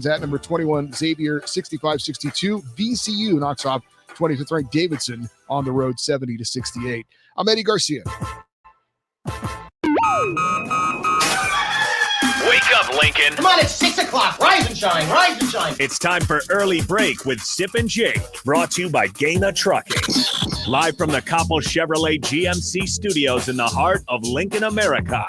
At number 21, Xavier 65-62. VCU knocks off 25th ranked Davidson on the road 70-68. I'm Eddie Garcia. Wake up, Lincoln. Come on, it's 6 o'clock. Rise and shine, rise and shine. It's time for Early Break with Sip and Jake, brought to you by Gaina Trucking. Live from the Coppel Chevrolet GMC studios in the heart of Lincoln, America.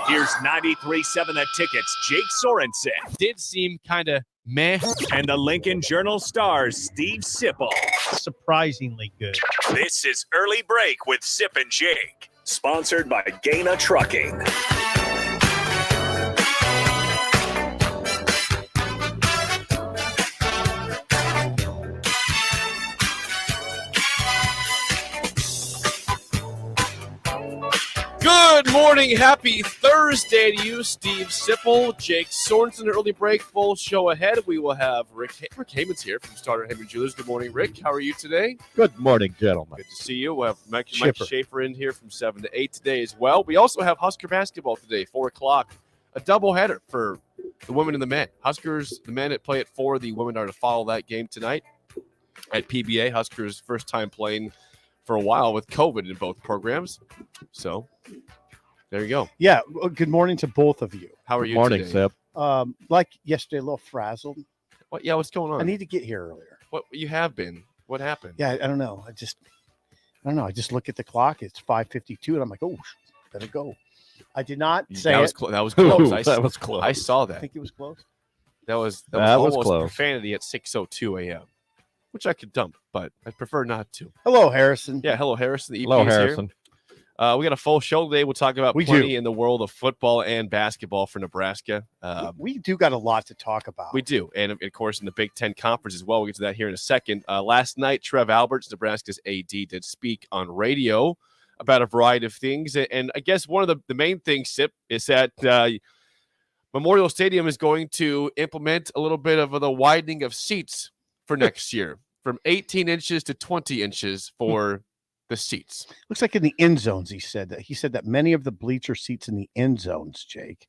Here's 93.7 The Ticket's Jake Sorensen. Did seem kind of meh. And the Lincoln Journal-Star's Steve Sipple. Surprisingly good. This is Early Break with Sip and Jake, sponsored by Gaina Trucking. Good morning. Happy Thursday to you, Steve Sipple, Jake Sorensen. Early break, full show ahead. We will have Rick Heyman's here from Starter Heyman Jewelers. Good morning, Rick. How are you today? Good morning, gentlemen. Good to see you. We'll have Mike Schaefer in here from 7 to 8 today as well. We also have Husker basketball today, 4 o'clock. A doubleheader for the women and the men. Huskers, the men at play at 4. The women are to follow that game tonight at PBA. Huskers' first time playing for a while with COVID in both programs. So there you go. Yeah. Good morning to both of you. How are you Morning, today? Sip. Like yesterday, a little frazzled. What? Yeah, what's going on? I need to get here earlier. What you have been? What happened? Yeah, I don't know. I don't know. I just look at the clock. It's 5:52, and I'm like, oh, better go. I did not say that was it. that was close. That was close. I saw I that. think it was close. That was That was almost close. profanity at 6:02 a.m., which I could dump, but I prefer not to. Hello, Harrison. Yeah, hello, Harrison. The EP Hello, is here. Harrison. We got a full show today. We'll talk about We plenty do. in the world of football and basketball for Nebraska. We do got a lot to talk about. We do. And, of course, in the Big Ten Conference as well. We'll get to that here in a second. Last night, Trev Alberts, Nebraska's AD, did speak on radio about a variety of things. And I guess one of the main things, Sip, is that Memorial Stadium is going to implement a little bit of the widening of seats for next year, from 18 inches to 20 inches for the seats. Looks like in the end zones, he said that many of the bleacher seats in the end zones, Jake,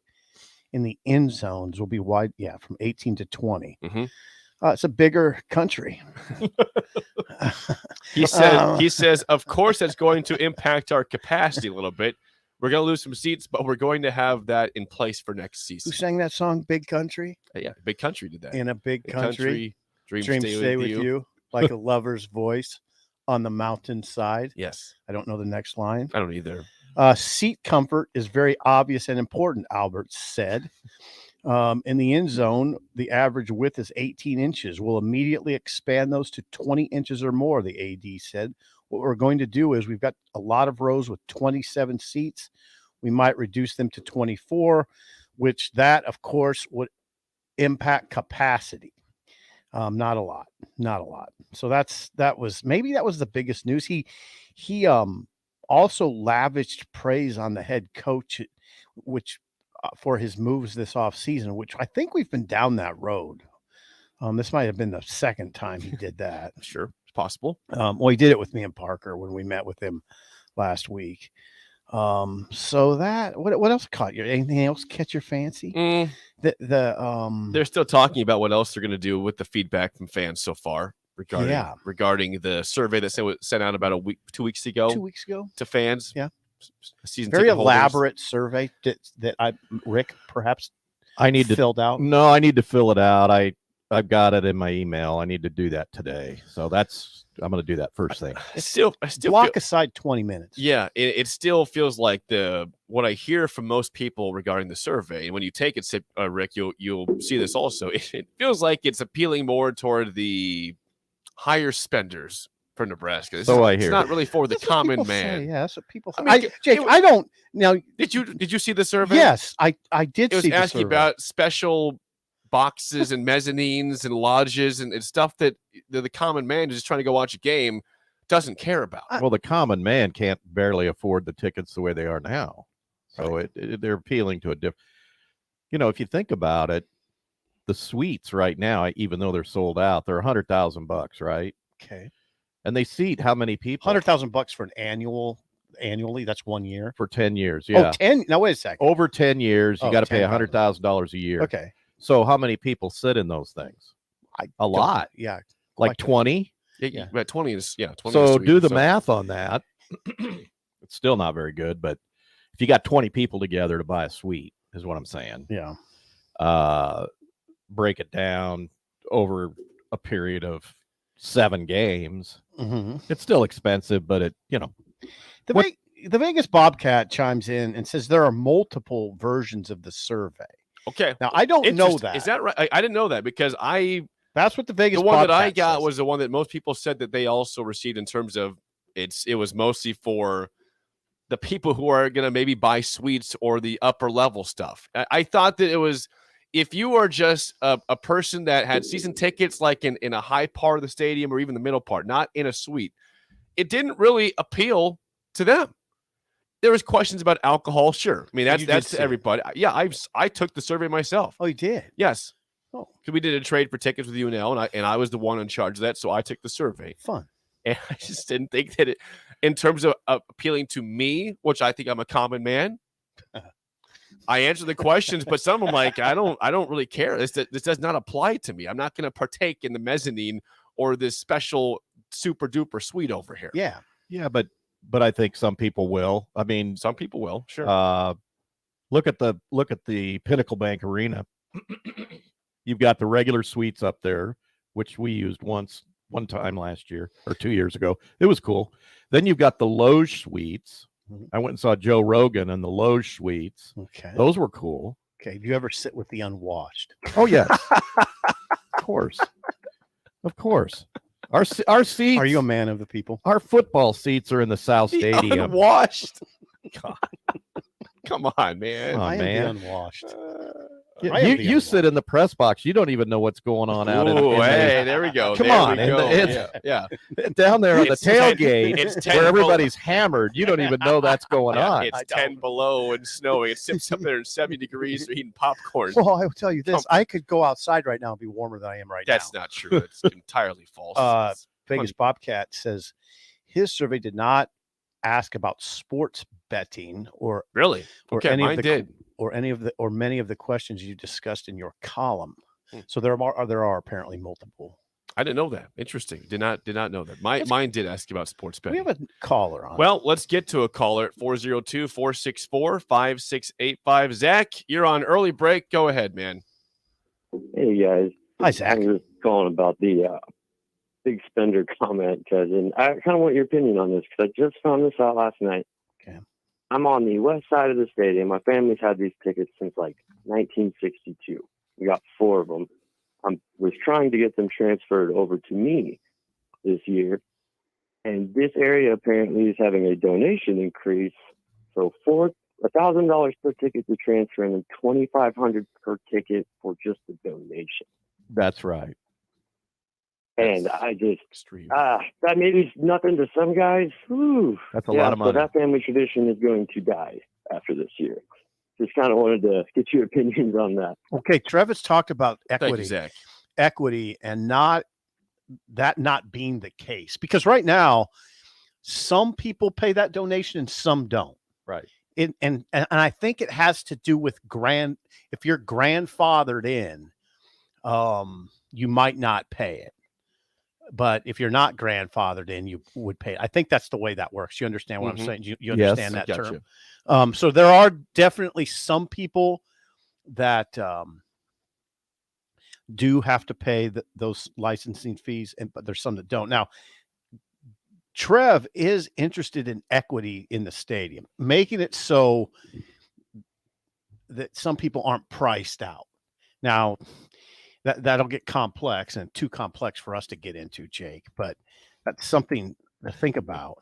in the end zones will be wide, from 18 to 20. Mhm. It's a bigger country. He says, of course, that's going to impact our capacity a little bit. We're going to lose some seats, but we're going to have that in place for next season. Who sang that song, Big Country? Yeah, Big Country did that. In a big Big country, Dreams dreams stay with you. like a lover's voice on the mountainside. Yes. I don't know the next line. I don't either. Seat comfort is very obvious and important, Albert said. In the end zone, the average width is 18 inches. We'll immediately expand those to 20 inches or more, the AD said. What we're going to do is we've got a lot of rows with 27 seats. We might reduce them to 24, which that, of course, would impact capacity. Not a lot. So that was the biggest news. He also lavished praise on the head coach, which for his moves this offseason, which I think we've been down that road. This might have been the second time he did that. Sure. It's possible. Well, he did it with me and Parker when we met with him last week. So that what else caught you? Anything else catch your fancy? They're still talking about what else they're going to do with the feedback from fans so far regarding the survey that sent out about 2 weeks ago. 2 weeks ago to fans. Yeah. Season very ticket holders. elaborate survey that Rick perhaps filled out. No, I need to fill it out. I've got it in my email. I need to do that today. So I'm going to do that first thing. I still block aside 20 minutes. Yeah, it still feels like what I hear from most people regarding the survey, and when you take it, Rick, you'll see this also. It feels like it's appealing more toward the higher spenders for Nebraska. It's not really for the common man. Say. Yeah, that's what people say. Jake, I don't now. Did you see the survey? Yes, I did. It was see the asking survey. about special boxes and mezzanines and lodges and stuff that the common man who's just trying to go watch a game doesn't care about. Well, the common man can't barely afford the tickets the way they are now. So they're appealing to a different. If you think about it, the suites right now, even though they're sold out, they're $100,000, right? Okay. And they seat how many people? $100,000 for an annually. That's 1 year for 10 years. Yeah. Oh, 10. Now wait a second. Over 10 years, you got to pay $10,000. $100,000 a year. Okay. So how many people sit in those things? A lot, Yeah. like 20. Yeah. 20 is 20 is So sweet, do the so- math on that. It's still not very good, but if you got 20 people together to buy a suite, is what I'm saying. Yeah. Break it down over a period of 7 games. Mm-hmm. It's still expensive, but The Vegas Bobcat chimes in and says there are multiple versions of the survey. Okay. Now, I don't know Interesting. that. Is that right? I didn't know that because That's what the Vegas the one that Bobcat I got says. was the one that most people said that they also received in terms of it was mostly for the people who are going to maybe buy suites or the upper level stuff. I thought that it was if you are just a person that had season tickets like in a high part of the stadium or even the middle part, not in a suite, it didn't really appeal to them. There was questions about alcohol, sure. I mean, You did that's see to it. everybody. Yeah, I took the survey myself. Oh, you did? Yes. Oh, Because we did a trade for tickets with UNL, and I was the one in charge of that, so I took the survey. fun. And I just didn't think that it, in terms of appealing to me, which I think I'm a common man, I answered the questions, but some of them like I don't really care. This does not apply to me. I'm not going to partake in the mezzanine or this special super duper suite over here. Yeah. yeah, but I think some people will. I mean, Some people will, sure. look at the Pinnacle Bank Arena. You've got the regular suites up there, which we used one time last year or 2 years ago. It was cool. Then you've got the Loge suites. Mhm. I went and saw Joe Rogan in the Loge suites. Okay. Those were cool. Okay. Do you ever sit with the unwashed? Oh yes, of course. Our seats. Are you a man of the people? Our football seats are in the South The Stadium. unwashed. God. Come on, man. Oh, I am man. the unwashed. Yeah, I am you the you sit in the press box. You don't even know what's going on out in, Ooh, in hey, there we go. Come There on, we and go. it's- yeah. down there on the It's 10 tailgate it's 10 where below. everybody's hammered. You don't even know that's going Yeah, on. it's 10 below and snowing. It's up there in 70 degrees. They're eating popcorn. Well, I will tell you this: I could go outside right now and be warmer than I am right That's now. not true. It's entirely false. It's Vegas Bobcat says his survey did not ask about sports betting or really? or Okay, any mine of the did. or many of the questions you discussed in your column. Hmm. So there are apparently multiple. I didn't know that. Interesting. Did not know that. Mine did ask about sports We betting. have a caller on. Well, let's get to a caller at 402-464-5685. Zach, you're on early break. Go ahead, man. Hey guys, Hi Zach. I'm just calling about the big spender comment, and I kind of want your opinion on this because I just found this out last night. Okay. I'm on the west side of the stadium. My family's had these tickets since like 1962. We got 4 of them. I was trying to get them transferred over to me this year, and this area apparently is having a donation increase. So $1,000 per ticket to transfer, and then $2,500 per ticket for just the donation. That's right. And I just Extreme. that maybe nothing to some guys. Whew. That's a lot of So money. that family tradition is going to die after this year. Just kind of wanted to get your opinions on that. Okay, Trevor's talked about Thank you, equity, Zach. and not being the case, because right now some people pay that donation and some don't. Right. And I think it has to do with if you're grandfathered in, you might not pay it. But if you're not grandfathered in, you would pay it. I think that's the way that works. You understand what Mhm. I'm saying? You Yes, understand I that gotcha. term. So there are definitely some people that do have to pay those licensing fees, but there's some that don't. Now, Trev is interested in equity in the stadium, making it so that some people aren't priced out. Now, that'll get complex and too complex for us to get into, Jake, but that's something to think about.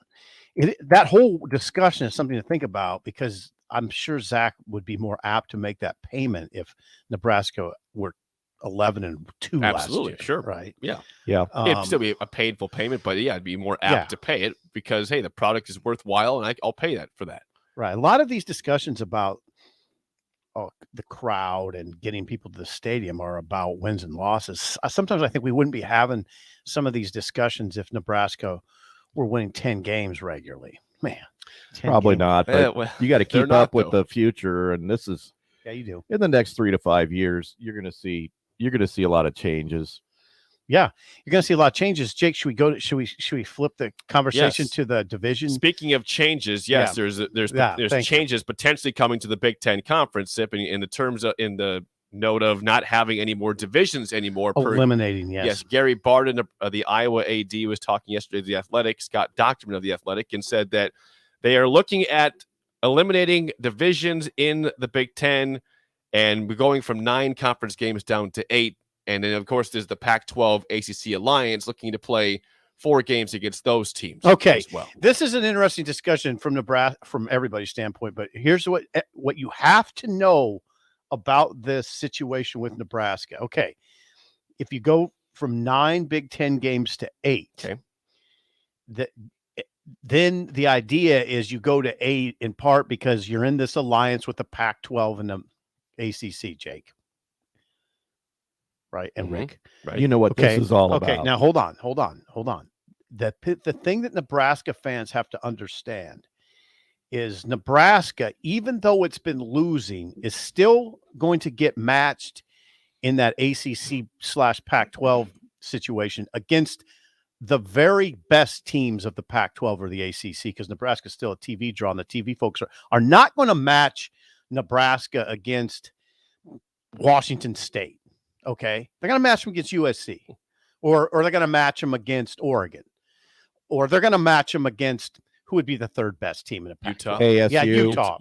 That whole discussion is something to think about, because I'm sure Zach would be more apt to make that payment if Nebraska were 11-2 last Absolutely, year, sure. right? Yeah. Yeah. It'd still be a painful payment, but yeah, I'd be more apt Yeah. to pay it because, hey, the product is worthwhile and I'll pay that for that. Right. A lot of these discussions about the crowd and getting people to the stadium are about wins and losses. Sometimes I think we wouldn't be having some of these discussions if Nebraska were winning 10 games regularly. Man, 10 Probably games. not. But well, you got to they're keep not, up with though. the future, and this is Yeah, you do. in the next 3 to 5 years, you're going to see a lot of changes. Yeah, you're going to see a lot of changes. Jake, should we flip the conversation Yes. to the division? Speaking of changes, yes, there's Yeah, thank you. changes potentially coming to the Big Ten Conference. Sip in the terms of in the note of not having any more divisions anymore. Eliminating, Yes, Gary Barden of the Iowa AD was talking yesterday to the Athletic, Scott Docterman of the Athletic, and said that they are looking at eliminating divisions in the Big Ten, and we're going from 9 conference games down to 8. And then, of course, there's the Pac-12 ACC Alliance looking to play 4 games against those teams. Okay. as well. This is an interesting discussion from Nebraska, from everybody's standpoint. But here's what you have to know about this situation with Nebraska. Okay, if you go from 9 Big Ten games to 8, Okay. then the idea is you go to 8 in part because you're in this alliance with the Pac-12 and the ACC, Jake. Right, and Mhm. Rick. Right. You know what Okay. this is all Okay, about. now hold on. The thing that Nebraska fans have to understand is Nebraska, even though it's been losing, is still going to get matched in that ACC/Pac-12 situation against the very best teams of the Pac-12 or the ACC, because Nebraska is still a TV draw, and the TV folks are not going to match Nebraska against Washington State. Okay, they're going to match them against USC, or they're going to match them against Oregon, or they're going to match them against who would be the 3rd best team in the Pac-12? Utah. ASU. Yeah, Utah.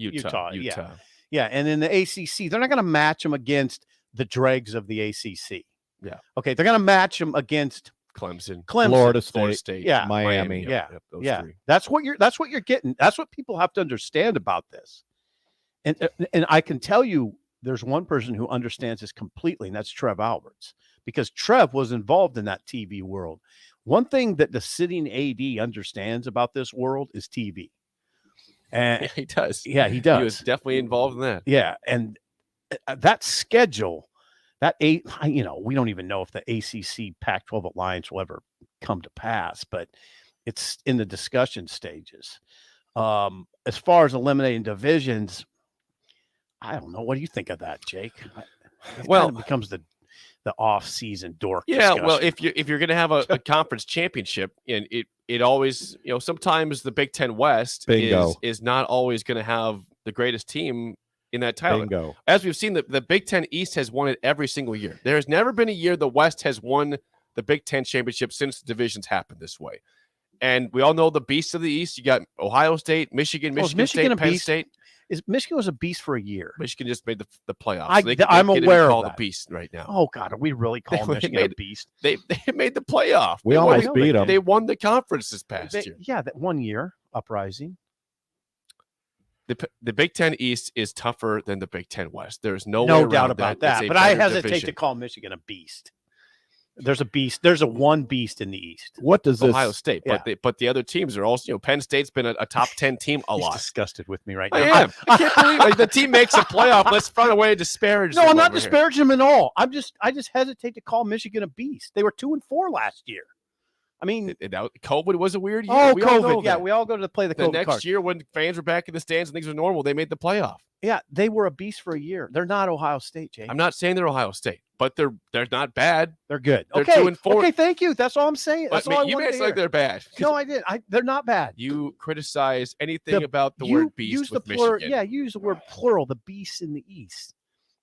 Utah. Yeah, and in the ACC, they're not going to match them against the dregs of the ACC. Yeah. Okay, they're going to match them against Clemson, Florida State, Florida State, Yeah. Miami. those yeah. 3. That's what you're getting. That's what people have to understand about this. And I can tell you, there's one person who understands this completely, and that's Trev Alberts, because Trev was involved in that TV world. One thing that the sitting AD understands about this world is TV. And Yeah, he does. yeah, he He does. was definitely involved in that. Yeah, and that schedule, we don't even know if the ACC Pac-12 alliance will ever come to pass, but it's in the discussion stages. As far as eliminating divisions, I don't know. What do you think of that, Jake? It Well, kind of becomes the off-season dork. Yeah, well, discussion. if you're going to have a conference championship, and it always, sometimes the Big Ten West Bingo. is not always going to have the greatest team in that title. Bingo. As we've seen, the Big Ten East has won it every single year. There has never been a year the West has won the Big Ten championship since the divisions happened this way. And we all know the beasts of the East. You got Ohio State, Michigan, Oh, is Michigan Michigan State, a Penn beast? State. Michigan was a beast for a year. Michigan just made the playoffs. I- So I'm can't even aware of call that. the beast right now. Oh God, are we really calling They Michigan a made- beast? They made the playoff. We They won almost it. beat them. They won the conference this past year. Yeah, that one year uprising. The Big Ten East is tougher than the Big Ten West. There's no way No around doubt about It's that. a But I better hesitate division. to call Michigan a beast. There's a beast. There's a one beast in the East. What does this? Ohio State, Yeah. but the other teams are also, Penn State's been a top 10 team a He's lot. disgusted with me right now. I am. I can't believe the team makes a playoff. Let's find a way to disparage. No, them I'm not over here. disparaging them at all. I just hesitate to call Michigan a beast. They were 2-4 last year. I mean, COVID was a weird year. oh, We all know COVID. Yeah, that. we all go to play the the COVID next card. year when fans were back in the stands and things were normal, they made the playoff. Yeah, they were a beast for a year. They're not Ohio State, Jake. I'm not saying they're Ohio State, but they're not bad. They're good. They're Okay, 2-4. okay, thank you. That's all I'm saying. That's But all I you wanted made to it like hear. they're bad. No, I did. They're not bad. You criticize anything about the you word beast use with the plural. Michigan. Yeah, you use the word plural. The beasts in the East.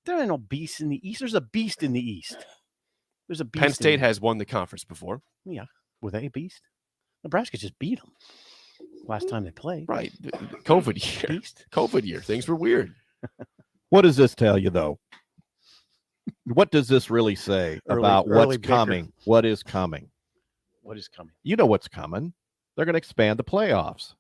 There ain't no beasts in the East. There's a beast in the East. There's a beast. Penn in State the- has won the conference before. Were they a beast? Nebraska just beat them last time they played. Right. COVID year. Beast. COVID year. Things were weird. What does this tell you, though? What does this really say about early what's bicker. coming? What is coming? What is coming? You know what's coming. They're going to expand the playoffs.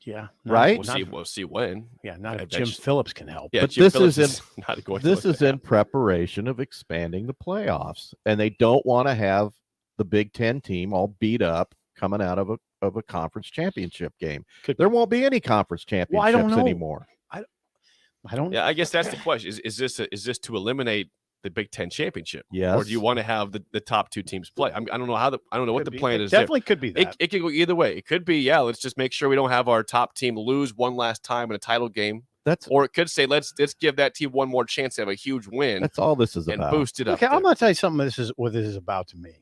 Yeah. Right? We'll see when. Yeah, not I if bet Jim you- Phillips can help. Yeah, But Jim this Phillips is not going to This let is that in preparation of expanding the playoffs, and they don't want to have the Big Ten team all beat up coming out of a conference championship game. There won't be any conference Well, I don't championships know. anymore. I don't. Yeah, I guess that's the question. Is this to eliminate the Big Ten championship? Yes. Or do you want to have the top two teams play? I don't know what Could the be. plan It is. there. definitely could be that. It could go either way. It could be, let's just make sure we don't have our top team lose one last time in a title game That's Or it could say, let's give that team one more chance to have a huge win that's all this is and about. boost it up. Okay, I'm there. going to tell you something. This is what this is about to me.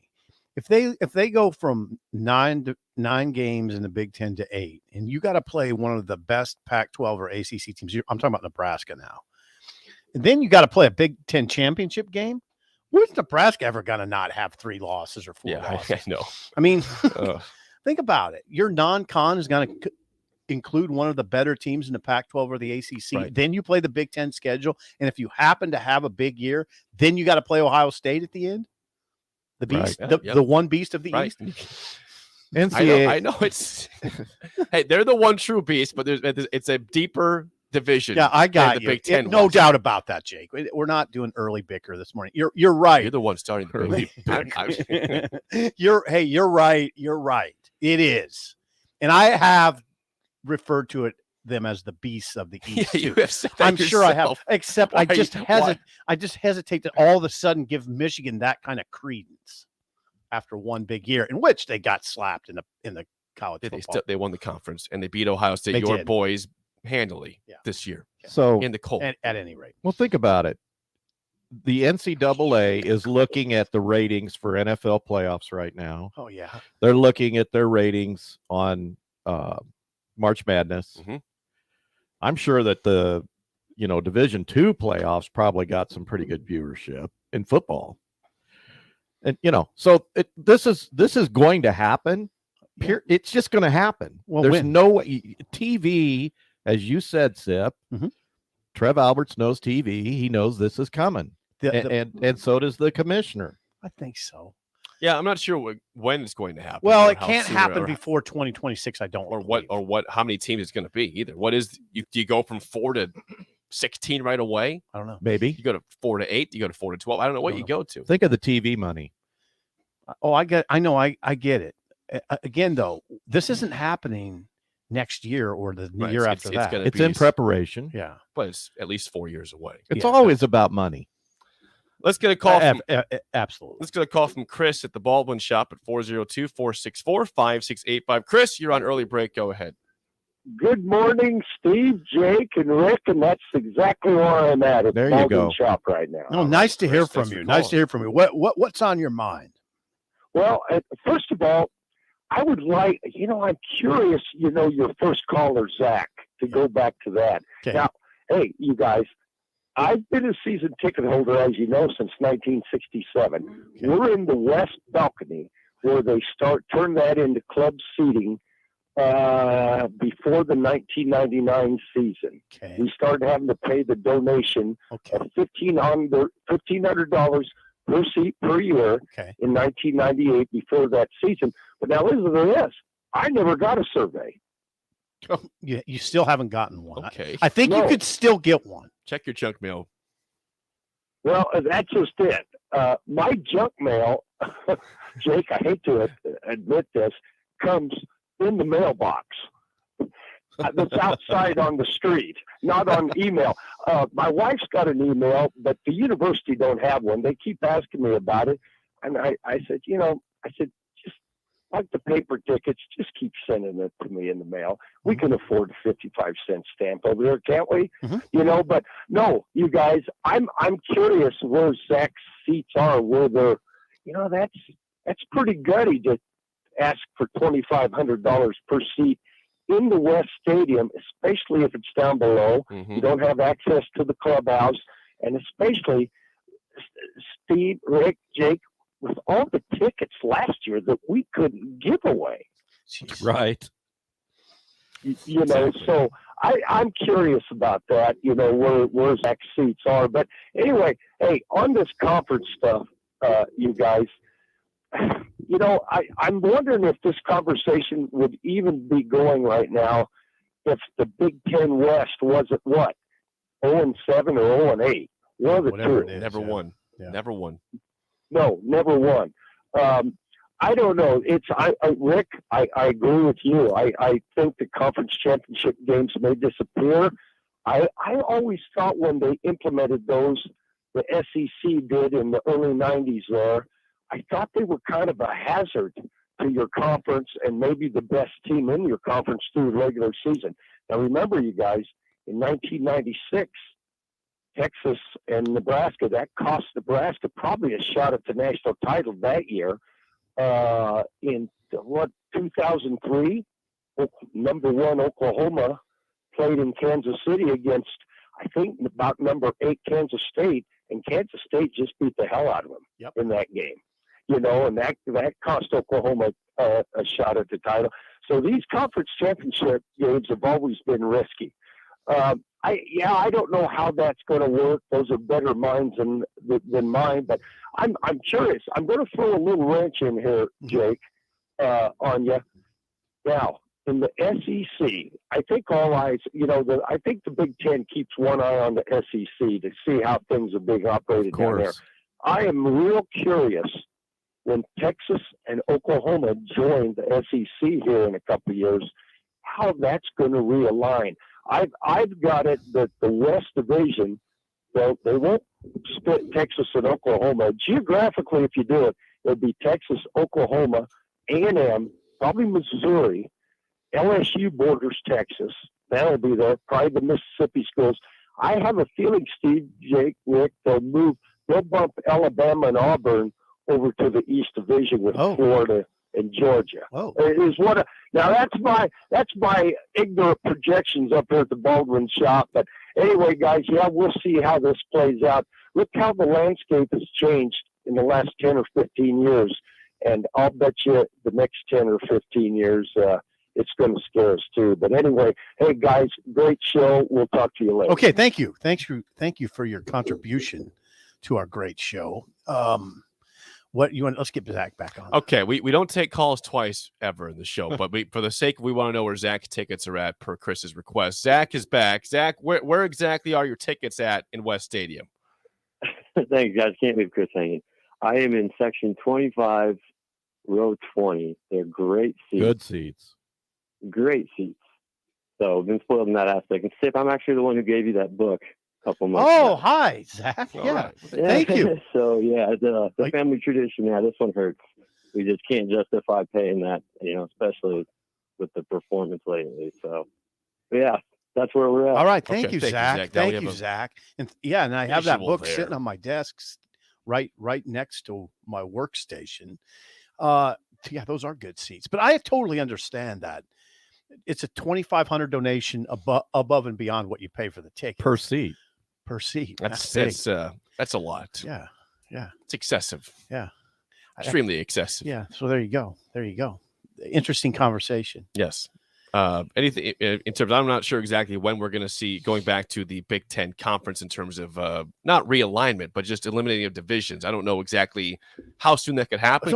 If they go from 9 games in the Big Ten to 8, and you got to play one of the best Pac-12 or ACC teams, I'm talking about Nebraska now, and then you got to play a Big Ten championship game. When's Nebraska ever going to not have 3 losses or 4 Yeah, losses? I know. I mean, Ugh. think about it. Your non-con is going to include one of the better teams in the Pac-12 or the ACC. Right. Then you play the Big Ten schedule, and if you happen to have a big year, then you got to play Ohio State at the end. The beast, Right. the one beast of the Right. East. NCAA, I know it's hey, they're the one true beast, but it's a deeper division. Yeah, I than got the you. Big Ten No was. doubt about that, Jake. We're not doing early bicker this morning. You're right. You're the one starting the Early big. You're right. You're right. It is, and I have referred to them as the beasts of the Yeah, East. you too. have said that I'm sure I have, yourself. except Why I are you- just why? I just hesitate to all of a sudden give Michigan that kind of credence after one big year in which they got slapped in the college Yeah, football. they won the conference and they beat Ohio State, They your did. boys, handily Yeah. this year so in the cold. at any rate. well, think about it. The NCAA is looking at the ratings for NFL playoffs right now. Oh yeah. They're looking at their ratings on March Madness. Mhm. I'm sure that the Division II playoffs probably got some pretty good viewership in football. And so this is going to happen. It's just going to happen. Well, There's when? no way. TV, as you said, Sip. Mhm. Trev Alberts knows TV. He knows this is coming, and so does the commissioner. I think so. Yeah, I'm not sure when it's going to happen. Well, or it how can't soon happen or- before 2026. I don't. or what how many teams it's going to be either. What is do you go from 4 to 16 right away? I don't know. Maybe You go to 4 to 8, you go to 4 to 12. I don't know what you go to. think of the TV money. Oh, I get it. Again, though, this isn't happening next year or the Right, year it's- after it's that. gonna It's be in preparation. Yeah. But it's at least 4 years away. It's Yeah. always about money. Let's get a call from Absolutely. Let's get a call from Chris at the Baldwin Shop at 402-464-5685. Chris, you're on early break. Go ahead. Good morning, Steve, Jake, and Rick, and that's exactly where I'm at There the you Baldwin go. Shop right now. No, nice to hear Chris, from thanks for you. Nice to calling. hear from you. What's on your mind? Well, first of all, I would like, I'm curious, your first caller, Zach, to go back to that. Okay. Now, hey, you guys, I've been a season ticket holder, as you know, since 1967. Okay. We're in the West Balcony, where they turn that into club seating before the 1999 season. Okay. We started having to pay the donation Okay. of $1,500 per seat per year Okay. in 1998 before that season. But now listen to this. I never got a survey. You still haven't gotten one. Okay. I think you No. could still get one. Check your junk mail. Well, that's just it. My junk mail, Jake, I hate to admit this, comes in the mailbox. That's outside on the street, not on email. My wife's got an email, but the university don't have one. They keep asking me about it. And I said, just like the paper tickets, just keep sending it to me in the mail. We can afford a 55-cent stamp over there, can't we? Mhm. But no, you guys, I'm curious where Zach's seats are, where they're, that's pretty gutty to ask for $2,500 per seat in the West Stadium, especially if it's down below. Mhm. You don't have access to the clubhouse, and especially Steve, Rick, Jake, with all the tickets last year that we couldn't give away. Jeez. Right. So I'm curious about that, where Zach's seats are. But anyway, hey, on this conference stuff, you guys, I'm wondering if this conversation would even be going right now if the Big Ten West was at what, 0-7 or 0-8, one of the Whatever two. it is. Never yeah. won. Yeah. Never won. No, never won. I don't know. Rick, I agree with you. I think the conference championship games may disappear. I always thought when they implemented those, the SEC did in the early 90s there, I thought they were kind of a hazard to your conference and maybe the best team in your conference through the regular season. Now remember, you guys, in 1996, Texas and Nebraska, that cost Nebraska probably a shot at the national title that year. In 2003, number 1 Oklahoma played in Kansas City against, I think, about number 8 Kansas State, and Kansas State just beat the hell out of them in that game. And that cost Oklahoma a shot at the title. So these conference championship games have always been risky. I don't know how that's going to work. Those are better minds than mine, but I'm curious. I'm going to throw a little wrench in here, Jake, on you. Now, in the SEC, I think all eyes, I think the Big Ten keeps one eye on the SEC to see how things are being operated down there. I am real curious when Texas and Oklahoma join the SEC here in a couple of years, how that's going to realign. I've got it that the West Division, they won't split Texas and Oklahoma. Geographically, if you do it, it'll be Texas, Oklahoma, A&M, probably Missouri, LSU borders Texas. That'll be there. Probably the Mississippi schools. I have a feeling, Steve, Jake, Rick, they'll bump Alabama and Auburn over to the East Division with Florida and Georgia. Now that's my ignorant projections up here at the Baldwin shop. But anyway, guys, we'll see how this plays out. Look how the landscape has changed in the last 10 or 15 years, and I'll bet you the next 10 or 15 years it's going to scare us too. But anyway, hey guys, great show. We'll talk to you later. Okay, thank you for your contribution to our great show. What you want? Let's get Zach back on. Okay, we don't take calls twice ever in the show, but for the sake we want to know where Zach's tickets are at per Chris's request. Zach is back. Zach, where exactly are your tickets at in West Stadium? Thanks, guys. Can't leave Chris hanging. I am in section 25, row 20. They're great seats. Good seats. Great seats. So I've been spoiled in that aspect. And Sip, I'm actually the one who gave you that book a couple months ago. Hi, Zach. Right. Thank you. So, the family tradition, this one hurts. We just can't justify paying that, especially with the performance lately. So, that's where we're at. All right. Thank you, thank you, Zach. Zach. Now Thank you, Zach. And I have that book there. sitting on my desk right next to my workstation. Those are good seats. But I totally understand that. It's a $2,500 donation above and beyond what you pay for the ticket. Per seat. That's a lot. Yeah. It's excessive. Yeah. Extremely excessive. Yeah. So there you go. Interesting conversation. Yes. Anything in terms, I'm not sure exactly when we're going to see going back to the Big Ten Conference in terms of not realignment, but just eliminating of divisions. I don't know exactly how soon that could happen.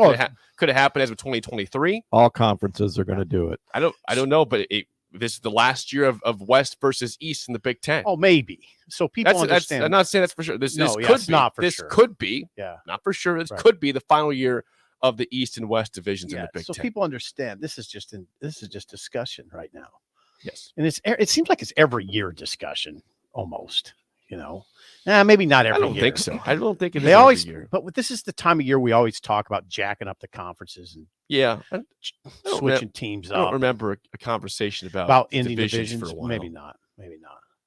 Could it happen as of 2023? All conferences are going to do it. I don't know, but this is the last year of West versus East in the Big Ten. Oh, maybe. So people understand. I'm not saying that's for sure. This could be. Yeah. Not for sure. This could be the final year of the East and West divisions in the Big Ten. So people understand this is just discussion right now. Yes. And it seems like it's every year discussion almost, maybe not every year. I don't think so. I don't think it is they always, every year. But this is the time of year we always talk about jacking up the conferences and switching teams up. I don't remember a conversation about indie divisions for a while. Maybe not.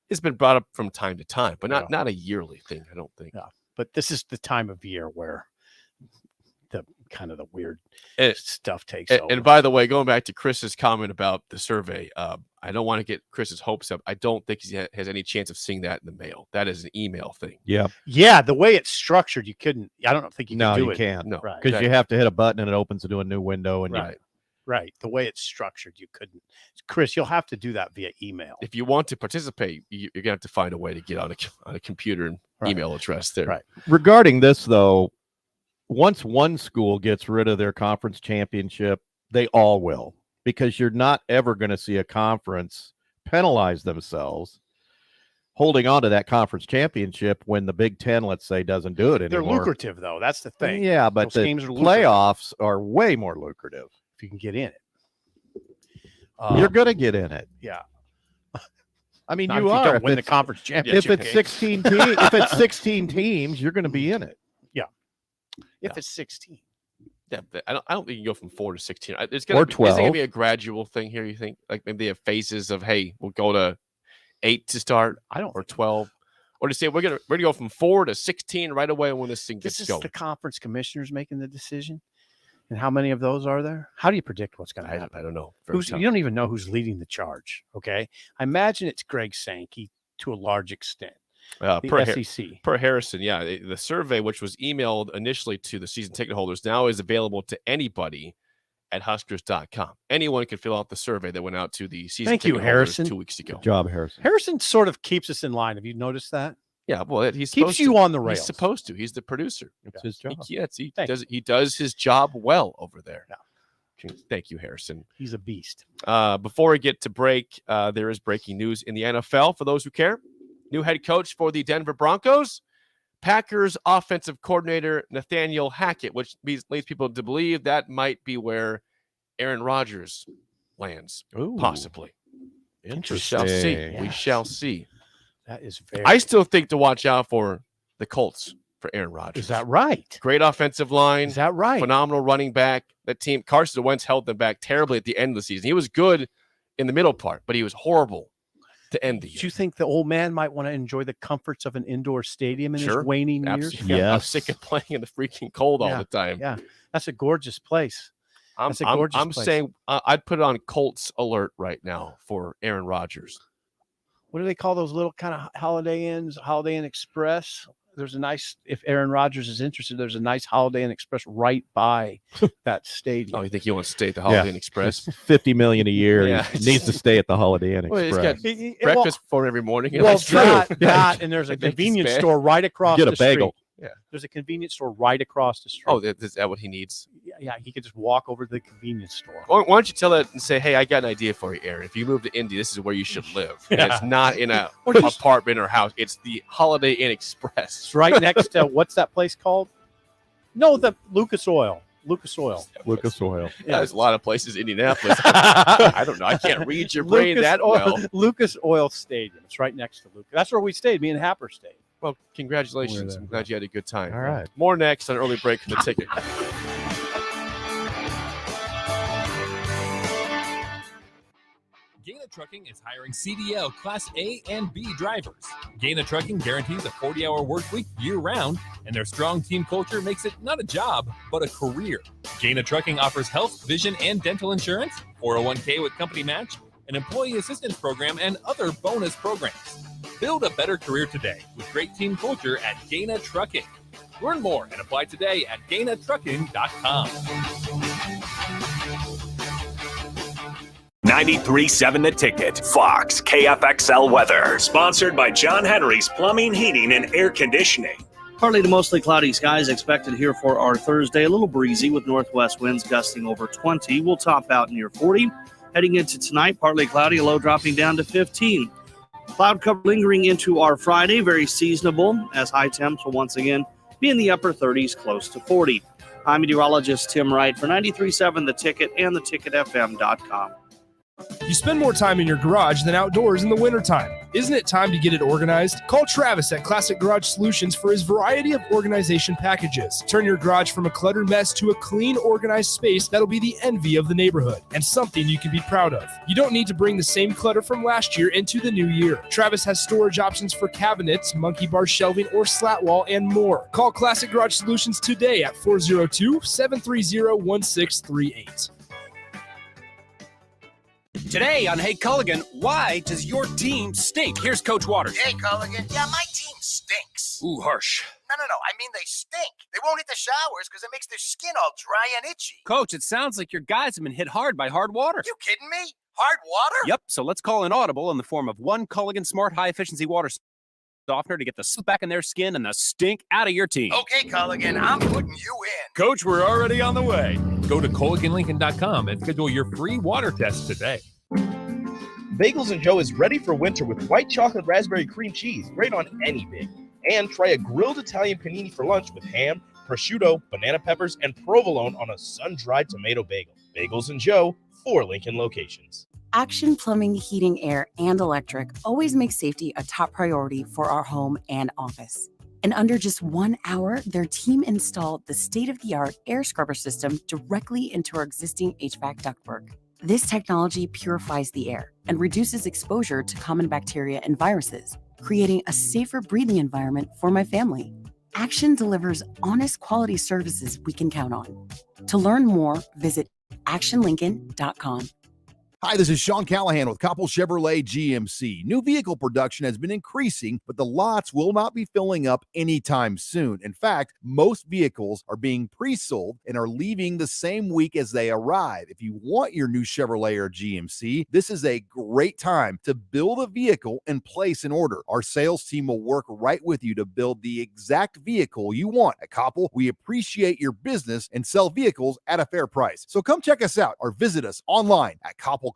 It's been brought up from time to time, but not a yearly thing, I don't think. Yeah. But this is the time of year where the weird stuff takes over. And by the way, going back to Chris's comment about the survey, I don't want to get Chris's hopes up. I don't think he has any chance of seeing that in the mail. That is an email thing. Yeah. The way it's structured, you couldn't. I don't think you can do it. No, you can't. No, right? Because you have to hit a button and it opens into a new window. And Right. The way it's structured, you couldn't. Chris, you'll have to do that via email. If you want to participate, you're gonna have to find a way to get on a computer and email address there. Right. Regarding this, though, once one school gets rid of their conference championship, they all will, because you're not ever going to see a conference penalize themselves holding on to that conference championship when the Big Ten, let's say, doesn't do it anymore. They're lucrative, though. That's the thing. Yeah, but the playoffs are way more lucrative. If you can get in it. You're going to get in it. Yeah. I mean, you are. Win the conference championship. If it's 16 teams, if it's 16 teams, you're going to be in it. If it's 16. Yeah, I don't think you can go from 4 to 16. Or 12. Is it going to be a gradual thing here, you think? Like maybe they have phases of, hey, we'll go to 8 to start I don't. or 12, or to say we're gonna go from 4 to 16 right away when this thing This gets is going. the conference commissioners making the decision. And how many of those are there? How do you predict what's going to happen? I don't know. Very tough. You don't even know who's leading the charge. Okay, I imagine it's Greg Sankey to a large extent. The per SEC. Per Harrison, yeah. The survey, which was emailed initially to the season ticket holders, now is available to anybody at Huskers.com. Anyone can fill out the survey that went out to the season Thank you, ticket holders Harrison. 2 weeks ago. Good job, Harrison. Harrison sort of keeps us in line. Have you noticed that? Yeah, well, he's Keeps supposed you to. on the rails. He's supposed to. He's the producer. It's his job. He does his job well over there. Yeah. Thank you, Harrison. He's a beast. Before we get to break, there is breaking news in the NFL for those who care. New head coach for the Denver Broncos, Packers offensive coordinator Nathaniel Hackett, which leads people to believe that might be where Aaron Rodgers lands, possibly. We shall see. Yeah. We shall see. That is very. I still think to watch out for the Colts for Aaron Rodgers. Is that right? Great offensive line. Is that right? Phenomenal running back. That team, Carson Wentz held them back terribly at the end of the season. He was good in the middle part, but he was horrible to end the year. Do you think the old man might want to enjoy the comforts of an indoor stadium in his waning years? Absolutely. Yeah. I'm sick of playing in the freaking cold all the time. Yeah, that's a gorgeous place. I'm place. saying I'd put it on Colts alert right now for Aaron Rodgers. What do they call those little kind of Holiday Inns? Holiday Inn Express. There's a nice, if Aaron Rodgers is interested, there's a nice Holiday Inn Express right by that stadium. Oh, you think he wants to stay at the Holiday Inn Express? $50 million a year. Yeah. He needs to stay at the Holiday Inn Well, Express. he's got breakfast for him every morning. Well, that, and there's a convenience store right across Get the a bagel. street. Yeah. There's a convenience store right across the street. Oh, is that what he needs? Yeah, he could just walk over to the convenience store. Why don't you tell it and say, hey, I got an idea for you, Aaron. If you move to Indy, this is where you should live. And it's not in a apartment or house. It's the Holiday Inn Express. It's right next to, what's that place called? No, the Lucas Oil. Lucas Oil. Yeah, there's a lot of places in Indianapolis. I don't know. I can't read your brain that well. Lucas Oil Stadium. It's right next to Lucas. That's where we stayed. Me and Happer stayed. Well, congratulations. I'm glad you had a good time. All right. More next on Early Break from the Ticket. Gaina Trucking is hiring CDL Class A and B drivers. Gaina Trucking guarantees a 40-hour work week year-round, and their strong team culture makes it not a job, but a career. Gaina Trucking offers health, vision, and dental insurance, 401k with company match, an employee assistance program, and other bonus programs. Build a better career today with great team culture at Gaina Trucking. Learn more and apply today at GainaTrucking.com. 93.7 The Ticket, Fox, KFXL weather. Sponsored by John Henry's Plumbing, Heating, and Air Conditioning. Partly to mostly cloudy skies expected here for our Thursday. A little breezy with northwest winds gusting over 20. We'll top out near 40. Heading into tonight, partly cloudy, a low dropping down to 15. Cloud cover lingering into our Friday, very seasonable, as high temps will once again be in the upper 30s, close to 40. I'm meteorologist Tim Wright for 93.7 The Ticket and theticketfm.com. You spend more time in your garage than outdoors in the wintertime. Isn't it time to get it organized? Call Travis at Classic Garage Solutions for his variety of organization packages. Turn your garage from a cluttered mess to a clean, organized space that'll be the envy of the neighborhood and something you can be proud of. You don't need to bring the same clutter from last year into the new year. Travis has storage options for cabinets, monkey bar shelving, or slat wall, and more. Call Classic Garage Solutions today at 402-730-1638. Today on Hey Culligan, why does your team stink? Here's Coach Waters. Hey Culligan, yeah, my team stinks. Ooh, harsh. No, I mean they stink. They won't hit the showers because it makes their skin all dry and itchy. Coach, it sounds like your guys have been hit hard by hard water. You kidding me? Hard water? Yep, so let's call an audible in the form of one Culligan Smart High Efficiency Water Softener to get the soot back in their skin and the stink out of your team. Okay, Culligan, I'm putting you in. Coach, we're already on the way. Go to CulliganLincoln.com and schedule your free water test today. Bagels & Joe is ready for winter with white chocolate raspberry cream cheese, great on any bagel. And try a grilled Italian panini for lunch with ham, prosciutto, banana peppers, and provolone on a sun-dried tomato bagel. Bagels & Joe, 4 Lincoln locations. Action Plumbing, Heating, Air, and Electric always makes safety a top priority for our home and office. In under just 1 hour, their team installed the state-of-the-art air scrubber system directly into our existing HVAC ductwork. This technology purifies the air and reduces exposure to common bacteria and viruses, creating a safer breathing environment for my family. Action delivers honest quality services we can count on. To learn more, visit actionlincoln.com. Hi, this is Sean Callahan with Coppell Chevrolet GMC. New vehicle production has been increasing, but the lots will not be filling up anytime soon. In fact, most vehicles are being pre-sold and are leaving the same week as they arrive. If you want your new Chevrolet or GMC, this is a great time to build a vehicle and place an order. Our sales team will work right with you to build the exact vehicle you want. At Coppell, we appreciate your business and sell vehicles at a fair price. So come check us out or visit us online at coppellcars.com.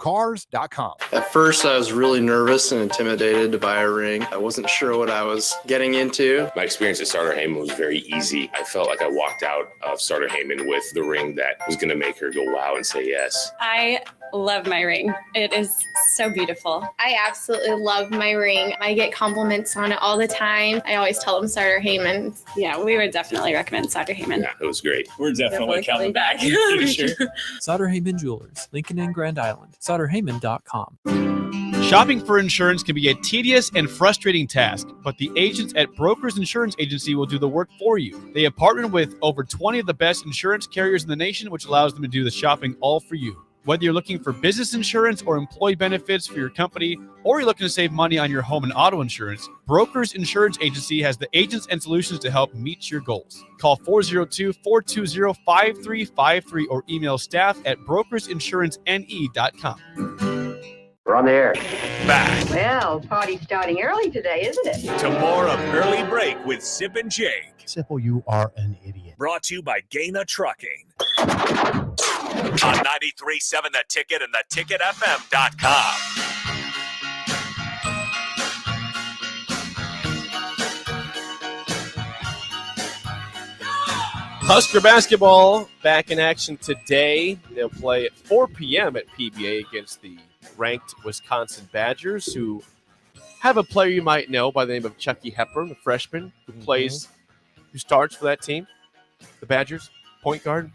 At first, I was really nervous and intimidated to buy a ring. I wasn't sure what I was getting into. My experience at Starter Heyman was very easy. I felt like I walked out of Starter Heyman with the ring that was going to make her go wow and say yes. I love my ring. It is so beautiful. I absolutely love my ring. I get compliments on it all the time. I always tell them Starter Heyman. Yeah, we would definitely recommend Starter Heyman. Yeah, it was great. We're definitely coming back. Sure. Sauter Heyman Jewelers, Lincoln and Grand Island. SauterHeyman.com. Shopping for insurance can be a tedious and frustrating task, but the agents at Brokers Insurance Agency will do the work for you. They have partnered with over 20 of the best insurance carriers in the nation, which allows them to do the shopping all for you. Whether you're looking for business insurance or employee benefits for your company, or you're looking to save money on your home and auto insurance, Brokers Insurance Agency has the agents and solutions to help meet your goals. Call 402-420-5353 or email staff at brokersinsurancenE.com. We're on the air. Back Well, party's starting early today, isn't it? to more of Early Break with Sip and Jake. Simple, you are an idiot. Brought to you by Gaina Trucking. On 93.7 The Ticket and theticketfm.com. Husker basketball back in action today. They'll play at 4 p.m. at PBA against the ranked Wisconsin Badgers, who have a player you might know by the name of Chucky Hepburn, the freshman who starts for that team, the Badgers, point guard.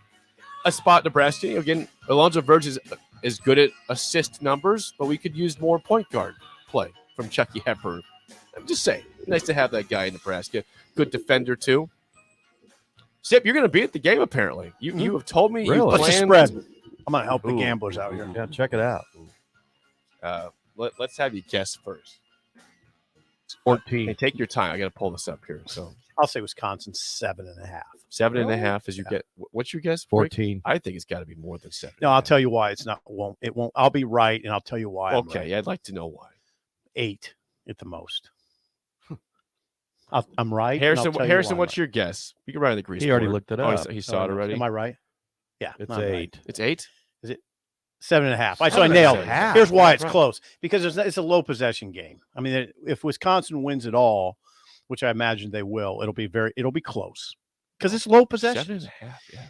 A spot Nebraska. Again, Alonzo Verge is good at assist numbers, but we could use more point guard play from Chucky Hepburn. I'm just saying, nice to have that guy in Nebraska. Good defender, too. Sip, you're going to be at the game, apparently. You have told me you What's the planned. spread? I'm going to help the gamblers out here. Yeah, check it out. Let's have you guess first. 14. Hey, take your time. I got to pull this up here. So I'll say Wisconsin 7.5. 7.5 is your get. What's your guess? 14. I think it's got to be more than 7. No, I'll tell you why. It's not. It won't. I'll be right, and I'll tell you why. Okay, I'm right. yeah, I'd like to know why. 8 at the most. I'm right. Harrison, what's your guess? You can write in the grease. He already board. looked it Oh, up. he saw it already. Am I right? Yeah, It's I'm 8. right. It's 8. Is it 7.5? So I 7.5. nailed it. Here's why it's Right. close, because it's a low possession game. I mean, if Wisconsin wins it all, which I imagine they will, it'll be close because it's low possession. 7.5. Yeah.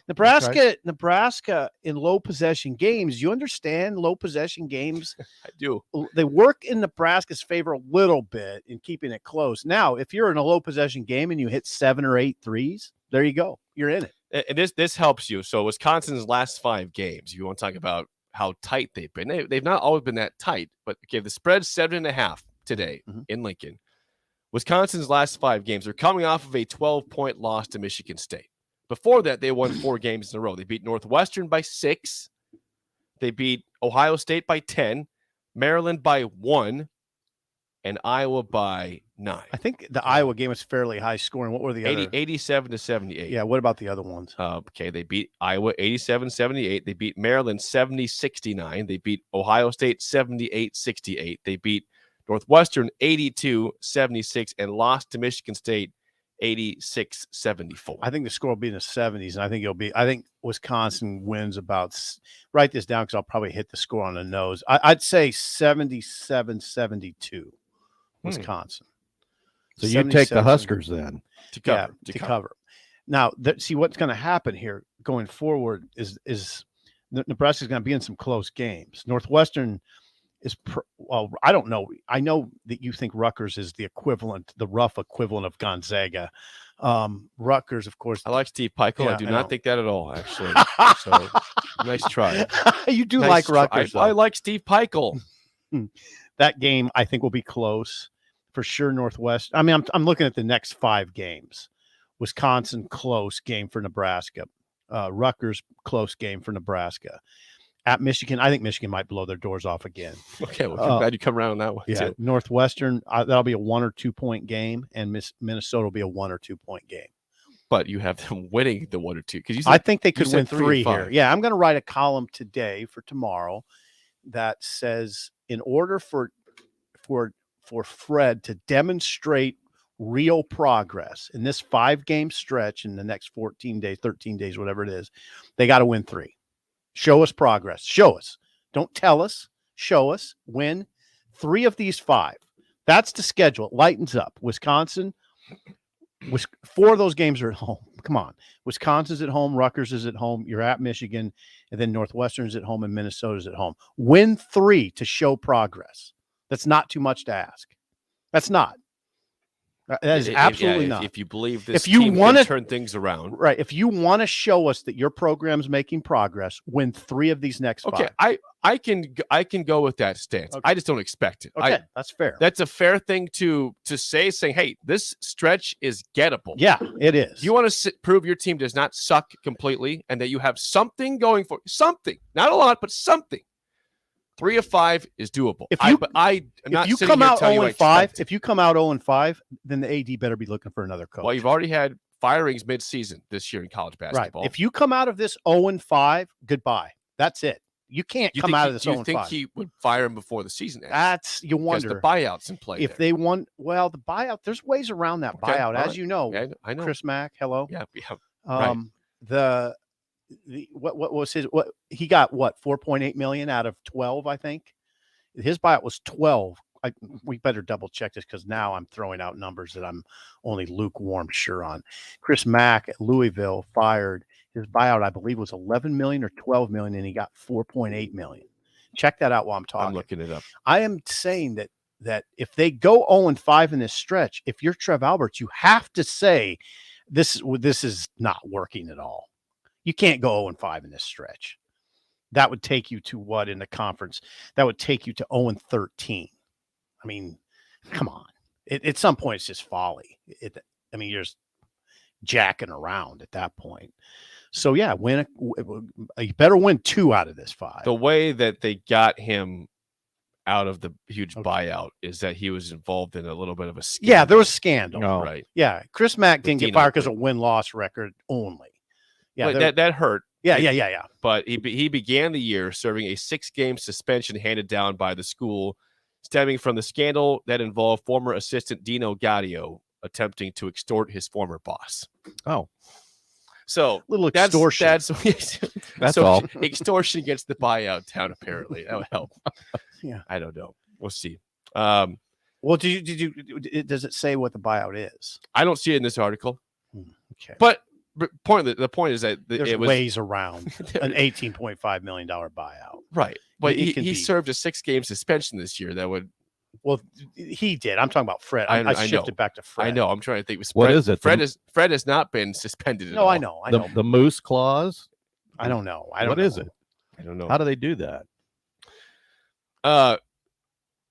Nebraska in low possession games. You understand low possession games? I do. They work in Nebraska's favor a little bit in keeping it close. Now, if you're in a low possession game and you hit 7 or 8 threes, there you go. You're in it. And this helps you. So Wisconsin's last 5 games, if you want to talk about how tight they've been. They've not always been that tight, but okay, the spread's 7.5 today in Lincoln. Wisconsin's last 5 games are coming off of a 12-point loss to Michigan State. Before that, they won 4 games in a row. They beat Northwestern by 6. They beat Ohio State by 10, Maryland by 1, and Iowa by 9. I think the Iowa game was fairly high scoring. What were the other? 87-78. Yeah, what about the other ones? Okay, they beat Iowa 87-78. They beat Maryland 70-69. They beat Ohio State 78-68. They beat Northwestern 82-76 and lost to Michigan State 86-74. I think the score will be in the 70s, and I think Wisconsin wins about. Write this down because I'll probably hit the score on the nose. I'd say 77-72, Wisconsin. So you take the Huskers then to cover. Yeah, to cover. Now, see what's going to happen here going forward is Nebraska's going to be in some close games. Northwestern is well, I don't know. I know that you think Rutgers is the equivalent, the rough equivalent of Gonzaga. Rutgers, of course. I like Steve Pikiell. Yeah, I do I not know. think that at all, actually. So Nice try. You do Nice like try. Rutgers. I like Steve Peichel. That game, I think, will be close for sure. Northwest. I mean, I'm looking at the next 5 games. Wisconsin, close game for Nebraska. Rutgers, close game for Nebraska. At Michigan, I think Michigan might blow their doors off again. Okay, well, I'm glad you come around on that one Yeah, too. Northwestern, that'll be a 1 or 2 point game, and Minnesota will be a 1 or 2 point game. But you have them winning the 1 or 2 because I think they could said win 3 3 and 5. here. Yeah, I'm going to write a column today for tomorrow that says in order for Fred to demonstrate real progress in this 5-game stretch in the next 14 days, 13 days, whatever it is, they got to win 3. Show us progress. Show us. Don't tell us. Show us. Win 3 of these 5. That's the schedule. It lightens up. Wisconsin, 4 of those games are at home. Come on. Wisconsin's at home. Rutgers is at home. You're at Michigan. And then Northwestern's at home and Minnesota's at home. Win 3 to show progress. That's not too much to ask. That's not. That is absolutely not. If you believe this if you team want can to turn things around. Right. If you want to show us that your program's making progress, win 3 of these next 5. Okay, I can go with that stance. Okay. I just don't expect it. Okay, that's fair. That's a fair thing to say, saying, hey, this stretch is gettable. Yeah, it is. You want to prove your team does not suck completely and that you have something going for something, not a lot, but something. 3 of 5 is doable. If you come out 0-5, if you come out 0-5, then the AD better be looking for another coach. Well, you've already had firings mid-season this year in college basketball. Right. If you come out of this 0-5, goodbye. That's it. You can't come out of this 0-5. You think he would fire him before the season ends? That's, you wonder. Because the buyout's in play. If they want, well, the buyout, there's ways around that Okay, buyout, all as right. you know. Yeah, I know. Chris Mack, hello. Yeah. Right. What was his? What he got? What 4.8 million out of 12? I think his buyout was 12. We better double check this because now I'm throwing out numbers that I'm only lukewarm sure on. Chris Mack at Louisville fired. His buyout, I believe, was 11 million or 12 million, and he got 4.8 million. Check that out while I'm talking. I'm looking it up. I am saying that if they go 0-5 in this stretch, if you're Trev Alberts, you have to say this is not working at all. You can't go 0-5 in this stretch. That would take you to what in the conference? That would take you to 0-13. I mean, come on. At some point, it's just folly. You're just jacking around at that point. So, yeah, you better win 2 out of this 5. The way that they got him out of the huge buyout is that he was involved in a little bit of a scandal. Yeah, there was scandal. Oh. Right. Yeah, Chris Mack didn't get Dino fired because of win-loss record only. Yeah, But that hurt. Yeah. But he began the year serving a 6-game suspension handed down by the school, stemming from the scandal that involved former assistant Dino Gaudio attempting to extort his former boss. Oh. So little extortion. That's all. Extortion gets the buyout down, apparently. That would help. Yeah. I don't know. We'll see. Well, does it say what the buyout is? I don't see it in this article. Okay. But the point is that There's it was ways around an $18.5 million buyout. right. But It can he be. served a 6-game suspension this year that would. Well, he did. I'm talking about Fred. I I shifted know. back to Fred. I know. I'm trying to think. What is it? Fred has not been suspended. At No, all. I know. I know. The moose clause? I don't know. What is it? I don't know. How do they do that?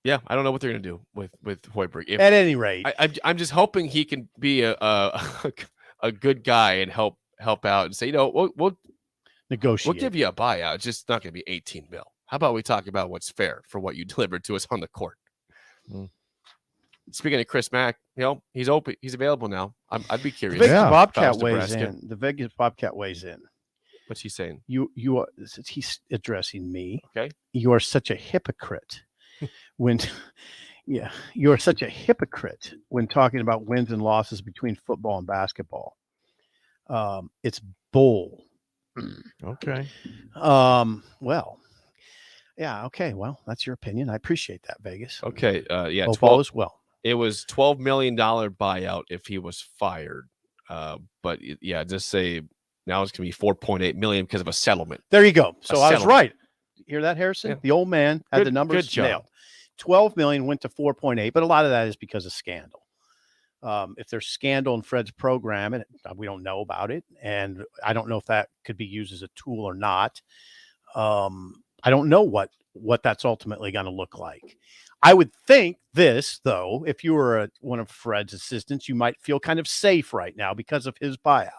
Yeah, I don't know what they're gonna do with Hoiberg. At any rate, I'm just hoping he can be a good guy and help out and say, we'll negotiate. We'll give you a buyout. It's just not gonna be 18 mil. How about we talk about what's fair for what you delivered to us on the court? Speaking of Chris Mack, he's open. He's available now. I'd be curious. The Vegas Bobcat if I was weighs Nebraska. in. The Vegas Bobcat weighs in. What's he saying? You are. He's addressing me. Okay. You are such a hypocrite when. Yeah, you are such a hypocrite when talking about wins and losses between football and basketball. It's bull. Okay. Well. Yeah. Okay. Well, that's your opinion. I appreciate that, Vegas. Okay. Yeah. Hope all is well. It was $12 million buyout if he was fired. But yeah, just say now it's going to be $4.8 million because of a settlement. There you go. So I was settlement. right. Hear that, Harrison? Yeah. The old man had Good- the numbers good job. nailed. 12 million went to 4.8, but a lot of that is because of scandal. If there's scandal in Fred's program, and we don't know about it, and I don't know if that could be used as a tool or not. I don't know what that's ultimately going to look like. I would think this, though, if you were one of Fred's assistants, you might feel kind of safe right now because of his buyout.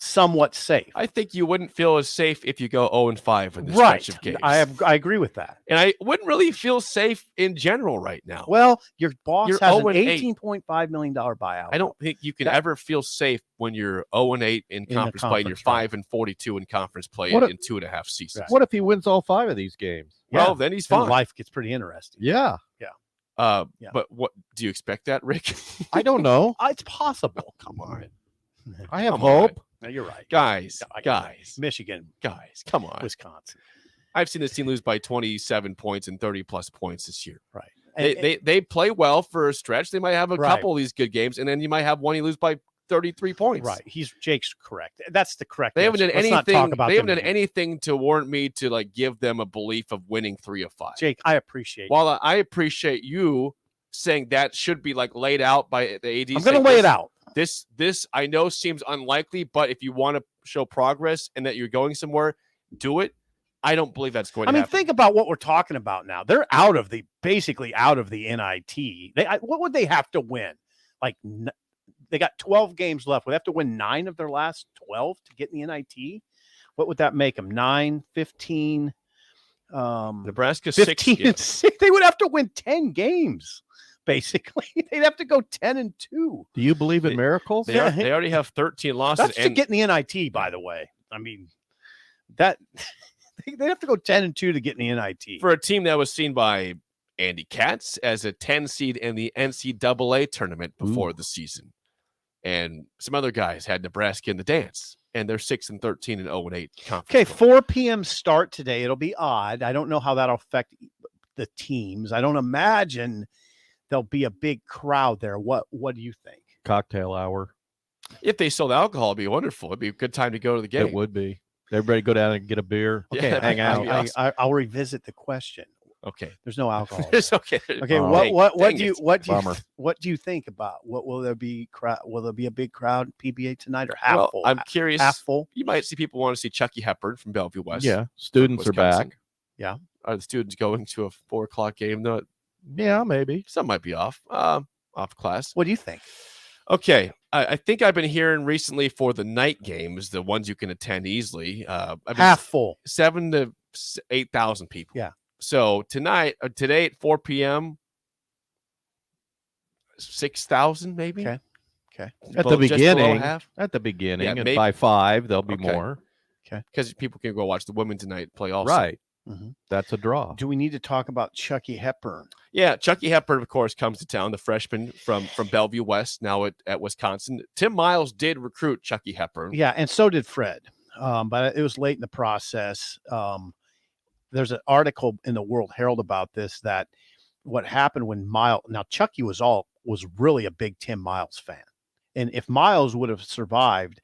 Somewhat safe. I think you wouldn't feel as safe if you go 0-5 in this Right. stretch of games. I agree with that. And I wouldn't really feel safe in general right now. Well, your boss You're has an 0-8. $18.5 million buyout. I don't think you can ever feel safe when you're 0-8 in the conference play and you're conference, 5-42 in conference play What in if- 2.5 seasons. What if he wins all 5 of these games? Well, then he's Then fine. life gets pretty interesting. Yeah. Yeah. But what do you expect that, Rick? I don't know. It's possible. Come on. I have Come on. hope. No, you're right. Guys, Michigan, guys, come on. Wisconsin. I've seen this team lose by 27 points and 30-plus points this year. Right. They play well for a stretch. They might have a Right. couple of these good games, and then you might have one you lose by 33 points. Right. Jake's correct. That's the correct They haven't answer. done Let's not anything. talk about They haven't them done again. anything to warrant me to like give them a belief of winning 3 of 5. Jake, I appreciate you. While I appreciate you saying that should be like laid out by the AD. I'm going to lay it out. This I know seems unlikely, but if you want to show progress and that you're going somewhere, do it. I don't believe that's going I to mean, happen. think about what we're talking about now. They're basically out of the NIT. What would they have to win? Like they got 12 games left. Would they have to win 9 of their last 12 to get in the NIT? What would that make them? 9, 15. Nebraska 15 6 and 6. They would have to win 10 games. Basically, they'd have to go 10-2. Do you believe in miracles? They already have 13 losses. That's to get in the NIT, by the way. I mean, that they'd have to go 10-2 to get in the NIT. For a team that was seen by Andy Katz as a 10 seed in the NCAA tournament before the season. And some other guys had Nebraska in the dance, and they're 6-13 and 0-8 conference. Okay, 4 p.m. start today. It'll be odd. I don't know how that'll affect the teams. I don't imagine there'll be a big crowd there. What do you think? Cocktail hour. If they sold alcohol, it'd be wonderful. It'd be a good time to go to the game. It would be. Everybody go down and get a beer. Okay, Yeah, hang out. that'd be I'll revisit the question. Okay. There's no alcohol. It's okay. Okay, Oh, what dang do you it. Bummer. what do you think about what will there be crowd? Will there be a big crowd PBA tonight or half Well, full? I'm curious. Half full. You might see people want to see Chucky Hepburn from Bellevue West. Yeah, students are Wisconsin. back. Yeah. Are the students going to a 4:00 game? No, Yeah, maybe. some might be off class. What do you think? Okay. I think I've been hearing recently for the night games, the ones you can attend easily. I've been Half full. 7,000 to 8,000 people. Yeah. So today at 4 p.m., 6,000 maybe. Okay. Okay. At Just the below beginning. half. At the beginning, Yeah, and maybe- by 5 there'll be Okay. more. Because people can go watch the women tonight play also. Right. Mhm. That's a draw. Do we need to talk about Chucky Hepburn? Yeah, Chucky Hepburn, of course, comes to town, the freshman from Bellevue West, now at Wisconsin. Tim Miles did recruit Chucky Hepburn. Yeah, and so did Fred. But it was late in the process. There's an article in the World Herald about this, that what happened when Miles, now Chucky was really a big Tim Miles fan. And if Miles would have survived,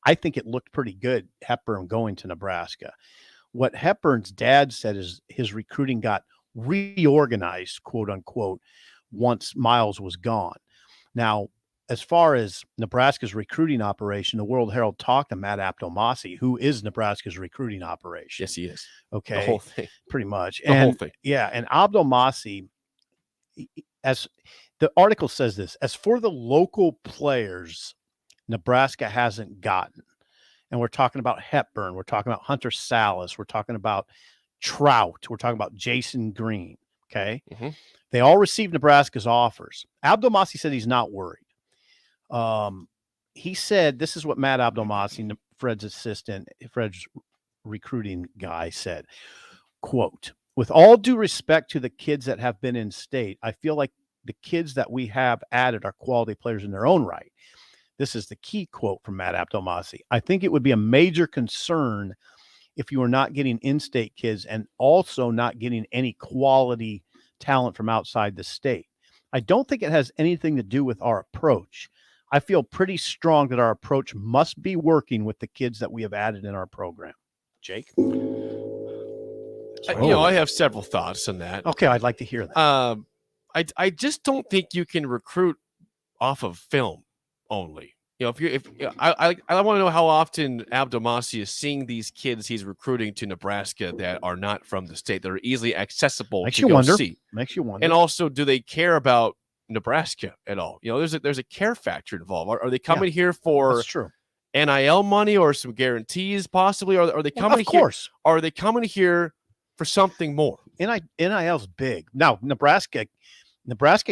I think it looked pretty good, Hepburn going to Nebraska. What Hepburn's dad said is his recruiting got reorganized, quote unquote, once Miles was gone. Now, as far as Nebraska's recruiting operation, the World Herald talked to Matt Abdelmassih, who is Nebraska's recruiting operation. Yes, he is. Okay. The whole thing. Pretty much. The whole thing. Yeah. And Abdelmassih, as the article says this, as for the local players, Nebraska hasn't gotten. And we're talking about Hepburn. We're talking about Hunter Salas. We're talking about Trout. We're talking about Jason Green. Okay. Mm-hmm. They all received Nebraska's offers. Abdelmassih said he's not worried. He said, this is what Matt Abdelmassih, Fred's assistant, Fred's recruiting guy, said, quote, with all due respect to the kids that have been in state, I feel like the kids that we have added are quality players in their own right. This is the key quote from Matt Abdelmassih. I think it would be a major concern if you are not getting in-state kids and also not getting any quality talent from outside the state. I don't think it has anything to do with our approach. I feel pretty strong that our approach must be working with the kids that we have added in our program. Jake? I have several thoughts on that. Okay, I'd like to hear that. I just don't think you can recruit off of film only. I want to know how often Abdelmassih is seeing these kids he's recruiting to Nebraska that are not from the state, that are easily accessible Makes to you go wonder. see. Makes you wonder. And also, do they care about Nebraska at all? There's a care factor involved. Are they coming here for That's true. NIL money or some guarantees possibly? Or are they coming of course. Are they coming here for something more? NIL's big. Now, Nebraska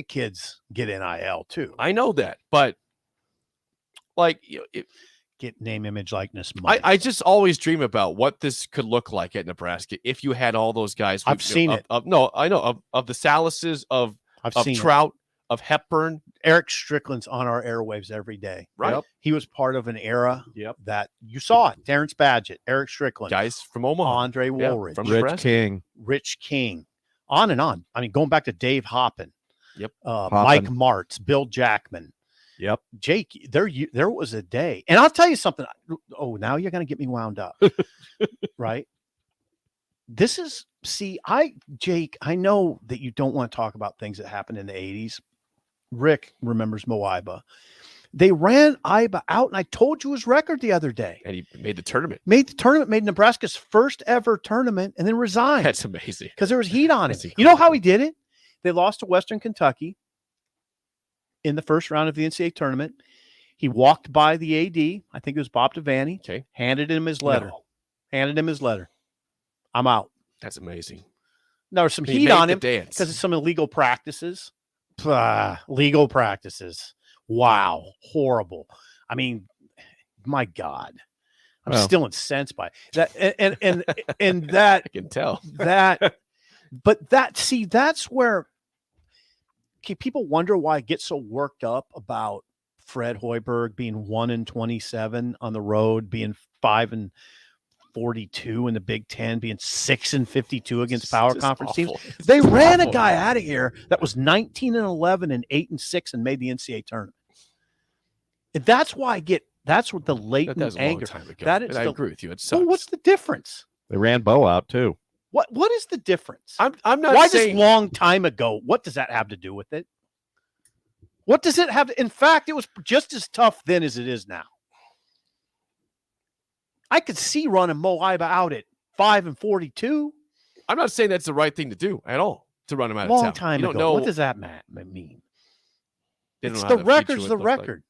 kids get NIL too. I know that, but get name, image, likeness money. I just always dream about what this could look like at Nebraska if you had all those guys. I've seen it. No, I know of the Salases, of seen Trout, of Hepburn. Eric Strickland's on our airwaves every day. Right. Yep. He was part of an era that you saw it. Terrence Badgett, Eric Strickland, guys from Omaha, Andre Woolridge, from Rich King, on and on. I mean, going back to Dave Hoppin. Yep. Mike Martz, Bill Jackman. Yep. Jake, there was a day. And I'll tell you something. Oh, now you're going to get me wound up. Right? Jake, I know that you don't want to talk about things that happened in the 80s. Rick remembers Moiba. They ran Iba out, and I told you his record the other day. And he made the tournament. Made Nebraska's first ever tournament, and then resigned. That's amazing. Because there was heat on it. You know how he did it? They lost to Western Kentucky in the first round of the NCAA tournament. He walked by the AD. I think it was Bob Devaney. Okay. Handed him his letter. I'm out. That's amazing. There was some He heat made on the him dance. because of some illegal practices. Legal practices. Wow. Horrible. I mean, my God. I'm still incensed by that. And that I can tell that, but that's where people wonder why I get so worked up about Fred Hoiberg being 1-27 on the road, being 5-42 in the Big Ten, being 6-52 against power conference teams. They ran a guy out of here that was 19-11 and 8-6 and made the NCAA tournament. And that's why that's what the latent that was a anger. long time ago. That is And I agree with you. It sucks. Well, what's the difference? They ran Bo out too. What is the difference? I'm not Why saying this long time ago? What does that have to do with it? What does it have to? In fact, it was just as tough then as it is now. I could see running Mo Iba out at 5-42. I'm not saying that's the right thing to do at all, to run him out of Long town. time You ago. don't know. What does that mean? They don't It's know the how the future record's would the look like. record.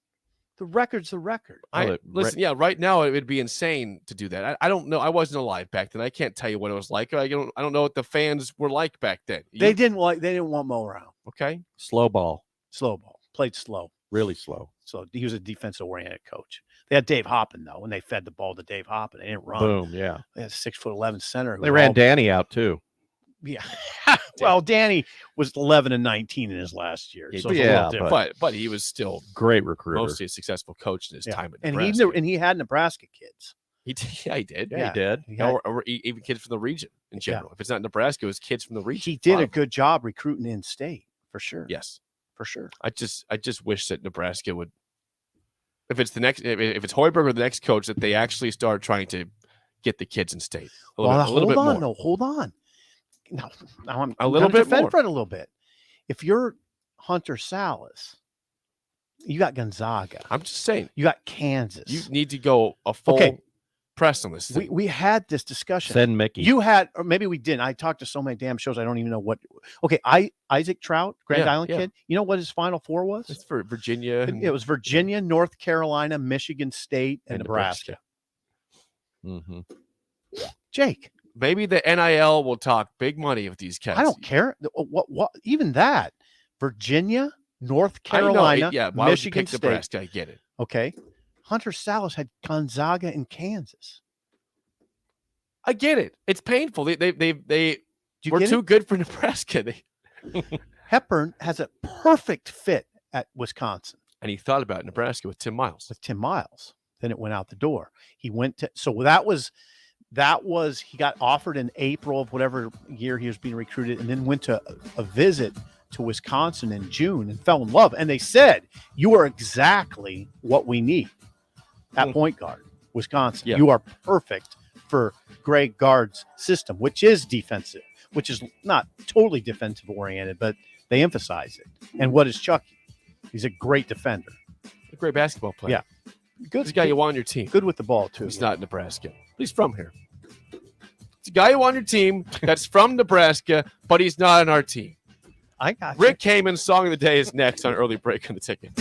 The record's the record. Listen, right now it would be insane to do that. I don't know. I wasn't alive back then. I can't tell you what it was like. I don't know what the fans were like back then. They didn't want Mo around. Okay. Slow ball. Played slow. Really slow. So he was a defensive oriented coach. They had Dave Hoppin though, and they fed the ball to Dave Hoppin. They didn't run. Boom. Yeah. They had a 6'11" center. They ran Danny out too. Yeah. Well, Danny was 11-19 in his last year. So but he was still great recruiter, mostly a successful coach in his time at and Nebraska. he had Nebraska kids. He did. Yeah, he did. He had- or even kids from the region in general. If it's not Nebraska, it was kids from the region. He did a good job recruiting in state for sure. Yes, for sure. I just wish that Nebraska would, if it's Hoiberg or the next coach, that they actually start trying to get the kids in state a little bit more. Hold on. No, I'm a little bit defend more. Fred a little bit. If you're Hunter Salas, you got Gonzaga. I'm just saying. You got Kansas. You need to go a full press on this thing. We had this discussion. Send Mickey. You had, or maybe we didn't. I talked to so many damn shows I don't even know what. Okay, Isaac Trout, Grand Island kid. You know what his Final Four was? It's for Virginia. It was Virginia, North Carolina, Michigan State, and Nebraska. Mm-hmm. Jake. Maybe the NIL will talk big money with these cats. I don't care. What? Even that. Virginia, North Carolina, why would you Michigan pick State. Nebraska? I get it. Okay. Hunter Salas had Gonzaga and Kansas. I get it. It's painful. They were get too it? good for Nebraska. Hepburn has a perfect fit at Wisconsin. And he thought about Nebraska with Tim Miles. Then it went out the door. He went to he got offered in April of whatever year he was being recruited, and then went to a visit to Wisconsin in June and fell in love. And they said, "You are exactly what we need at point guard, Wisconsin. Yeah. You are perfect for Greg Gard's system, which is defensive, which is not totally defensive oriented, but they emphasize it. And what is Chucky? He's a great defender. A great basketball player. Yeah. Good. He's a guy you want on your team. Good with the ball, too. He's not Nebraska. He's from here. It's a guy you want on your team that's from Nebraska, but he's not on our team. I got Rick Heyman's Song of the Day is next on Early Break on the Ticket.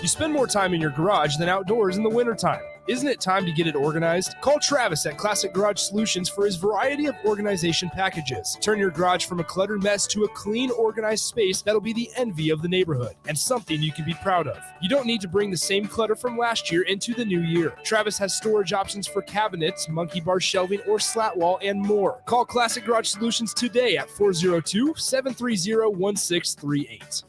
You spend more time in your garage than outdoors in the wintertime. Isn't it time to get it organized? Call Travis at Classic Garage Solutions for his variety of organization packages. Turn your garage from a cluttered mess to a clean, organized space that'll be the envy of the neighborhood and something you can be proud of. You don't need to bring the same clutter from last year into the new year. Travis has storage options for cabinets, monkey bar shelving, or slat wall, and more. Call Classic Garage Solutions today at 402-730-1638.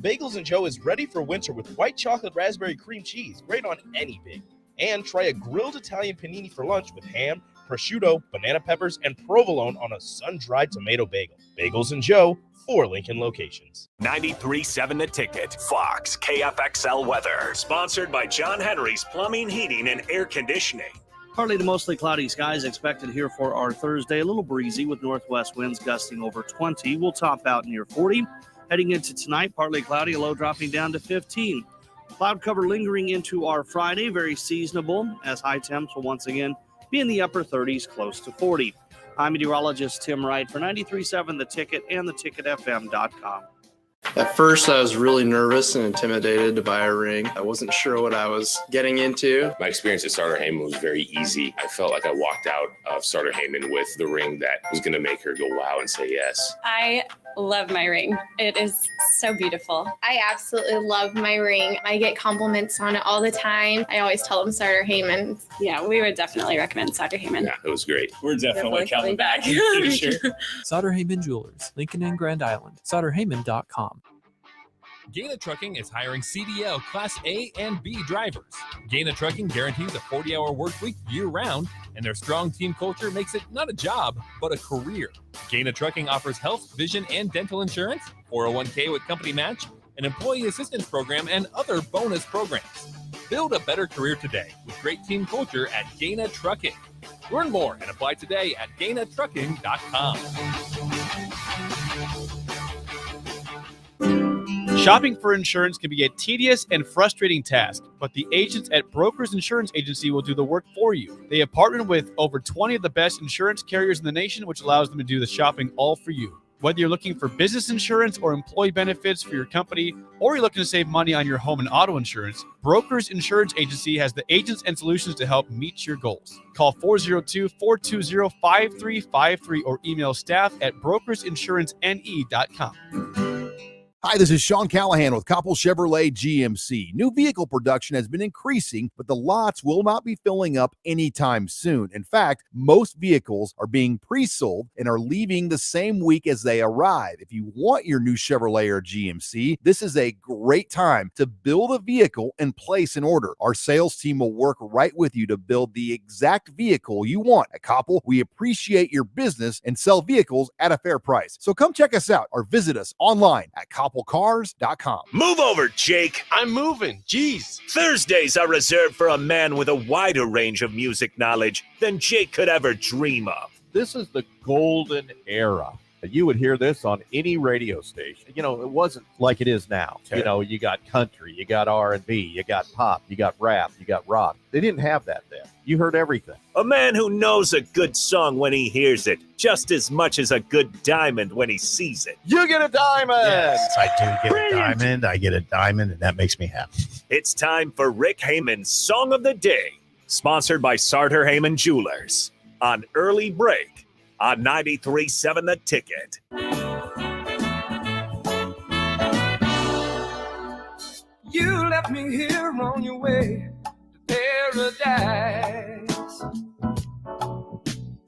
Bagels and Joe is ready for winter with white chocolate raspberry cream cheese, great on any bagel. And try a grilled Italian panini for lunch with ham, prosciutto, banana peppers, and provolone on a sun-dried tomato bagel. Bagels and Joe, 4 Lincoln locations. 93.7 The Ticket, Fox, KFXL weather. Sponsored by John Henry's Plumbing, Heating, and Air Conditioning. Partly to mostly cloudy skies expected here for our Thursday. A little breezy with northwest winds gusting over 20. We'll top out near 40. Heading into tonight, partly cloudy, a low dropping down to 15. Cloud cover lingering into our Friday, very seasonable, as high temps will once again be in the upper 30s, close to 40. I'm meteorologist Tim Wright for 93.7 The Ticket and theticketfm.com. At first, I was really nervous and intimidated to buy a ring. I wasn't sure what I was getting into. My experience at Starter Heyman was very easy. I felt like I walked out of Starter Heyman with the ring that was going to make her go wow and say yes. I love my ring. It is so beautiful. I absolutely love my ring. I get compliments on it all the time. I always tell them Starter Heyman. Yeah, we would definitely recommend Starter Heyman. Yeah, it was great. We're definitely coming back. Sure. Sauter Heyman Jewelers, Lincoln and Grand Island. SauterHeyman.com. Gaina Trucking is hiring CDL Class A and B drivers. Gaina Trucking guarantees a 40-hour work week year-round, and their strong team culture makes it not a job, but a career. Gaina Trucking offers health, vision, and dental insurance, 401k with company match, an employee assistance program, and other bonus programs. Build a better career today with great team culture at Gaina Trucking. Learn more and apply today at GainaTrucking.com. Shopping for insurance can be a tedious and frustrating task, but the agents at Brokers Insurance Agency will do the work for you. They have partnered with over 20 of the best insurance carriers in the nation, which allows them to do the shopping all for you. Whether you're looking for business insurance or employee benefits for your company, or you're looking to save money on your home and auto insurance, Brokers Insurance Agency has the agents and solutions to help meet your goals. Call 402-420-5353 or email staff at brokersinsuranceNE.com. Hi, this is Sean Callahan with Koppel Chevrolet GMC. New vehicle production has been increasing, but the lots will not be filling up anytime soon. In fact, most vehicles are being pre-sold and are leaving the same week as they arrive. If you want your new Chevrolet or GMC, this is a great time to build a vehicle and place an order. Our sales team will work right with you to build the exact vehicle you want. At Koppel, we appreciate your business and sell vehicles at a fair price. So come check us out or visit us online at KoppelCars.com. Move over, Jake. I'm moving. Jeez. Thursdays are reserved for a man with a wider range of music knowledge than Jake could ever dream of. This is the golden era. You would hear this on any radio station. You know, it wasn't like it is now. You know, you got country, you got R&B, you got pop, you got rap, you got rock. They didn't have that then. You heard everything. A man who knows a good song when he hears it, just as much as a good diamond when he sees it. You get a diamond! Yes, I do get a diamond. I get a diamond, and that makes me happy. It's time for Rick Heyman's Song of the Day, sponsored by Sauter Heyman Jewelers, on Early Break on 93.7 The Ticket. You left me here on your way to paradise.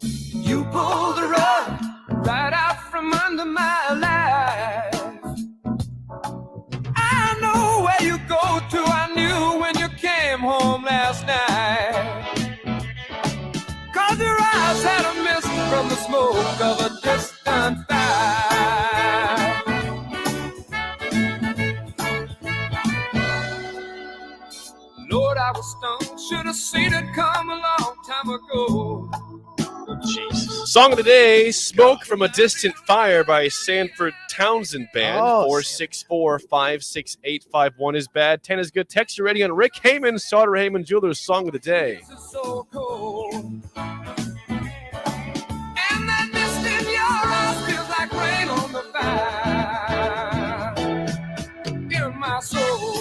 You pulled the rug right out from under my life. I know where you go to. I knew when you came home last night. 'Cause your eyes had a mist from the smoke of a distant fire. Lord, I was stoned, should have seen it come a long time ago. Jesus. Song of the day, Smoke from a Distant Fire by Sanford Townsend Band. Oh, 464-56851 is bad. 10 is good. Text your rating on Rick Heyman, Sauter Heyman Jewelers Song of the Day. So cold. And that mist in your eyes feels like rain on the fire in my soul.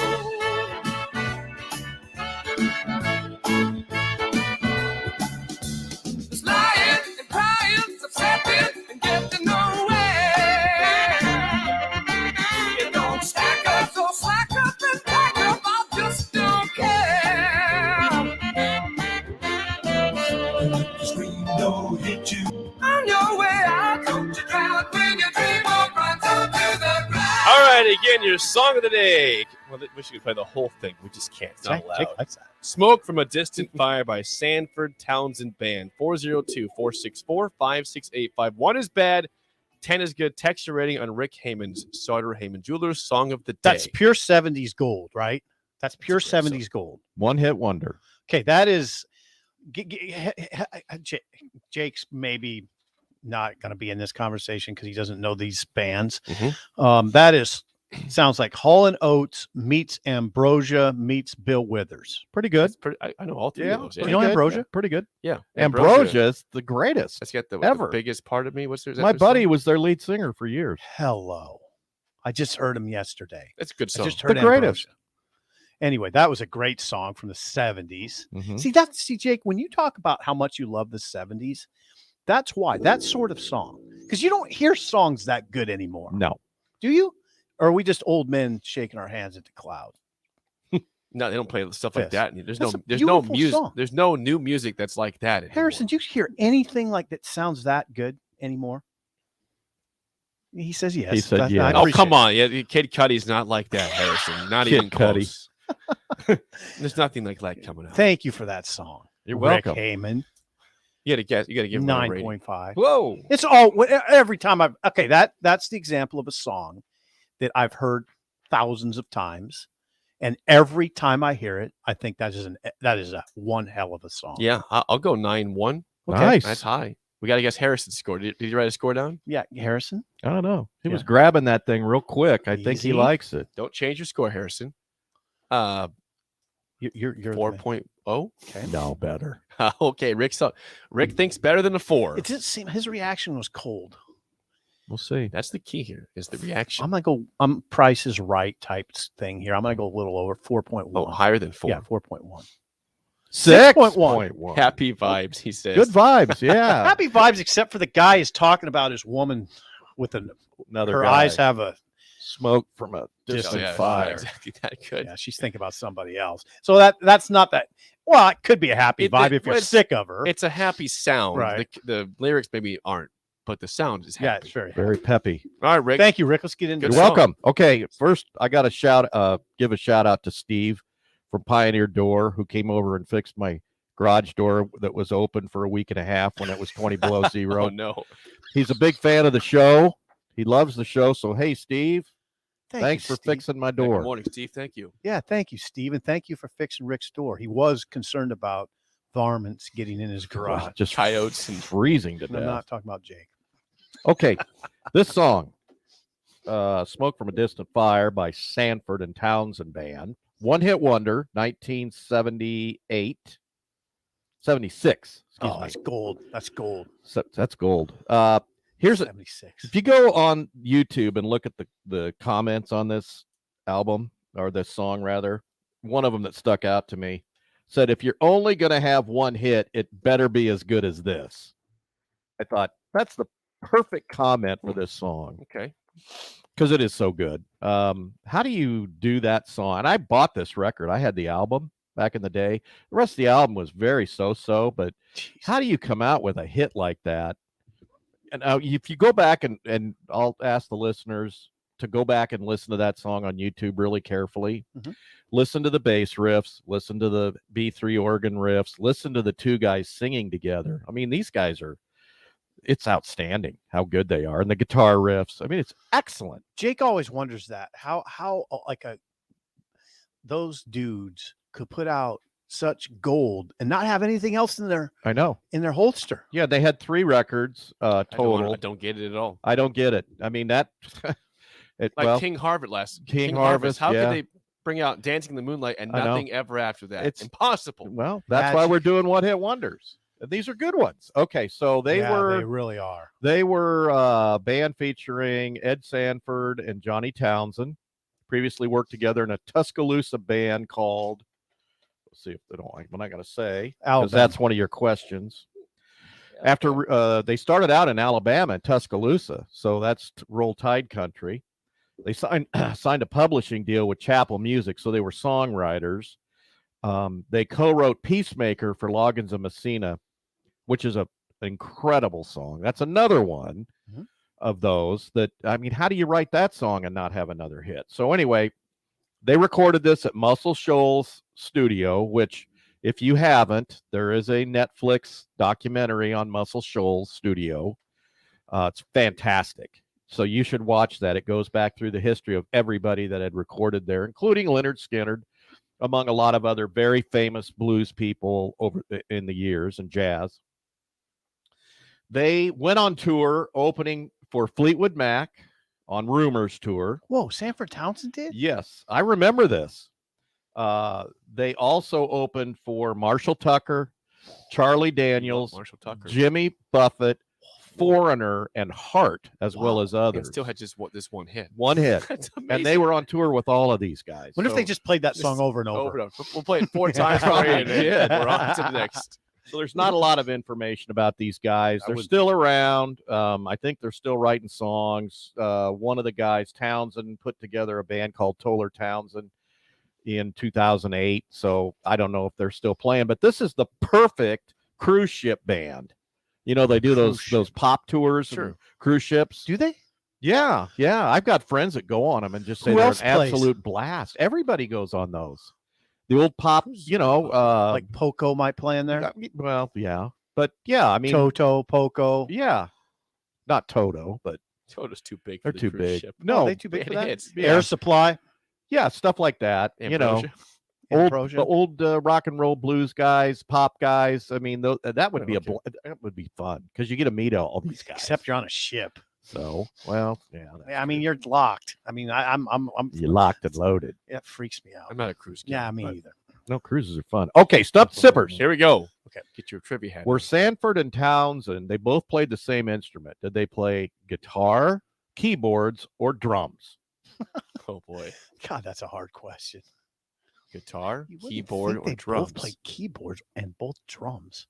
It's lying and crying, upsetting and getting nowhere. It don't stack up, so slack up and pack up. I just don't care. Scream, no hit you. On your way out, don't you drown when your dream all runs up to the ground. All right, again, your Song of the Day. Well, we should play the whole thing. We just can't. It's not allowed. Smoke from a Distant Fire by Sanford Townsend Band. 402-464-56851 is bad. 10 is good. Text your rating on Rick Heyman's Sauter Heyman Jewelers Song of the Day. That's pure 70s gold, right? That's pure 70s gold. One hit wonder. Okay, that is Jake's maybe not going to be in this conversation because he doesn't know these bands. That is sounds like Hall & Oates meets Ambrosia meets Bill Withers. Pretty good. I know all three of those. You know Ambrosia? Pretty good. Yeah. Ambrosia is the greatest. That's got the ever. biggest part of me. What's their My buddy was their lead singer for years. Hello. I just heard him yesterday. That's a good song. I just heard The greatest. Ambrosia. Anyway, that was a great song from the 70s. Mhm. See, Jake, when you talk about how much you love the 70s, that's why. That sort of song. Because you don't hear songs that good anymore. No. Do you? Or are we just old men shaking our hands at the cloud? No, they don't play stuff like Fist. that. There's That's a no beautiful music. song. There's no new music that's like that anymore. Harrison, do you hear anything like that sounds that good anymore? He says yes. He said I yes. Oh, appreciate come it. on. Yeah, Kid Cudi's not like that, Harrison. Not Kid even Cudi. close. There's nothing like that coming out. Thank you for that song. You're Rick welcome. Heyman. You gotta guess. You gotta give him a rating. 9.5. Whoa. It's all every time I've that's the example of a song that I've heard thousands of times, and every time I hear it, I think that is a one hell of a song. Yeah, I'll go 9-1. Okay. Nice. That's high. We got to guess Harrison's score. Did you write a score down? Yeah, Harrison. I don't know. He was Yeah. grabbing that thing real quick. I think he Easy. likes it. Don't change your score, Harrison. You're 4.0. Okay. No, better. Okay, Rick thinks better than a 4. It didn't seem his reaction was cold. We'll see. That's the key here. Is the reaction. I'm gonna go. I'm Price is Right type thing here. I'm gonna go a little over 4.1. Oh, higher than 4. Yeah, 4.1. 6.1. Happy vibes, he says. Good vibes. Yeah. Happy vibes, except for the guy is talking about his woman with Another her guy. eyes have a Smoke from a distant Oh, yeah, fire. not exactly that good. Yeah, she's thinking about somebody else. So that's not that. Well, it could be a happy vibe if you're sick of her. It's a happy sound. Right. The lyrics maybe aren't, but the sound is Yeah, happy. it's very. Very peppy. All right, Rick. Thank you, Rick. Let's get into Good You're it. song. welcome. Okay, first I got to give a shout out to Steve from Pioneer Door, who came over and fixed my garage door that was open for a week and a half when it was 20 below zero. Oh no. He's a big fan of the show. He loves the show. So hey, Steve, thanks you, for Steve. fixing my Yeah, door. good morning, Steve. Thank you. Yeah, thank you, Steve, and thank you for fixing Rick's door. He was concerned about varmints getting in his garage. Just Coyotes and freezing to And I'm death. not talking about Jake. Okay, this song, "Smoke from a Distant Fire" by Sanford and Townsend Band, one hit wonder, 1978, 76. Excuse Oh, me. that's gold. That's gold. That's gold. Here's a 76. If you go on YouTube and look at the comments on this album or this song rather, one of them that stuck out to me said, if you're only going to have one hit, it better be as good as this. I thought that's the perfect comment for this song Okay. because it is so good. How do you do that song? And I bought this record. I had the album back in the day. The rest of the album was very so-so, but how do you come out with a hit like that? And if you go back and I'll ask the listeners to go back and listen to that song on YouTube really carefully. Mhm. Listen to the bass riffs, listen to the B3 organ riffs, listen to the two guys singing together. I mean, these guys it's outstanding how good they are. And the guitar riffs, I mean, it's excellent. Jake always wonders that how those dudes could put out such gold and not have anything else in their holster? Yeah, they had 3 records total. I don't get it at all. I don't get it. I mean that. King Harvest King Harvest. How yeah. could they bring out Dancing in the Moonlight and I know. nothing ever after that? It's impossible. Well, that's why we're doing One Hit Wonders. And these are good ones. Okay, so they really are. They were a band featuring Ed Sanford and Johnny Townsend. Previously worked together in a Tuscaloosa band called. Let's see if they don't like what I got to say, because Alabama. that's one of your questions. After they started out in Alabama in Tuscaloosa, so that's Roll Tide country. They signed a publishing deal with Chapel Music, so they were songwriters. They co-wrote Peacemaker for Loggins and Messina, which is an incredible song. That's another one of those that, I mean, how do you write that song and not have another hit? So anyway, they recorded this at Muscle Shoals Studio, which if you haven't, there is a Netflix documentary on Muscle Shoals Studio. It's fantastic. So you should watch that. It goes back through the history of everybody that had recorded there, including Leonard Skinner, among a lot of other very famous blues people over in the years and jazz. They went on tour opening for Fleetwood Mac on Rumors Tour. Whoa, Sanford Townsend did? Yes, I remember this. They also opened for Marshall Tucker, Charlie Daniels, Marshall Tucker, Jimmy Buffett, Foreigner, and Hart, as well as others. It still had just this one hit. One hit. That's And they were on tour with all of these guys. Wonder if they just played that song over and over. We'll play it 4 times already. We're on to the next. So there's not a lot of information about these guys. They're still around. I think they're still writing songs. One of the guys, Townsend, put together a band called Toller Townsend in 2008. So I don't know if they're still playing, but this is the perfect cruise ship band. You know, they do those pop tours and cruise ships. Do they? Yeah. I've got friends that go on them and just say they're an absolute blast. Everybody goes on those. The old pop, like Poco might play in there. Well, yeah, but yeah, I mean Toto, Poco. Yeah, not Toto, but Toto's too big. They're For the too cruise big. Ship. No, they too big for that. Hits. Yeah. Air Supply. Yeah, stuff like that. Ambrosia. Ambrosia. Old rock and roll blues guys, pop guys. I mean, that would be that would be fun because you get to meet all these guys. Except you're on a ship. So, well, yeah. I mean, you're locked. I mean, I'm You're locked and loaded. It freaks me out. I'm not a cruise guy. Yeah, me either. No, cruises are fun. Okay, Stuffed Sippers. Here we go. Okay, get your trivia hat. Were Sanford and Townsend, they both played the same instrument. Did they play guitar, keyboards, or drums? Oh boy, God, that's a hard question. Guitar, You wouldn't keyboard, think or they drums? Both play keyboards and both drums.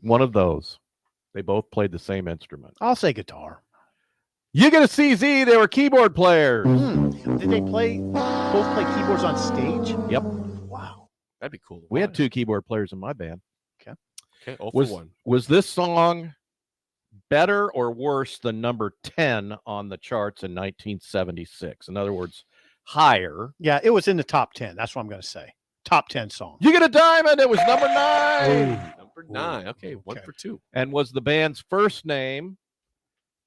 One of those. They both played the same instrument. I'll say guitar. You get a CZ. They were keyboard players. Did they both play keyboards on stage? Yep. Wow. That'd be cool. We had 2 keyboard players in my band. Okay, all for one. Was this song better or worse than number 10 on the charts in 1976? In other words, higher. Yeah, it was in the top 10. That's what I'm going to say. Top 10 song. You get a diamond. It was number 9. Number 9. Okay, 1 for 2. And was the band's first name,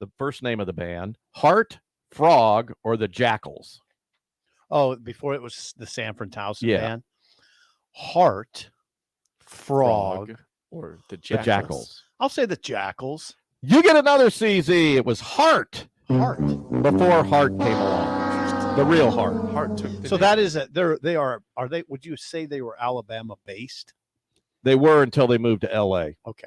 the first name of the band, Heart, Frog, or the Jackals? Oh, before it was the Sanford Townsend Yeah. band. Heart, Frog, or the Jackals. I'll say the Jackals. You get another CZ. It was Heart. Heart. Before Heart came along. The real Heart. Heart took the So name. that is they are they would you say they were Alabama based? They were until they moved to LA. Okay.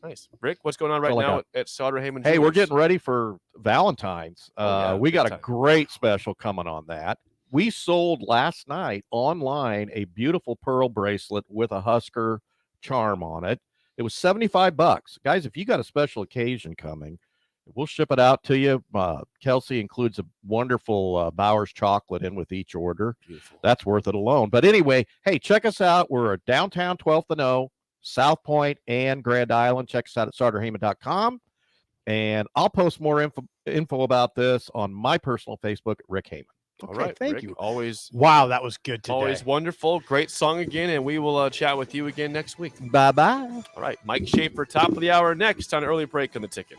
Nice. Rick, what's going on right all I now got. at Sauter Heyman? Hey, we're Jewelers? getting ready for Valentine's. yeah, We big got a time. great special coming on that. We sold last night online a beautiful pearl bracelet with a Husker charm on it. It was $75. Guys, if you got a special occasion coming, we'll ship it out to you. Kelsey includes a wonderful Bowers chocolate in with each order. Beautiful. That's worth it alone. But anyway, hey, check us out. We're at downtown 12th and O, South Point, and Grand Island. Check us out at SauterHeyman.com. And I'll post more info about this on my personal Facebook at Rick Heyman. All Okay, right, thank Rick, you. Always, Wow, that was good today. always wonderful. Great song again, and we will chat with you again next week. Bye-bye. All right, Mike Schaefer, top of the hour next on Early Break on the Ticket.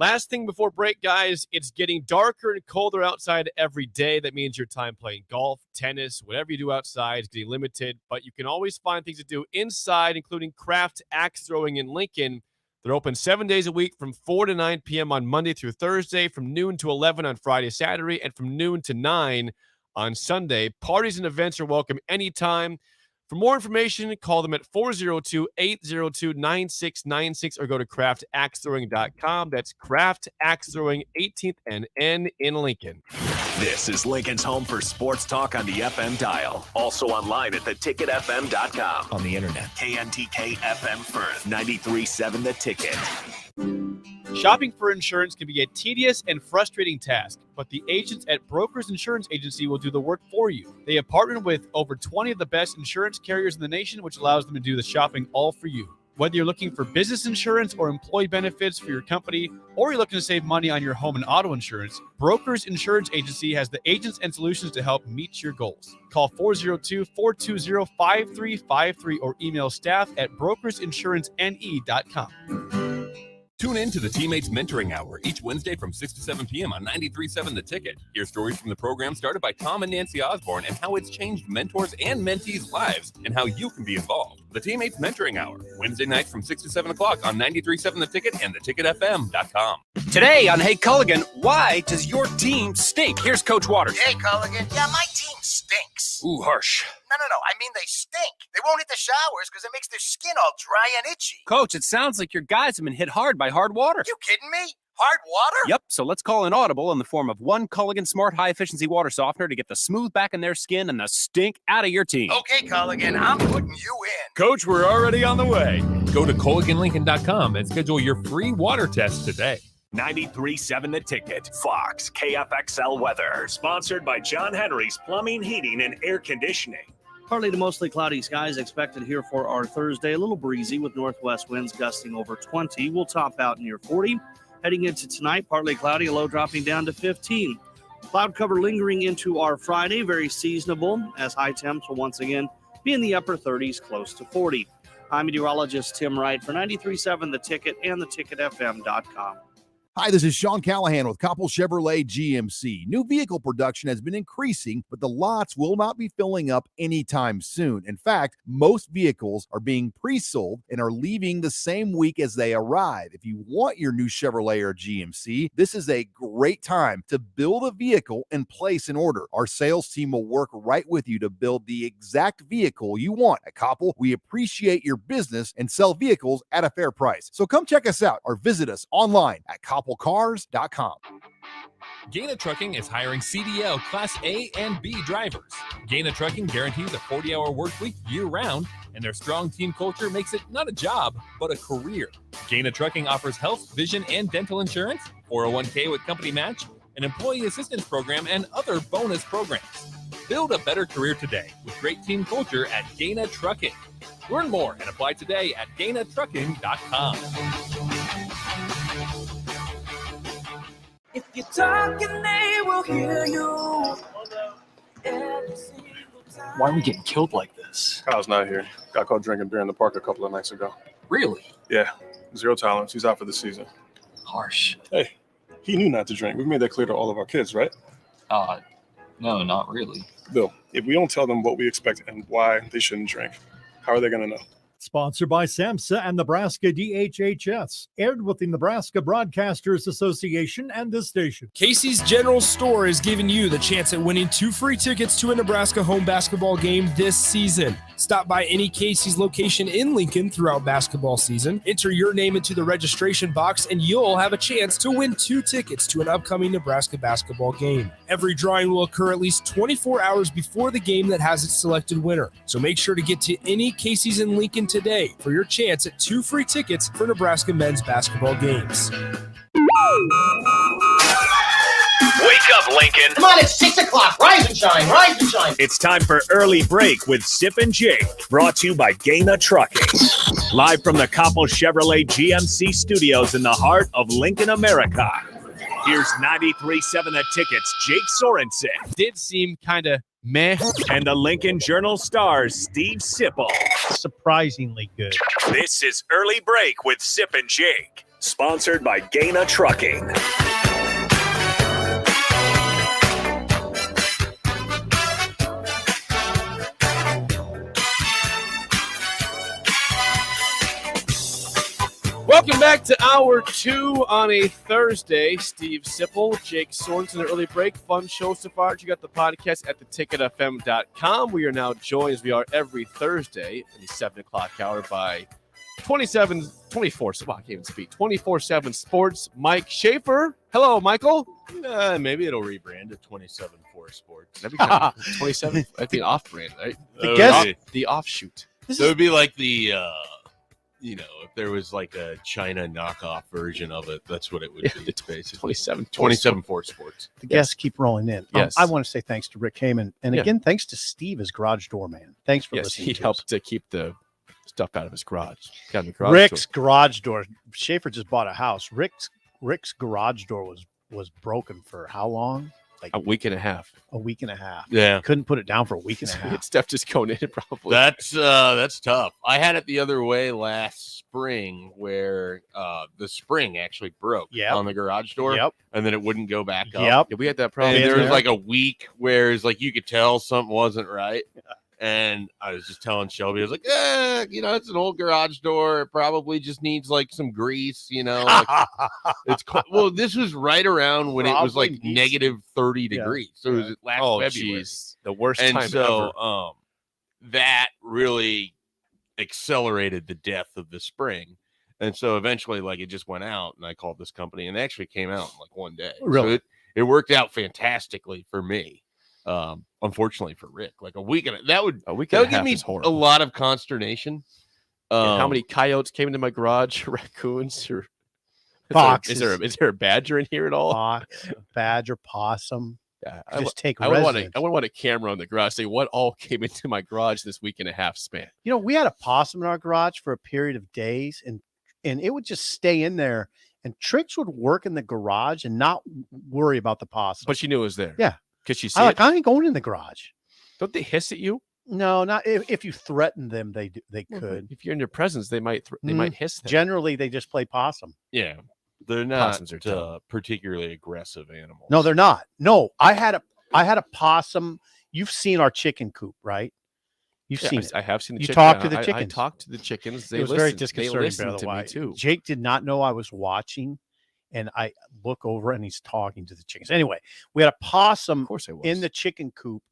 Last thing before break, guys, it's getting darker and colder outside every day. That means your time playing golf, tennis, whatever you do outside is getting limited, but you can always find things to do inside, including craft axe throwing in Lincoln. They're open 7 days a week from 4 to 9 p.m. on Monday through Thursday, from noon to 11 on Friday, Saturday, and from noon to 9 on Sunday. Parties and events are welcome anytime. For more information, call them at 402-802-9696 or go to craftaxethrowing.com. That's Craft Axe Throwing, 18th and N in Lincoln. This is Lincoln's home for sports talk on the FM dial. Also online at theticketfm.com. On the internet, KNTK FM Firth, 93.7 The Ticket. Shopping for insurance can be a tedious and frustrating task, but the agents at Brokers Insurance Agency will do the work for you. They have partnered with over 20 of the best insurance carriers in the nation, which allows them to do the shopping all for you. Whether you're looking for business insurance or employee benefits for your company, or you're looking to save money on your home and auto insurance, Brokers Insurance Agency has the agents and solutions to help meet your goals. Call 402-420-5353 or email staff at brokersinsurancene.com. Tune in to the Teammates Mentoring Hour each Wednesday from 6 to 7 p.m. on 93.7 The Ticket. Hear stories from the program started by Tom and Nancy Osborne and how it's changed mentors and mentees' lives and how you can be involved. The Teammates Mentoring Hour, Wednesday nights from 6 to 7 o'clock on 93.7 The Ticket and theticketfm.com. Today on Hey Culligan, why does your team stink? Here's Coach Waters. Hey, Culligan. Yeah, my team stinks. Ooh, harsh. No. I mean, they stink. They won't hit the showers because it makes their skin all dry and itchy. Coach, it sounds like your guys have been hit hard by hard water. You kidding me? Hard water? Yep, so let's call an audible in the form of one Culligan Smart High Efficiency Water Softener to get the smooth back in their skin and the stink out of your team. Okay, Culligan, I'm putting you in. Coach, we're already on the way. Go to CulliganLincoln.com and schedule your free water test today. 93.7 The Ticket. Fox KFXL weather. Sponsored by John Henry's Plumbing, Heating, and Air Conditioning. Partly to mostly cloudy skies expected here for our Thursday. A little breezy with northwest winds gusting over 20. We'll top out near 40. Heading into tonight, partly cloudy, a low dropping down to 15. Cloud cover lingering into our Friday, very seasonable, as high temps will once again be in the upper 30s, close to 40. I'm meteorologist Tim Wright for 93.7 The Ticket and theticketfm.com. Hi, this is Sean Callahan with Coppell Chevrolet GMC. New vehicle production has been increasing, but the lots will not be filling up anytime soon. In fact, most vehicles are being pre-sold and are leaving the same week as they arrive. If you want your new Chevrolet or GMC, this is a great time to build a vehicle and place an order. Our sales team will work right with you to build the exact vehicle you want. At Coppell, we appreciate your business and sell vehicles at a fair price. So come check us out or visit us online at CoppellCars.com. Gaina Trucking is hiring CDL Class A and B drivers. Gaina Trucking guarantees a 40-hour work week year-round, and their strong team culture makes it not a job, but a career. Gaina Trucking offers health, vision, and dental insurance, 401k with company match, an employee assistance program, and other bonus programs. Build a better career today with great team culture at Gaina Trucking. Learn more and apply today at GainaTrucking.com. If you're talking, they will hear you. Why are we getting killed like this? Kyle's not here. Got caught drinking beer in the park a couple of nights ago. Really? Yeah. 0 tolerance. He's out for the season. Harsh. Hey, he knew not to drink. We've made that clear to all of our kids, right? No, not really. Bill, if we don't tell them what we expect and why they shouldn't drink, how are they going to know? Sponsored by SAMHSA and Nebraska DHHS. Aired with the Nebraska Broadcasters Association and this station. Casey's General Store is giving you the chance at winning 2 free tickets to a Nebraska home basketball game this season. Stop by any Casey's location in Lincoln throughout basketball season. Enter your name into the registration box and you'll have a chance to win 2 tickets to an upcoming Nebraska basketball game. Every drawing will occur at least 24 hours before the game that has its selected winner. So make sure to get to any Casey's in Lincoln today for your chance at 2 free tickets for Nebraska men's basketball games. Wake up, Lincoln. Come on, it's 6 o'clock. Rise and shine, rise and shine. It's time for Early Break with Sip and Jake, brought to you by Gaina Trucking. Live from the Coppell Chevrolet GMC studios in the heart of Lincoln, America. Here's 93.7 The Ticket's Jake Sorensen. Did seem kind of meh. And the Lincoln Journal-Star's Steve Sipple. Surprisingly good. This is Early Break with Sip and Jake. Sponsored by Gaina Trucking. Welcome back to Hour 2 on a Thursday. Steve Sipple, Jake Sorensen, early break. Fun show so far. You got the podcast at theticketfm.com. We are now joined, as we are every Thursday in the 7 o'clock hour, by 24/7 Sports, Mike Schaefer. Hello, Michael. Maybe it'll rebrand to 27/4 Sports. That'd be kind of 27. That'd be off-brand, right? The offshoot. So it would be like the, if there was like a China knockoff version of it, that's what it would be. It's basically 27/4 Sports. The guests keep rolling in. Yes. I want to say thanks to Rick Heyman. And Yeah. again, thanks to Steve as garage doorman. Thanks for listening he to helped us. to keep the stuff out of his garage. Got in the garage Rick's door. garage door. Schaefer just bought a house. Rick's garage door was broken for how long? Like a week and a half. A week and a half. Yeah. Couldn't put it down for a week and a half. It's stuff just going in probably. That's tough. I had it the other way last spring where the spring actually broke on the garage door. Yep. And then it wouldn't go back up. Yep. Yeah, we had that problem. And there was there. like a week where it's like you could tell something wasn't right. And I was just telling Shelby, I was like, it's an old garage door. It probably just needs like some grease, like, it's cold. Well, this was right around when it was Probably like needs- negative 30 Yeah. degrees. So it was last Oh, February. jeez. The worst And time so ever. that really accelerated the death of the spring. And so eventually, like, it just went out, and I called this company, and they actually came out in like one day. Really? So it worked out fantastically for me. Unfortunately for Rick, like a week and that would give me a lot of consternation. And how many coyotes came into my garage? Raccoons or Foxes. Is there a badger in here at all? Fox, badger, possum. Yeah, Just take I would residence. want a camera on the garage. Say what all came into my garage this week and a half span. You know, we had a possum in our garage for a period of days, and it would just stay in there. And Trix would work in the garage and not worry about the possum. But she knew it was there. Yeah, because she see I it. ain't going in the garage. Don't they hiss at you? No, not if you threaten them. They Well, could. If you're in their presence, they might might hiss. Them. Generally, they just play possum. Yeah, they're not Possums are tough. particularly aggressive animals. No, they're not. No, I had a possum. You've seen our chicken coop, right? You've seen it. I have seen the You chicken. talked to the I chickens. talked to the chickens. They It was very listened. They disconcerting, listened by to the way. me too. Jake did not know I was watching, and I look over and he's talking to the chickens. Anyway, we had a possum Of course I was. in the chicken coop,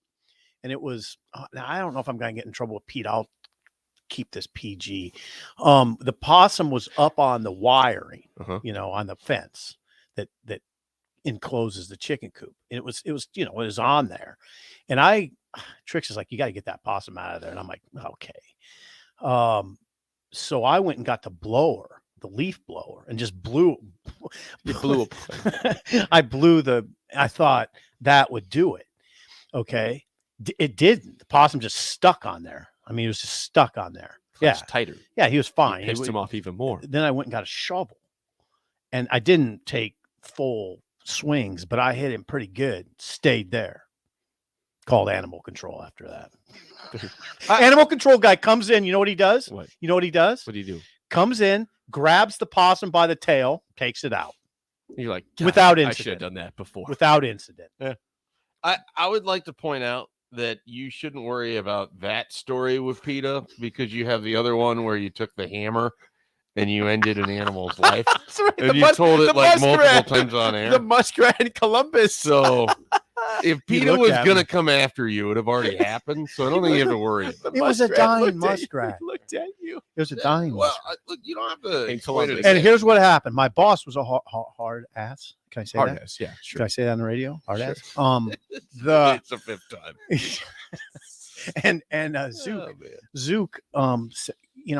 and it was. Now, I don't know if I'm going to get in trouble with Pete. I'll keep this PG. The possum was up on the wiring, on the fence that encloses the chicken coop. And it was it was on there, and Trix is like, you got to get that possum out of there, and I'm like, okay. So I went and got the blower, the leaf blower, and just blew. You blew up. I thought that would do it. Okay. It didn't. The possum just stuck on there. I mean, it was just stuck on there. Yeah. Tighter. Yeah. He was fine. Pissed him off even more. Then I went and got a shovel, and I didn't take full swings, but I hit him pretty good. Stayed there. Called animal control after that. Animal control guy comes in. You know what he does? What? You know what he does? What do you do? Comes in, grabs the possum by the tail, takes it out. You're like, Without I should have incident. done that before. Without incident. Yeah. I would like to point out that you shouldn't worry about that story with PETA because you have the other one where you took the hammer and you ended an animal's life. That's right. And you told it like multiple times on air. The muskrat in Columbus. So if He PETA looked was at going to me. come after you, it would have already happened. So I don't think you have to worry. About It was a dying looked at you. muskrat. He looked at you. It was a dying Well, muskrat. look, you don't have to. In explain it Columbus. And again. here's what happened. My boss was a hard ass. Can I say Hard that? ass. Yeah, Can sure. I say that on the radio? Hard Sure. ass. It's the fifth time. Zook,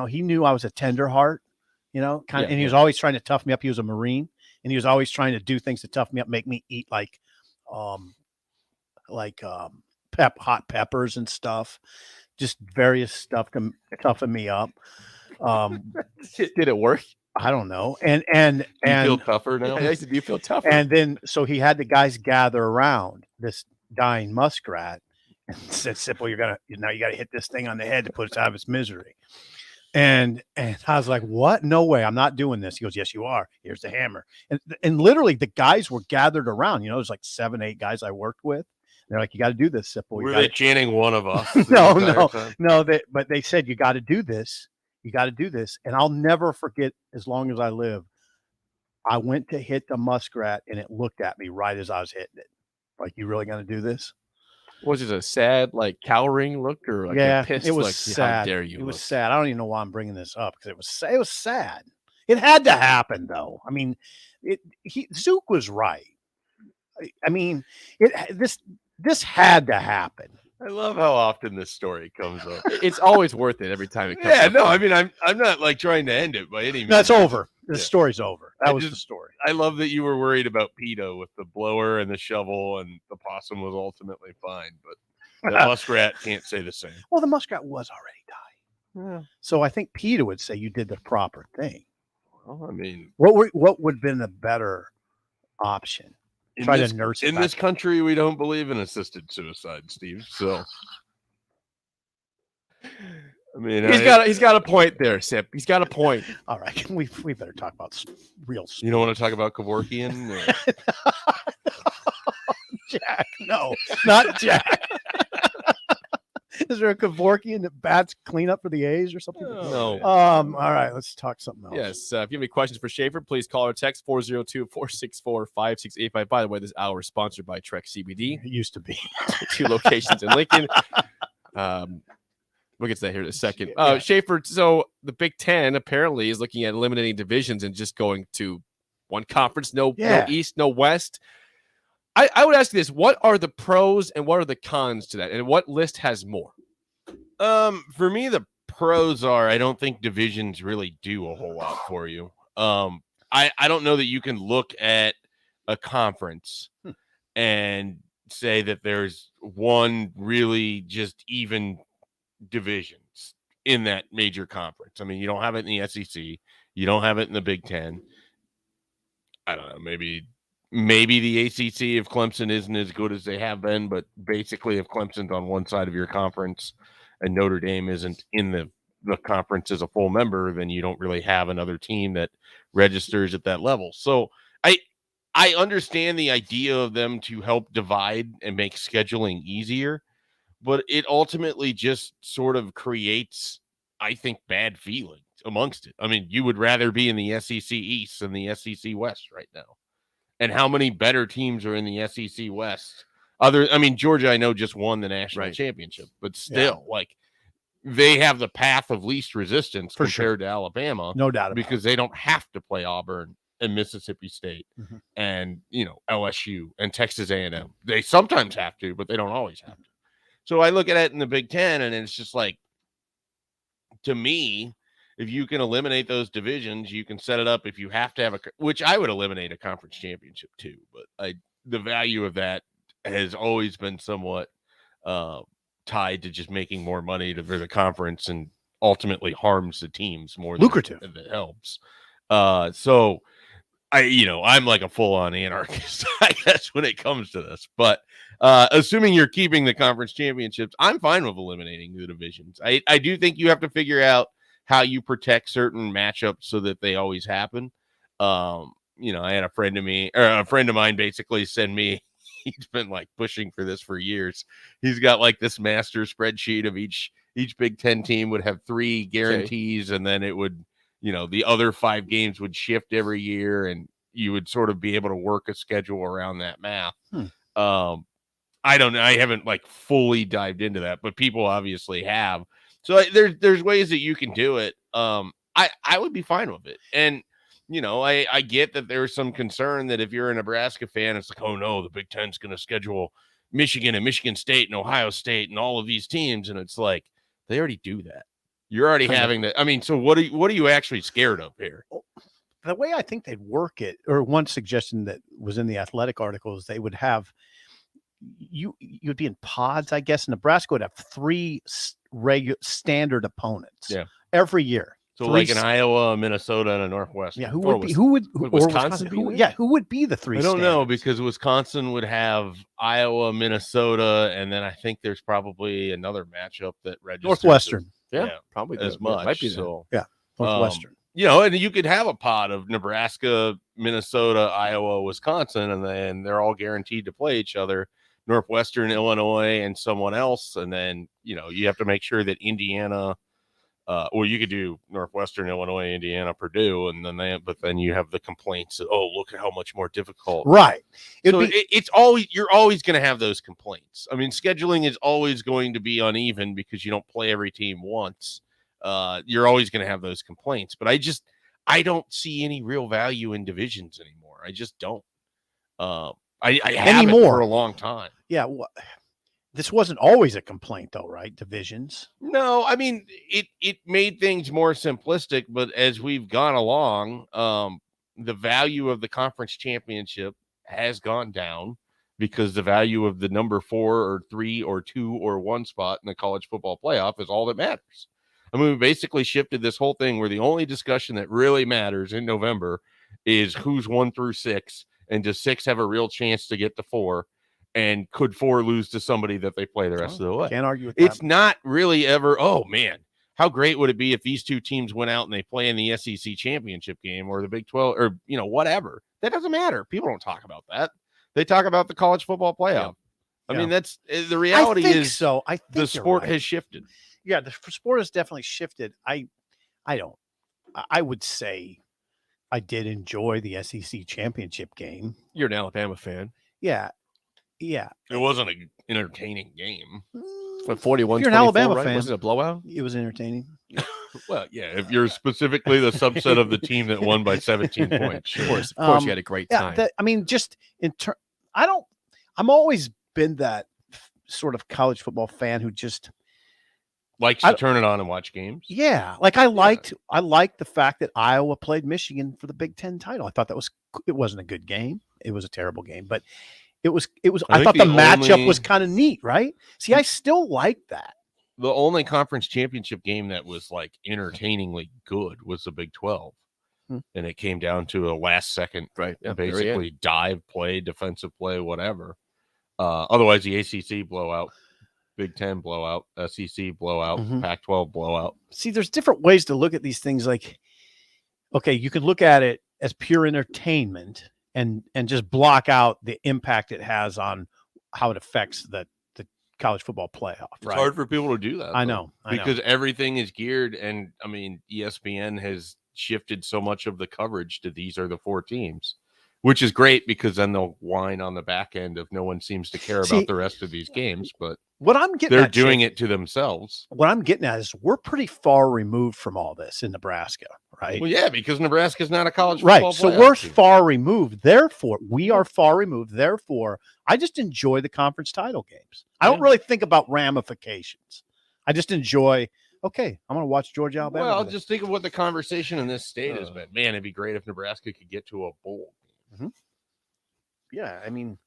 he knew I was a tender heart, kind of, Yeah, and he was always trying to tough me up. He was a Marine, and he was always trying to do things to tough me up, make me eat hot peppers and stuff, just various stuff to toughen me up. Did it work? I don't know. And You feel tougher now? Do you feel tough? and then so he had the guys gather around this dying muskrat and said, Sipple, you got to hit this thing on the head to put it out of its misery. And I was like, what? No way. I'm not doing this. He goes, yes, you are. Here's the hammer. And literally the guys were gathered around, there's like 7, 8 guys I worked with. They're like, you got to do this, Sipple. Were they chanting one of us? No. But they said, you got to do this. You got to do this. And I'll never forget as long as I live. I went to hit the muskrat and it looked at me right as I was hitting it. Like, you really going to do this? Was it a sad, like cowering look, or like a pissed? It was like, sad. How dare you? It was sad. I don't even know why I'm bringing this up because it was sad. It had to happen, though. I mean, Zook was right. I mean, this had to happen. I love how often this story comes up. It's always worth it every time it comes Yeah, up. no, I mean, I'm not like trying to end it by any means. That's over. The story's over. That was the story. I love that you were worried about Pito with the blower and the shovel, and the possum was ultimately fine, but the muskrat can't say the same. Well, the muskrat was already dying. Yeah. So I think Peter would say you did the proper thing. Well, I mean, what would have been a better option? Try to nurse it in back. this country. We don't believe in assisted suicide, Steve. So, I mean, he's got a point there, Sip. He's got a point. All right, we better talk about real. You don't want to talk about Kevorkian? Jack, no, not Jack. Is there a Kevorkian that bats clean-up for the A's or something? No. All right, let's talk something else. Yes. If you have any questions for Schaefer, please call or text 402-464-5685. By the way, this hour is sponsored by Trek CBD. It used to be. 2 locations in Lincoln. We'll get to that here in a second. Schaefer, so the Big Ten apparently is looking at eliminating divisions and just going to one conference, no East, no West. I would ask you this: what are the pros and what are the cons to that, and what list has more? For me, the pros are I don't think divisions really do a whole lot for you. I don't know that you can look at a conference and say that there's one really just even divisions in that major conference. I mean, you don't have it in the SEC, you don't have it in the Big Ten. I don't know, maybe the ACC if Clemson isn't as good as they have been, but basically if Clemson's on one side of your conference and Notre Dame isn't in the conference as a full member, then you don't really have another team that registers at that level. So I understand the idea of them to help divide and make scheduling easier, but it ultimately just sort of creates, I think, bad feelings amongst it. I mean, you would rather be in the SEC East than the SEC West right now. And how many better teams are in the SEC West? Georgia, I know, just won the national championship, but still, they have the path of least resistance compared to Alabama. No doubt about because they don't have to play Auburn and Mississippi State and, LSU and Texas A&M. They sometimes have to, but they don't always have to. So I look at it in the Big Ten, and it's just like, to me, if you can eliminate those divisions, you can set it up if you have to have which I would eliminate a conference championship too. But the value of that has always been somewhat tied to just making more money for the conference and ultimately harms the teams more lucrative than it helps. So I'm like a full-on anarchist, I guess, when it comes to this. But assuming you're keeping the conference championships, I'm fine with eliminating the divisions. I do think you have to figure out how you protect certain matchups so that they always happen. I had a friend of mine basically send me, he's been like pushing for this for years. He's got like this master spreadsheet of each Big Ten team would have 3 guarantees, and then it would, the other 5 games would shift every year, and you would sort of be able to work a schedule around that math. I don't know. I haven't like fully dived into that, but people obviously have. So there's ways that you can do it. I would be fine with it. And, I get that there's some concern that if you're a Nebraska fan, it's like, oh no, the Big Ten's going to schedule Michigan and Michigan State and Ohio State and all of these teams. And it's like, they already do that. You're already having that. I mean, so what are you actually scared of here? The way I think they'd work it, or one suggestion that was in the Athletic article, is they would have you'd be in pods, I guess. Nebraska would have 3 standard opponents every year. So like an Iowa, Minnesota, and a Northwestern. Yeah, who would Wisconsin be? Who would be the 3? I don't know, because Wisconsin would have Iowa, Minnesota, and then I think there's probably another matchup that registers. Northwestern. Yeah, probably as the- much. might be so Yeah, Northwestern. and you could have a pot of Nebraska, Minnesota, Iowa, Wisconsin, and then they're all guaranteed to play each other. Northwestern, Illinois, and someone else, and then you have to make sure that Indiana. Or you could do Northwestern, Illinois, Indiana, Purdue, and but then you have the complaints. Look at how much more difficult. Right. It's always you're always going to have those complaints. I mean, scheduling is always going to be uneven because you don't play every team once. You're always going to have those complaints, but I don't see any real value in divisions anymore. I just don't. I haven't for a long time. Yeah. This wasn't always a complaint, though, right? Divisions. No, I mean it made things more simplistic, but as we've gone along, the value of the conference championship has gone down because the value of the number 4 or 3 or 2 or 1 spot in the college football playoff is all that matters. I mean, we basically shifted this whole thing where the only discussion that really matters in November is who's 1 through 6, and does 6 have a real chance to get to 4? And could 4 lose to somebody that they play the rest of the way? Can't argue with that. It's not really ever, oh, man, how great would it be if these two teams went out and they play in the SEC championship game or the Big 12 or, whatever. That doesn't matter. People don't talk about that. They talk about the college football playoff. I mean, that's the reality I think is so. I think the you're sport right. has shifted. Yeah, the sport has definitely shifted. I would say I did enjoy the SEC championship game. You're an Alabama fan. Yeah. Yeah. It wasn't an entertaining game. But 41 If you're an Alabama right? fan. Was it a blowout? It was entertaining. Well, yeah, if you're specifically the subset of the team that won by 17 points. Sure. Of course, you had a great time. I mean, just in turn, I'm always been that sort of college football fan who just likes to turn it on and watch games. Yeah, like I liked the fact that Iowa played Michigan for the Big Ten title. I thought it wasn't a good game. It was a terrible game, but it was. I thought the matchup was kind of neat, right? See, I still like that. The only conference championship game that was like entertainingly good was the Big 12. And it came down to a last second, right? Yeah, basically dive play, defensive play, whatever. Otherwise, the ACC blowout, Big 10 blowout, SEC blowout, Pac-12 blowout. See, there's different ways to look at these things. Like, okay, you can look at it as pure entertainment and just block out the impact it has on how it affects the college football playoff. It's hard for people to do that. I know. Because everything is geared, and I mean, ESPN has shifted so much of the coverage to these are the 4 teams, which is great because then they'll whine on the back end if no one seems to care about the rest of these games. But what I'm getting they're at, doing Jake, it to themselves. What I'm getting at is we're pretty far removed from all this in Nebraska, right? Well, yeah, because Nebraska's not a college Right. football So playoff we're team. far removed. Therefore, we are far removed. Therefore, I just enjoy the conference title games. I don't really think about ramifications. I just enjoy, okay, I'm going to watch Georgia, Alabama. Well, today. just think of what the conversation in this state has been. Man, it'd be great if Nebraska could get to a bowl. Yeah, I mean,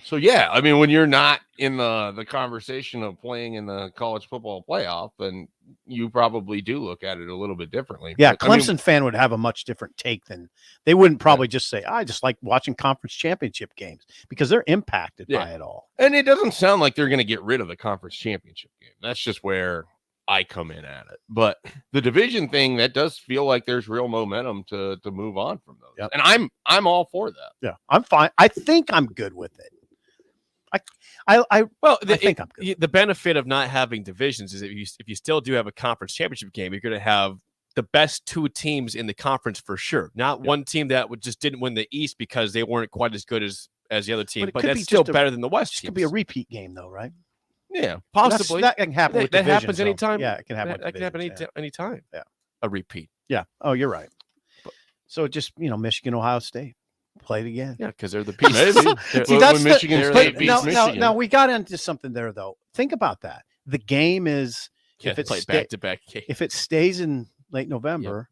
so yeah, I mean, when you're not in the conversation of playing in the college football playoff, then you probably do look at it a little bit differently. yeah, But, I mean, Clemson fan would have a much different take than they wouldn't probably just say, I just like watching conference championship games because they're impacted by it all. and it doesn't sound like they're going to get rid of the conference championship game. That's just where I come in at it. But the division thing, that does feel like there's real momentum to move on from those. And I'm all for that. Yeah, I'm fine. I think I'm good with it. I think I'm good. The benefit of not having divisions is if you still do have a conference championship game, you're going to have the best 2 teams in the conference for sure. Not one team that just didn't win the East because they weren't quite as good as the other team, it but could that's be still just better than the West. It could be a repeat game, though, right? Yeah, That's- possibly. that can happen with That divisions, happens though. anytime. Yeah, it can happen with That can happen divisions, anytime. Yeah, a repeat. Yeah. Oh, you're right. So just Michigan, Ohio State played again. Yeah, because they're the Maybe. See, When that's Michigan the, State but beats Michigan. now we got into something there though. Think about that. The game is if it's played back-to-back games. If it stays in late November,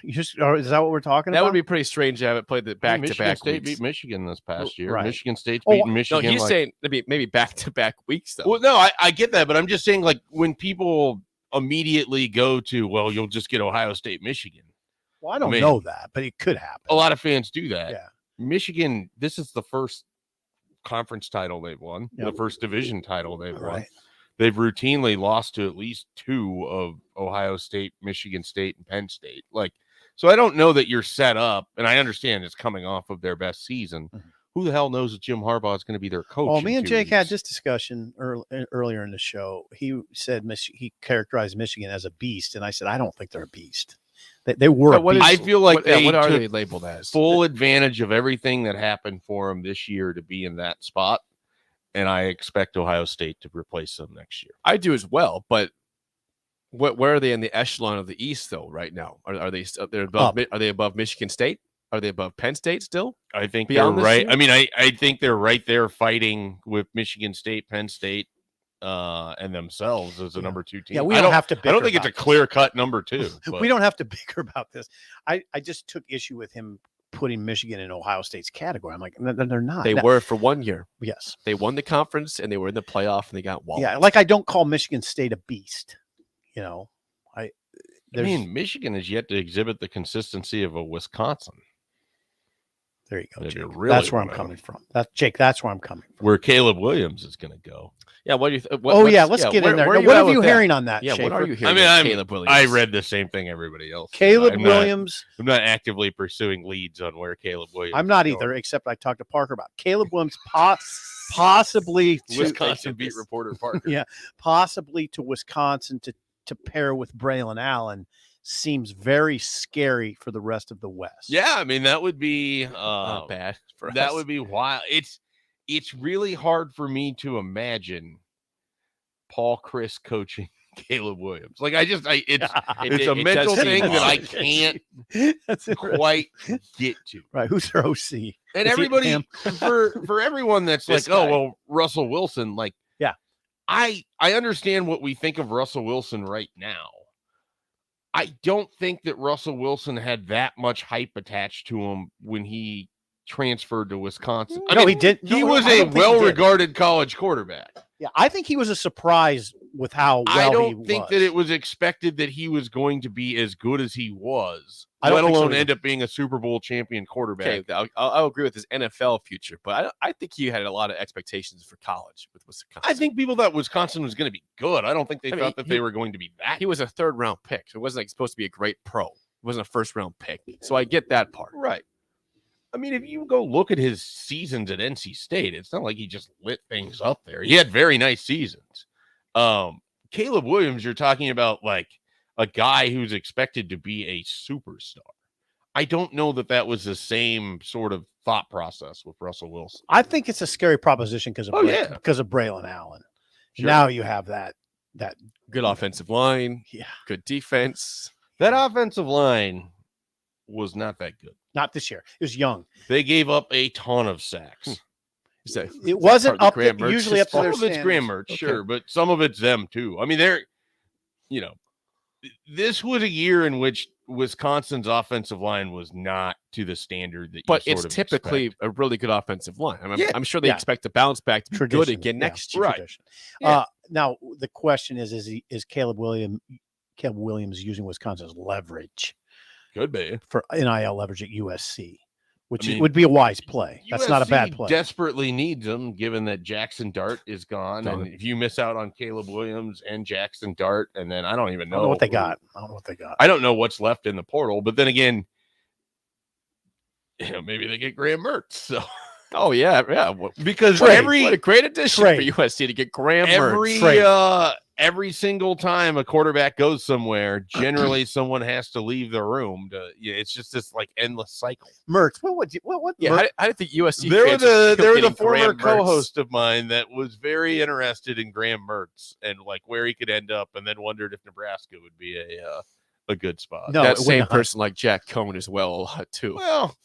is that what we're talking That about? would be pretty strange to have it played the Michigan back-to-back State weeks. beat Michigan this past year. Right. Michigan State's Oh, beaten No, Michigan. he's like- saying maybe back-to-back weeks though. Well, no, I get that, but I'm just saying, like, when people immediately go to, well, you'll just get Ohio State, Michigan. Well, I don't mean, know that, but it could happen. A lot of fans do that. Yeah. Michigan, this is the first conference title they've won, Yep. the first division title they've won. Right. they've routinely lost to at least 2 of Ohio State, Michigan State, and Penn State. Like, so I don't know that you're set up, and I understand it's coming off of their best season. Who the hell knows that Jim Harbaugh is going to be their coach? Oh, in me and 2 Jake weeks? had this discussion earlier in the show. He said he characterized Michigan as a beast, and I said I don't think they're a beast. They were. But A what beast. I feel like what are took they labeled as? full advantage of everything that happened for them this year to be in that spot, and I expect Ohio State to replace them next year. I do as well, but where are they in the echelon of the East though? Right now, are they they're above? Are they above Michigan State? Are they above Penn State still? I think Beyond they're this right. year? I mean, I think they're right there fighting with Michigan State, Penn State, and themselves as a number 2 team. Yeah, we I don't have to. I don't bicker think it's a about this. clear cut number 2. But We don't have to bicker about this. I just took issue with him putting Michigan in Ohio State's category. I'm like, they're not. They Now- were for 1 year. Yes. They won the conference and they were in the playoff and they got walled. Yeah, like I don't call Michigan State a beast. You know, I there's- mean, Michigan has yet to exhibit the consistency of a Wisconsin. There you go, If Jake. you really That's where I'm wanna- coming from. Jake. That's where I'm coming from. Where Caleb Williams is going to go. Yeah, what do you? Let's get in there. Now, what are you hearing on that? Yeah, what are Schaefer? you I hearing? mean, about Caleb Williams. I read the same thing everybody else. did. Caleb I'm Williams. I'm not actively pursuing leads on where Caleb Williams. I'm not is either, going. except I talked to Parker about Caleb Williams possibly to Wisconsin beat reporter Parker. yeah, possibly to Wisconsin to pair with Braylon Allen seems very scary for the rest of the West. Yeah, I mean that would be Not bad for that us. would be wild. It's really hard for me to imagine Paul Chris coaching Caleb Williams. Like it's a it mental does thing seem that I odd. can't That's interesting. quite get to. Right. Who's their OC? And Is it everybody him? for everyone that's like, This oh guy. well, Russell Wilson, like Yeah. I understand what we think of Russell Wilson right now. I don't think that Russell Wilson had that much hype attached to him when he transferred to Wisconsin. I No, mean, he did. He No, was I a don't think he did. well-regarded college quarterback. Yeah, I think he was a surprise with how well I he don't think was. that it was expected that he was going to be as good as he was, I don't let think so alone either. end up being a Super Bowl champion quarterback. Okay, I'll agree with his NFL future, but I think he had a lot of expectations for college with Wisconsin. I think people thought Wisconsin was going to be good. I don't think they I mean, thought that they were going to be that. he was a 3rd round pick. So it wasn't like supposed to be a great pro. It wasn't a 1st round pick. So I get that part. Right. I mean, if you go look at his seasons at NC State, it's not like he just lit things up there. He had very nice seasons. Caleb Williams, you're talking about like a guy who's expected to be a superstar. I don't know that was the same sort of thought process with Russell Wilson. I think it's a scary proposition because of because of Braylon Allen. Sure. Now you have that Good offensive line. Yeah. Good defense. That offensive line was not that good. not this year. It was young. They gave up a ton of sacks. It wasn't up to, usually up to Some their of it's Graham standards. Mertz, sure, but some of it's them too. I mean, this was a year in which Wisconsin's offensive line was not to the standard that. But you it's sort of typically expect. a really good offensive line. I mean, Yeah. I'm sure they Yeah. expect to bounce back to be good Tradition, again yeah, next year. Right. tradition. Yeah. Now the question is Caleb Williams using Wisconsin's leverage Could be. for NIL leverage at USC, which I mean, would be a wise play. That's not a bad USC play. Desperately needs them, given that Jackson Dart is gone, Done. and if you miss out on Caleb Williams and Jackson Dart, and then I don't even I know don't know what they got. I don't know what they got. I don't know what's left in the portal, but then again, maybe they get Graham Mertz. So Oh yeah. because What every a great addition Trade. for USC to get Graham Mertz. every single time a quarterback goes somewhere, generally someone has to leave the room. It's just this like endless cycle. Mertz. What? Yeah, Mertz- I think USC. There fans was are a still there was a getting former Graham Mertz. co-host of mine that was very interested in Graham Mertz and like where he could end up, and then wondered if Nebraska would be a good spot. No, That it would same not. person like Jack Cohn as well a lot too. Well,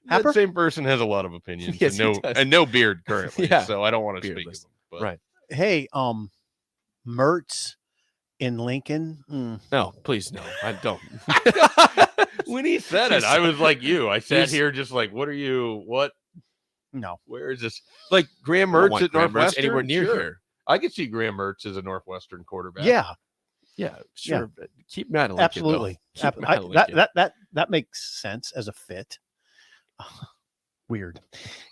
Happer? that same person has a lot of opinions Yes, he and does. no beard currently, Yeah. so I don't want to speak of Beardless. him. But Right. Hey, Mertz in Lincoln. No, please no. I don't. when he said it, I was like you. I sat here just like, what are you? What? No. Where is this? Like Graham I don't Mertz want at Graham Mertz Northwestern? anywhere near Sure. here. I could see Graham Mertz as a Northwestern quarterback. Yeah, Yeah, sure. but Keep Matt at Lincoln, though. absolutely. Keep Matt at Lincoln. That makes sense as a fit. Weird.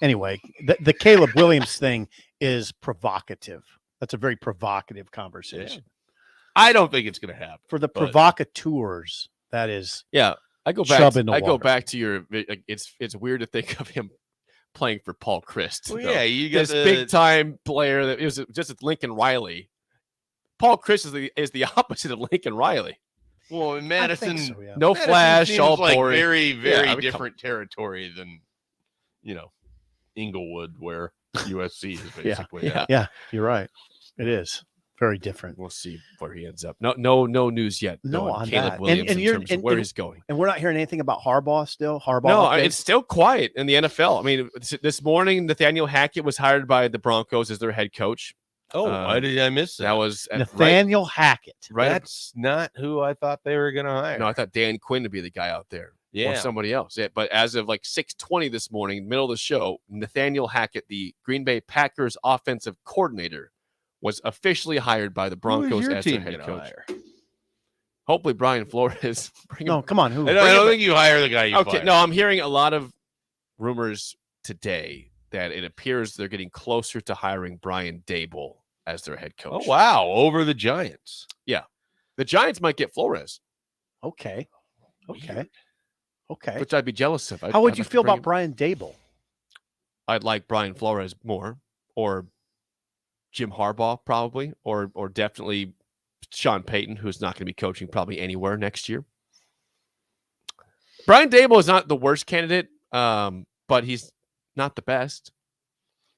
Anyway, the Caleb Williams thing is provocative. That's a very provocative conversation. I don't think it's going to happen. For the but- provocateurs, that is. Yeah, I go back. Shove in the I go water. back to your. It's weird to think of him playing for Paul Christ. Well, though. yeah, you got this big time player that it was just Lincoln Riley. Paul Christ is the opposite of Lincoln Riley. Well, in Madison, no Madison flash, seems all like boring. very, very Yeah, I mean, different territory than, Inglewood, where USC is basically. Yeah, you're right. It is very different. We'll see where he ends up. No news yet. No, on on Caleb that. Williams And in you're- terms of and- where and- he's going. And we're not hearing anything about Harbaugh still. Harbaugh. No, updates? it's still quiet in the NFL. I mean, this morning Nathaniel Hackett was hired by the Broncos as their head coach. Oh, why did I miss that? That was Nathaniel Hackett. Right. That's not who I thought they were going to hire. No, I thought Dan Quinn would be the guy out there. Yeah. Or somebody else. Yeah, but as of like 6:20 this morning, middle of the show, Nathaniel Hackett, the Green Bay Packers offensive coordinator, was officially hired by the Broncos your as their team head gonna coach. hire? Hopefully, Brian Flores. No, come on. Who? I don't think you hire the guy you Okay, fired. no, I'm hearing a lot of rumors today that it appears they're getting closer to hiring Brian Dable as their head coach. Oh, wow. Over the Giants. Yeah. The Giants might get Flores, Okay. Okay. which I'd be jealous of. How would I'd you like to feel bring about him- Brian Dable? I'd like Brian Flores more, or Jim Harbaugh probably, or definitely Sean Payton, who's not going to be coaching probably anywhere next year. Brian Dable is not the worst candidate, but he's not the best.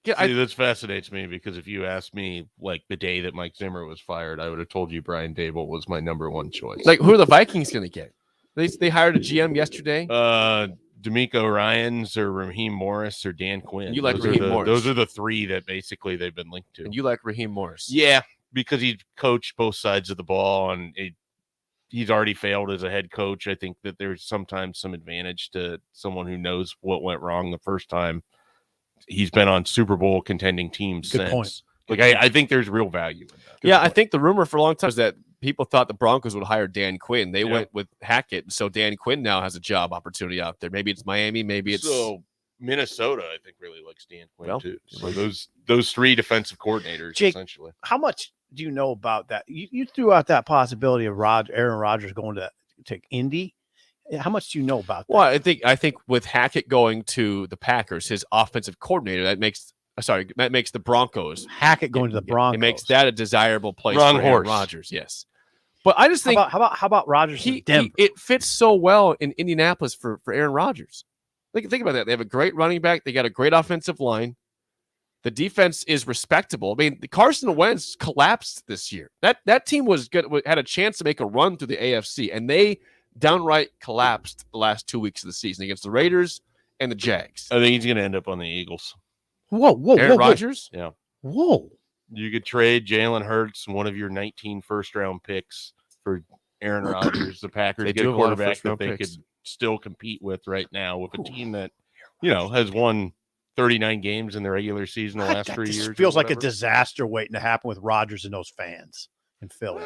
Yeah, See, this fascinates me because if you asked me like the day that Mike Zimmer was fired, I would have told you Brian Dable was my number one choice. Like, who are the Vikings going to get? They hired a GM yesterday. D'Amico Ryans or Raheem Morris or Dan Quinn. You like those Raheem are the, Morris. Those are the three that basically they've been linked to. And you like Raheem Morris. Yeah, because he coached both sides of the ball and he's already failed as a head coach. I think that there's sometimes some advantage to someone who knows what went wrong the first time. He's been on Super Bowl contending teams Good since. point. Like I think there's real value in that. Yeah, I think the rumor for a long time is that people thought the Broncos would hire Dan Quinn. They went with Hackett, so Dan Quinn now has a job opportunity out there. Maybe it's Miami, maybe it's So Minnesota, I think, really likes Dan Quinn Well, too. So those three defensive coordinators Jake, essentially. how much do you know about that? You threw out that possibility of Aaron Rodgers going to Indy. How much do you know about that? Well, I think with Hackett going to the Packers, his offensive coordinator, that makes the Broncos. Hackett going to the Broncos. It makes that a desirable place Wrong for Aaron horse. Rodgers. Yes, but I just think how about Rodgers in Denver? it fits so well in Indianapolis for Aaron Rodgers. Think about that. They have a great running back. They got a great offensive line. The defense is respectable. I mean, Carson Wentz collapsed this year. That team was good, had a chance to make a run through the AFC, and they downright collapsed the last 2 weeks of the season against the Raiders and the Jags. I think he's going to end up on the Eagles. Whoa, Aaron Rodgers? Yeah. Whoa. You could trade Jalen Hurts and one of your 19 first-round picks for Aaron Rodgers. The Packers They get do a have a lot of quarterback that first-round they picks. could still compete with right now with a team that, has won 39 games in the regular season the last That 3 just years. or feels like a whatever. disaster waiting to happen with Rodgers and those fans in Philly.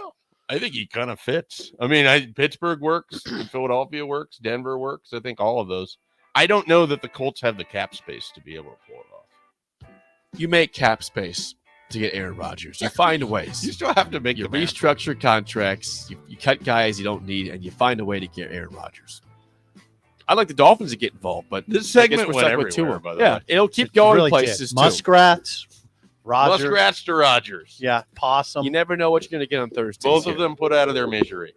I think he kind of fits. I mean, Pittsburgh works, Philadelphia works, Denver works. I think all of those. I don't know that the Colts have the cap space to be able to pull it off. You make cap space to get Aaron Rodgers. You find ways. You still have to make You the math. restructure contracts. You cut guys you don't need, and you find a way to get Aaron Rodgers. I'd like the Dolphins to get involved, but This I guess segment we're went stuck with everywhere, Tua. by the Yeah, way. it'll keep It going really did. places too. Muskrats, Rodgers. Muskrats to Rodgers. Yeah, possum. You never know what you're going to get on Thursday. Both of them put out of their misery.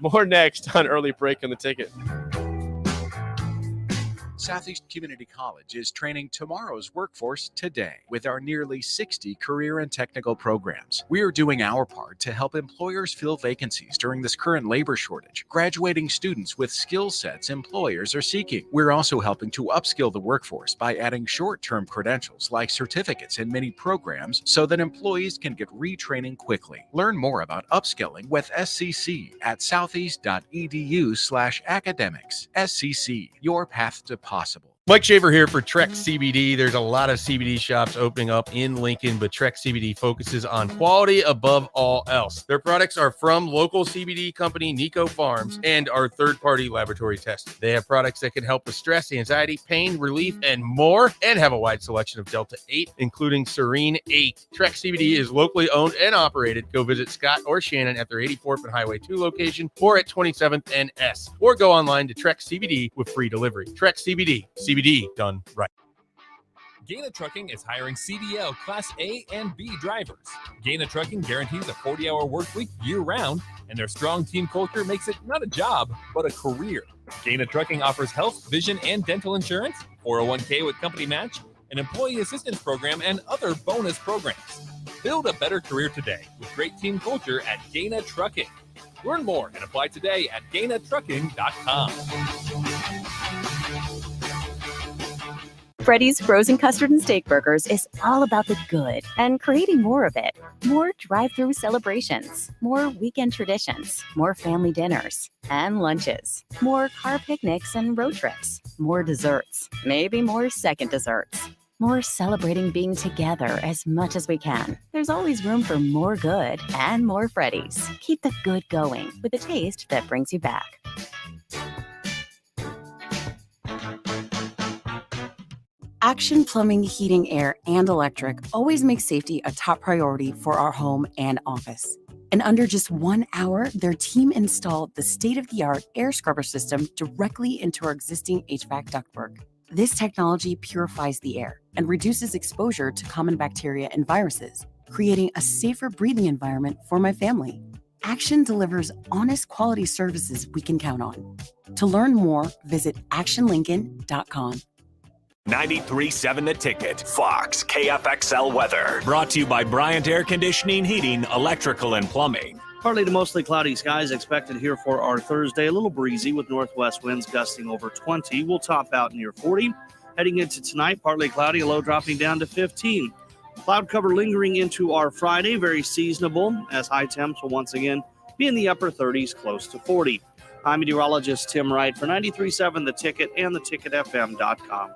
More next on Early Break on the Ticket. Southeast Community College is training tomorrow's workforce today with our nearly 60 career and technical programs. We are doing our part to help employers fill vacancies during this current labor shortage, graduating students with skill sets employers are seeking. We're also helping to upskill the workforce by adding short-term credentials like certificates in many programs so that employees can get retraining quickly. Learn more about upskilling with SCC at southeast.edu/academics. SCC, your path to possible. Mike Shaver here for Trek CBD. There's a lot of CBD shops opening up in Lincoln, but Trek CBD focuses on quality above all else. Their products are from local CBD company Nico Farms and are third-party laboratory tested. They have products that can help with stress, anxiety, pain, relief, and more, and have a wide selection of Delta 8, including Serene 8. Trek CBD is locally owned and operated. Go visit Scott or Shannon at their 84th and Highway 2 location or at 27th and S, or go online to Trek CBD with free delivery. Trek CBD. CBD done right. Gaina Trucking is hiring CDL Class A and B drivers. Gaina Trucking guarantees a 40-hour work week year-round, and their strong team culture makes it not a job, but a career. Gaina Trucking offers health, vision, and dental insurance, 401k with company match, an employee assistance program, and other bonus programs. Build a better career today with great team culture at Gaina Trucking. Learn more and apply today at GainaTrucking.com. Freddy's Frozen Custard and Steak Burgers is all about the good and creating more of it. More drive-through celebrations, more weekend traditions, more family dinners and lunches, more car picnics and road trips, more desserts, maybe more second desserts, more celebrating being together as much as we can. There's always room for more good and more Freddy's. Keep the good going with a taste that brings you back. Action Plumbing, Heating, Air, and Electric always makes safety a top priority for our home and office. In under just 1 hour, their team installed the state-of-the-art air scrubber system directly into our existing HVAC ductwork. This technology purifies the air and reduces exposure to common bacteria and viruses, creating a safer breathing environment for my family. Action delivers honest quality services we can count on. To learn more, visit actionlincoln.com. 93.7 The Ticket, Fox, KFXL weather. Brought to you by Bryant Air Conditioning, Heating, Electrical, and Plumbing. Partly to mostly cloudy skies expected here for our Thursday. A little breezy with northwest winds gusting over 20. We'll top out near 40. Heading into tonight, partly cloudy, a low dropping down to 15. Cloud cover lingering into our Friday, very seasonable, as high temps will once again be in the upper 30s, close to 40. I'm meteorologist Tim Wright for 93.7 The Ticket and theticketfm.com.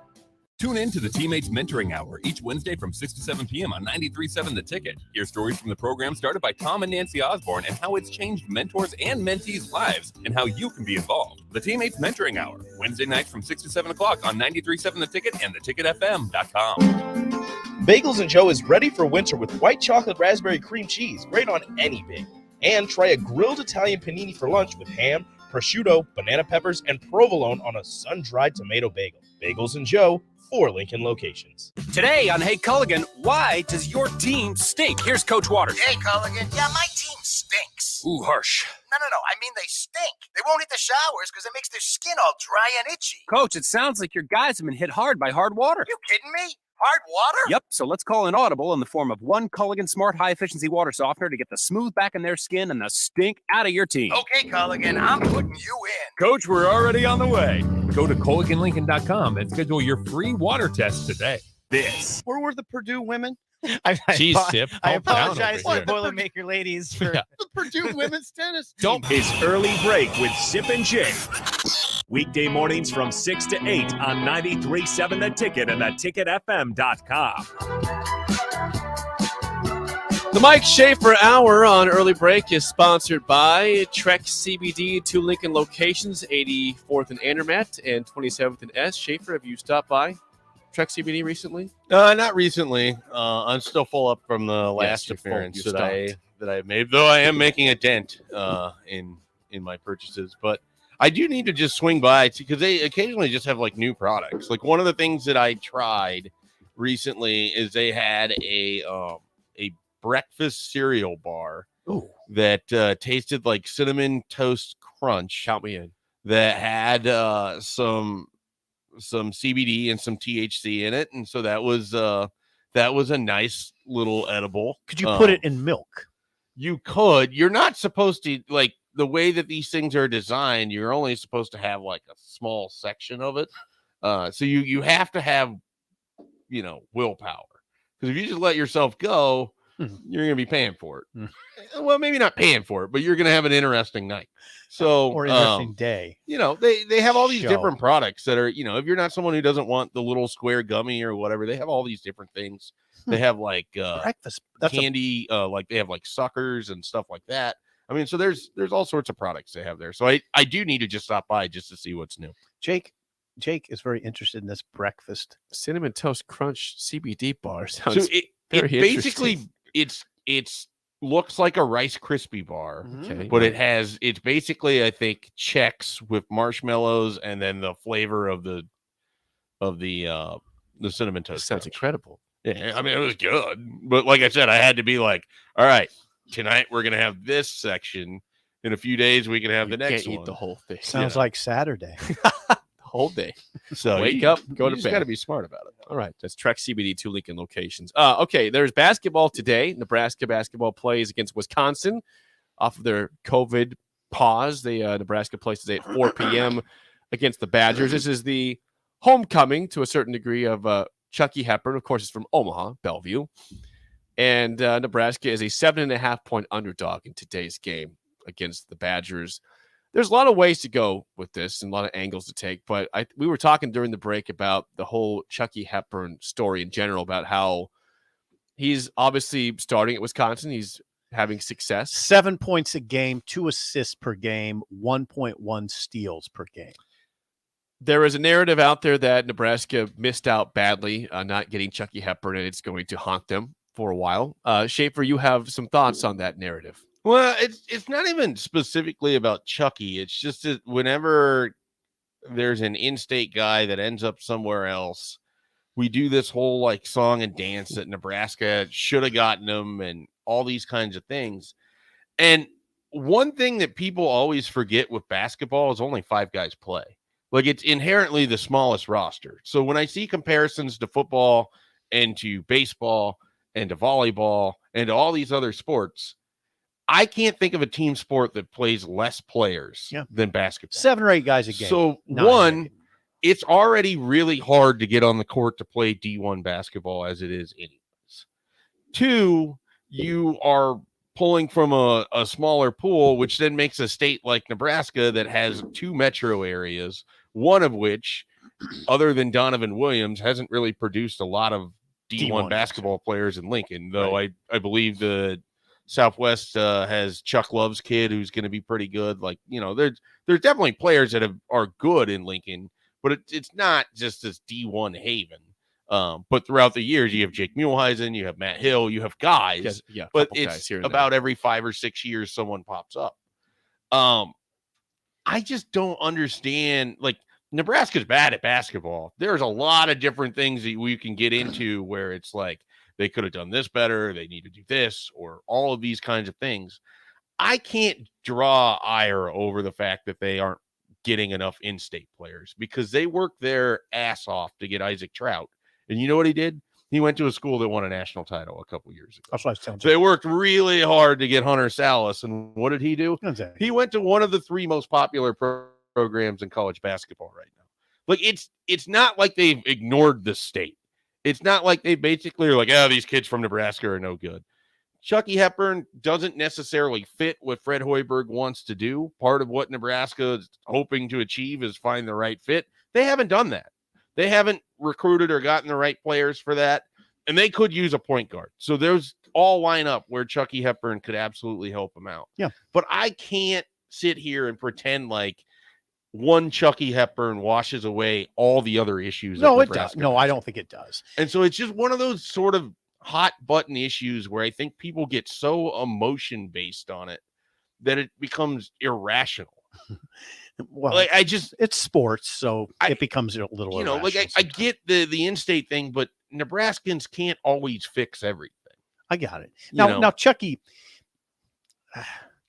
Tune in to the Teammates Mentoring Hour each Wednesday from 6 to 7 p.m. on 93.7 The Ticket. Hear stories from the program started by Tom and Nancy Osborne and how it's changed mentors and mentees' lives and how you can be involved. The Teammates Mentoring Hour, Wednesday nights from 6 to 7 o'clock on 93.7 The Ticket and theticketfm.com. Bagels & Joe is ready for winter with white chocolate raspberry cream cheese, great on any bagel. And try a grilled Italian panini for lunch with ham, prosciutto, banana peppers, and provolone on a sun-dried tomato bagel. Bagels & Joe, 4 Lincoln locations. Today on Hey Culligan, why does your team stink? Here's Coach Waters. Hey, Culligan. Yeah, my team stinks. Ooh, harsh. No. I mean, they stink. They won't hit the showers because it makes their skin all dry and itchy. Coach, it sounds like your guys have been hit hard by hard water. You kidding me? Hard water? Yep, so let's call an audible in the form of one Culligan Smart High Efficiency Water Softener to get the smooth back in their skin and the stink out of your team. Okay, Culligan, I'm putting you in. Coach, we're already on the way. Go to CulliganLincoln.com and schedule your free water test today. This. Where were the Purdue women? Jeez, Tip. I calm down apologize over to here. Boilermaker ladies for Yeah. the Purdue women's tennis team. Don't his early break with Sip and Jake. Weekday mornings from 6 to 8 on 93.7 The Ticket and theticketfm.com. The Mike Schaefer Hour on Early Break is sponsored by Trek CBD, 2 Lincoln locations, 84th and Andermatt and 27th and S. Schaefer, have you stopped by Trek CBD recently? Not recently. I'm still full up from the last you're full. appearance You that I made, though I am making a dent in my purchases. But I do need to just swing by because they occasionally just have like new products. Like one of the things that I tried recently is they had a breakfast cereal bar that tasted like Cinnamon Toast Crunch. Count me in. That had some CBD and some THC in it, and so that was a nice little edible. Could you put it in milk? You could. You're not supposed to, like, the way that these things are designed, you're only supposed to have like a small section of it. So you have to have, willpower. Because if you just let yourself go, you're going to be paying for it. Well, maybe not paying for it, but you're going to have an interesting night. So, or interesting day. You know, they have all these Show. different products that are, you know, if you're not someone who doesn't want the little square gummy or whatever, they have all these different things. They have like breakfast candy, like they have like suckers and stuff like that. I mean, so there's all sorts of products they have there. So I do need to just stop by just to see what's new. Jake is very interested in this breakfast Cinnamon Toast Crunch CBD bar So sounds it very basically it's looks like a Rice Krispie bar, Okay. but it's basically, I think, Chex with marshmallows and then the flavor of the Cinnamon Toast. Sounds Crunch. incredible. Yeah, I mean, it was good, but like I said, I had to be like, all right, tonight we're gonna have this section. In a few days, we can have the next Can't one. eat the whole thing. sounds like Saturday. The whole day. So Wake up, go you to just bed. got to be smart about it. All right, that's Trek CBD, 2 Lincoln locations. Okay, there's basketball today. Nebraska basketball plays against Wisconsin off of their COVID pause. Nebraska plays today at 4 p.m. against the Badgers. This is the homecoming to a certain degree of Chucky Hepburn. Of course, it's from Omaha, Bellevue. And Nebraska is a 7.5-point underdog in today's game against the Badgers. There's a lot of ways to go with this and a lot of angles to take, but we were talking during the break about the whole Chucky Hepburn story in general, about how he's obviously starting at Wisconsin. He's having success. 7 points a game, 2 assists per game, 1.1 steals per game. There is a narrative out there that Nebraska missed out badly on not getting Chucky Hepburn, and it's going to haunt them for a while. Schaefer, you have some thoughts on that narrative. Well, it's not even specifically about Chucky. It's just that whenever there's an in-state guy that ends up somewhere else, we do this whole like song and dance that Nebraska should have gotten him and all these kinds of things. And one thing that people always forget with basketball is only 5 guys play. Like, it's inherently the smallest roster. So when I see comparisons to football and to baseball and to volleyball and to all these other sports, I can't think of a team sport that plays less players than basketball. 7 or 8 guys a game. So one, it's already really hard to get on the court to play D1 basketball as it is anyways. 2, you are pulling from a smaller pool, which then makes a state like Nebraska that has 2 metro areas, one of which, other than Donovan Williams, hasn't really produced a lot of D1 basketball players in Lincoln, though I believe the Southwest has Chuck Love's kid who's going to be pretty good. Like, you know, there's definitely players that are good in Lincoln, but it's not just this D1 haven. But throughout the years, you have Jake Muehlheisen, you have Matt Hill, you have guys, but it's about every 5 or 6 years someone pops up. I just don't understand. Like, Nebraska's bad at basketball. There's a lot of different things that we can get into where it's like, they could have done this better, they need to do this, or all of these kinds of things. I can't draw ire over the fact that they aren't getting enough in-state players because they worked their ass off to get Isaac Trout. And you know what he did? He went to a school that won a national title a couple years ago. That's what I was telling So they worked really hard to get Hunter Salas. And what did he do? He went to one of the 3 most popular programs in college basketball right now. Like, it's not like they've ignored the state. It's not like they basically are like, oh, these kids from Nebraska are no good. Chucky Hepburn doesn't necessarily fit what Fred Hoiberg wants to do. Part of what Nebraska is hoping to achieve is find the right fit. They haven't done that. They haven't recruited or gotten the right players for that. And they could use a point guard. So there's all line up where Chucky Hepburn could absolutely help them out. Yeah. But I can't sit here and pretend like one Chucky Hepburn washes away all the other issues. No, it does. No, I don't think it does. And so it's just one of those sort of hot button issues where I think people get so emotion based on it that it becomes irrational. Well, like, it's sports, so it becomes a little, you know, like I get the in-state thing, but Nebraskans can't always fix everything. I got it. Now Chucky.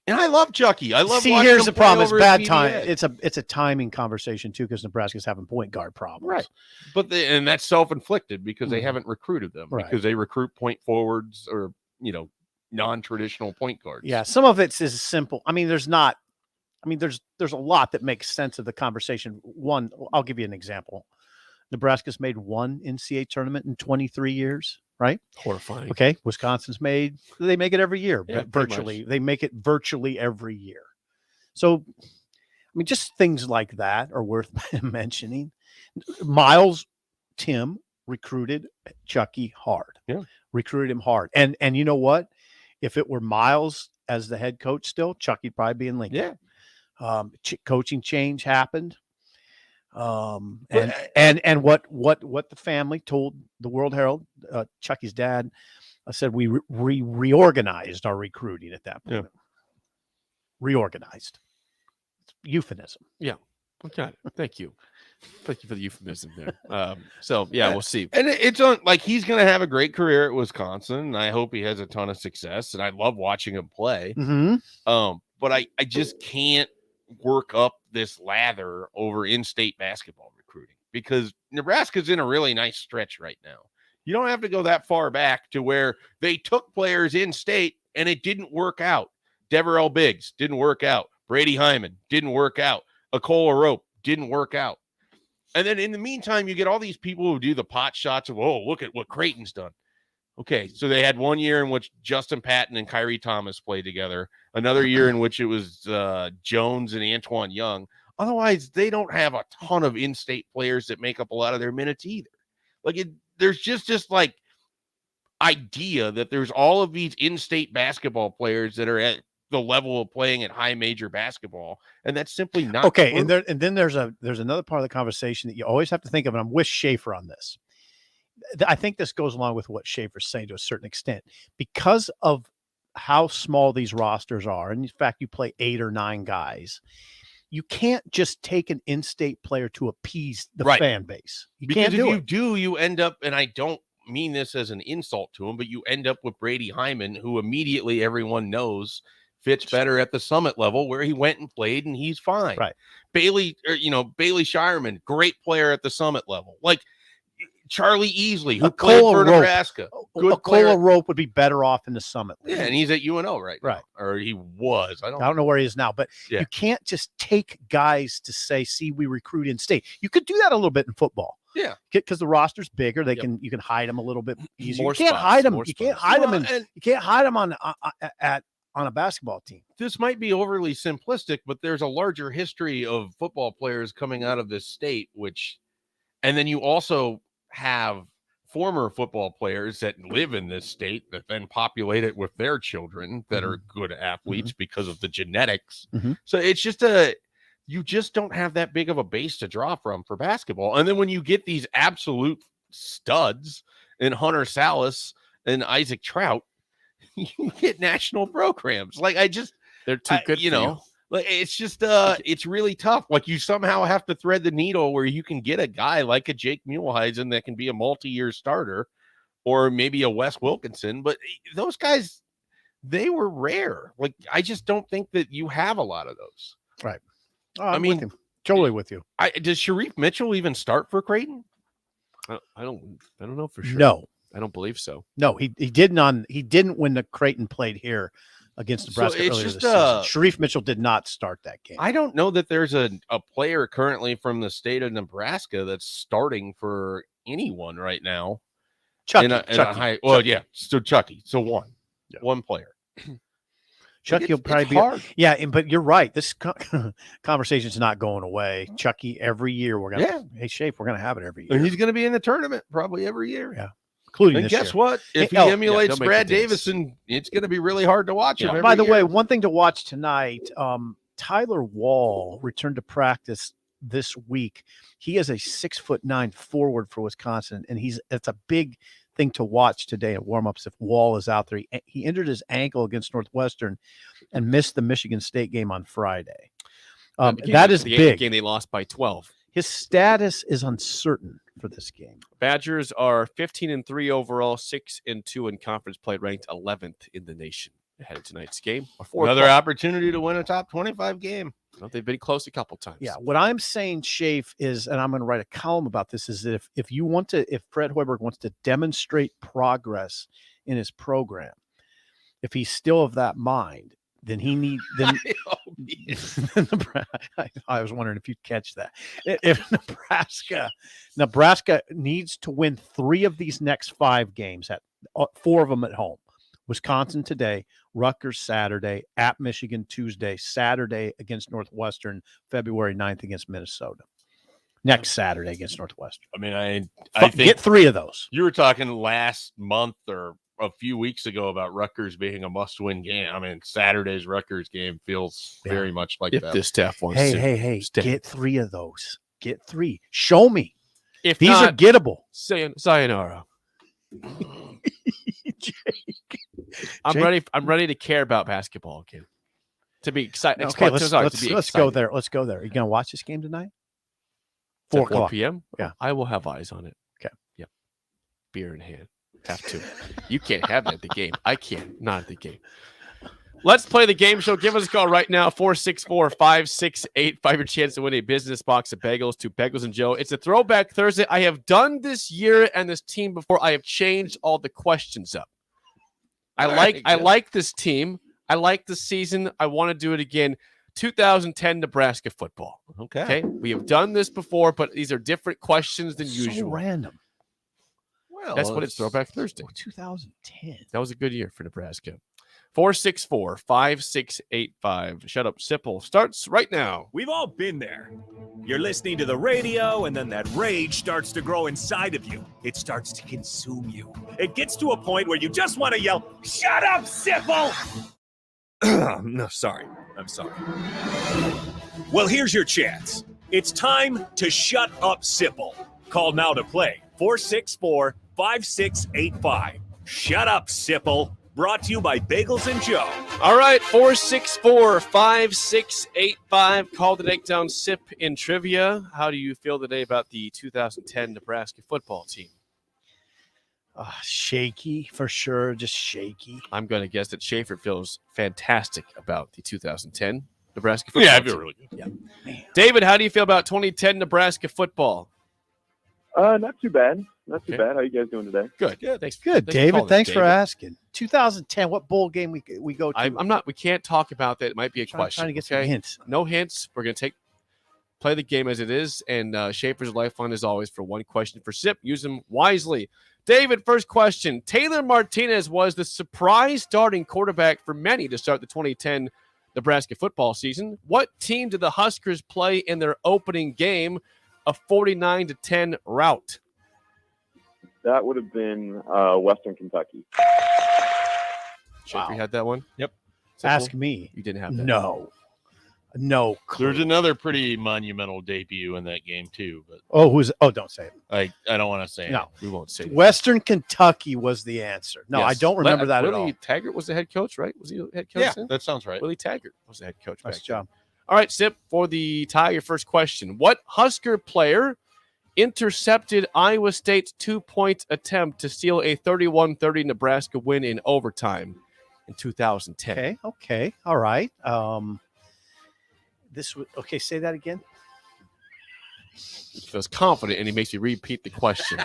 And I love Chucky. I love. See, watching here's him the play problem. It's over at bad time. PVA. It's a timing conversation too, because Nebraska's having point guard problems. Right. But and that's self-inflicted because they haven't recruited them, because they recruit point forwards or, you know, non-traditional point guards. Yeah, some of it's is simple. I mean, there's a lot that makes sense of the conversation. One, I'll give you an example. Nebraska's made one NCAA tournament in 23 years, right? Horrifying. Okay. Wisconsin's they make it every year, Yeah, virtually. They make it virtually every year. So, I mean, just things like that are worth mentioning. Miles Tim recruited Chucky hard. Yeah. Recruited him hard. And you know what? If it were Miles as the head coach still, Chucky'd probably be in Lincoln. Yeah. Coaching change happened. And what the family told the World Herald, Chucky's dad, said we reorganized our recruiting at that point. Yeah. Reorganized. Euphemism. Yeah. Okay. Thank you. Thank you for the euphemism there. So yeah, we'll see. And it's on like he's going to have a great career at Wisconsin. And I hope he has a ton of success. And I love watching him play. Mm-hmm. But I just can't work up this lather over in-state basketball recruiting because Nebraska's in a really nice stretch right now. You don't have to go that far back to where they took players in state and it didn't work out. Deverell Biggs didn't work out. Brady Hyman didn't work out. Akola Rope didn't work out. And then in the meantime, you get all these people who do the pot shots of, oh, look at what Creighton's done. Okay, so they had 1 year in which Justin Patton and Kyrie Thomas played together. Another year in which it was Jones and Antoine Young. Otherwise, they don't have a ton of in-state players that make up a lot of their minutes either. Like there's just like idea that there's all of these in-state basketball players that are at the level of playing at high major basketball, and that's simply not okay. true. And then there's another part of the conversation that you always have to think of, and I'm with Schaefer on this. I think this goes along with what Schaefer's saying to a certain extent because of how small these rosters are. And in fact, you play 8 or 9 guys. You can't just take an in-state player to appease the fan base. You can't do it. You end up, and I don't mean this as an insult to him, but you end up with Brady Hyman, who immediately everyone knows fits better at the Summit level where he went and played and he's fine. Right. Bailey Shireman, great player at the Summit level. Like Charlie Easley, who played for Nebraska. Good player. Rope would be better off in the Summit level. Yeah, and he's at UNO right now. Or he was. I don't know where he is now, but you can't just take guys to say, see, we recruit in state. You could do that a little bit in football. Yeah, because the roster's bigger, you can hide them a little bit easier. More you can't spots, hide them. more You can't spots. hide them, Well, and you can't hide them on a basketball team. This might be overly simplistic, but there's a larger history of football players coming out of this state, and then you also have former football players that live in this state that then populate it with their children that are good athletes because of the genetics. So it's just you just don't have that big of a base to draw from for basketball. And then when you get these absolute studs in Hunter Salas and Isaac Trout, you get national programs. Like they're too good. You know, like it's just it's really tough. Like you somehow have to thread the needle where you can get a guy like a Jake Muehlheisen that can be a multi-year starter, or maybe a Wes Wilkinson. But those guys, they were rare. Like I just don't think that you have a lot of those. Right. I mean, totally with you. Does Sharif Mitchell even start for Creighton? I don't know for sure. No, I don't believe so. No, he didn't when the Creighton played here against Nebraska earlier this season. Sharif Mitchell did not start that game. I don't know that there's a player currently from the state of Nebraska that's starting for anyone right now. Chucky. So Chucky. So one player. Chucky will probably be hard. Yeah, but you're right. This conversation's not going away. Chucky, every year we're gonna hey Shape, we're gonna have it every year. And he's gonna be in the tournament probably every year. Yeah. Including and this guess year. what? If he emulates Brad Davison, it's gonna be really hard to watch him. By the way, one thing to watch tonight, Tyler Wall returned to practice this week. He is a 6'9" forward for Wisconsin, and it's a big thing to watch today at warmups if Wall is out there. He injured his ankle against Northwestern and missed the Michigan State game on Friday. That is big. Game they lost by 12. His status is uncertain for this game. Badgers are 15-3 overall, 6-2 in conference play, ranked 11th in the nation ahead of tonight's game. Another opportunity to win a top 25 game. Well, they've been close a couple times. Yeah, what I'm saying, Shafe, is, and I'm going to write a column about this, is that if Fred Hoiberg wants to demonstrate progress in his program, if he's still of that mind, then I was wondering if you'd catch that. If Nebraska needs to win 3 of these next 5 games, at 4 of them at home. Wisconsin today, Rutgers Saturday, at Michigan Tuesday, Saturday against Northwestern, February 9th against Minnesota. Next Saturday against Northwestern. I mean, I think get 3 of those. You were talking last month or a few weeks ago about Rutgers being a must-win game. I mean, Saturday's Rutgers game feels very much like If that. this staff wants Hey, to. hey, get 3 of those. Get 3. Show me. If These not, are gettable. Sayonara. I'm Jake? ready to care about basketball again. To be excited. Okay, let's go there. Let's go there. Are you going to watch this game tonight? 4 o'clock. p.m. Yeah. I will have eyes on it. Okay. Yep. Beer in hand. Have to. You can't have that at the game. I can't. Not at the game. Let's play the game show. Give us a call right now, 464-5685. Your chance to win a business box of bagels to Bagels and Joe. It's a Throwback Thursday. I have done this year and this team before. I have changed all the questions up. I like this team. I like the season. I want to do it again. 2010 Nebraska football. Okay. We have done this before, but these are different questions than So usual. random. Well, That's what it's Throwback Thursday. 2010. That was a good year for Nebraska. 464-5685. Shut up, Sipple. Starts right now. We've all been there. You're listening to the radio, and then that rage starts to grow inside of you. It starts to consume you. It gets to a point where you just want to yell, "Shut up, Sipple!" No, sorry. I'm sorry. Well, here's your chance. It's time to shut up, Sipple. Call now to play. 464-5685. Shut up, Sipple. Brought to you by Bagels and Joe. All right, 464-5685. Call to take down Sip in trivia. How do you feel today about the 2010 Nebraska football team? Shaky for sure, just shaky. I'm going to guess that Schaefer feels fantastic about the 2010 Nebraska football Yeah, I team. feel really good. Yeah. David, how do you feel about 2010 Nebraska football? Not too bad. Not too Okay. bad. How you guys doing today? Good. Thanks. Good, Thanks for David. calling us, Thanks for David. asking. 2010, what bowl game we go to? I'm not. We can't talk about that. It might be a question. Trying to get some hints. No hints. We're going to play the game as it is. And Schaefer's lifeline is always for one question for Sip. Use them wisely. David, first question. Taylor Martinez was the surprise starting quarterback for many to start the 2010 Nebraska football season. What team did the Huskers play in their opening game, a 49-10 rout? That would have been Western Kentucky. Schaefer had that one? Yep. Ask me. You didn't have that. No. No. There's another pretty monumental debut in that game too, but don't say it. I don't want to say No. it. We won't say it. Western Kentucky was the answer. No, I Yes. don't remember that at Willie all. Taggart was the head coach, right? Was he the head coach Yeah, then? that sounds right. Willie Taggart was the head coach Nice back job. then. All right, Sip, for the tie, your first question. What Husker player intercepted Iowa State's 2-point attempt to steal a 31-30 Nebraska win in overtime in 2010? Okay. All right. Say that again. He feels confident, and he makes you repeat the question.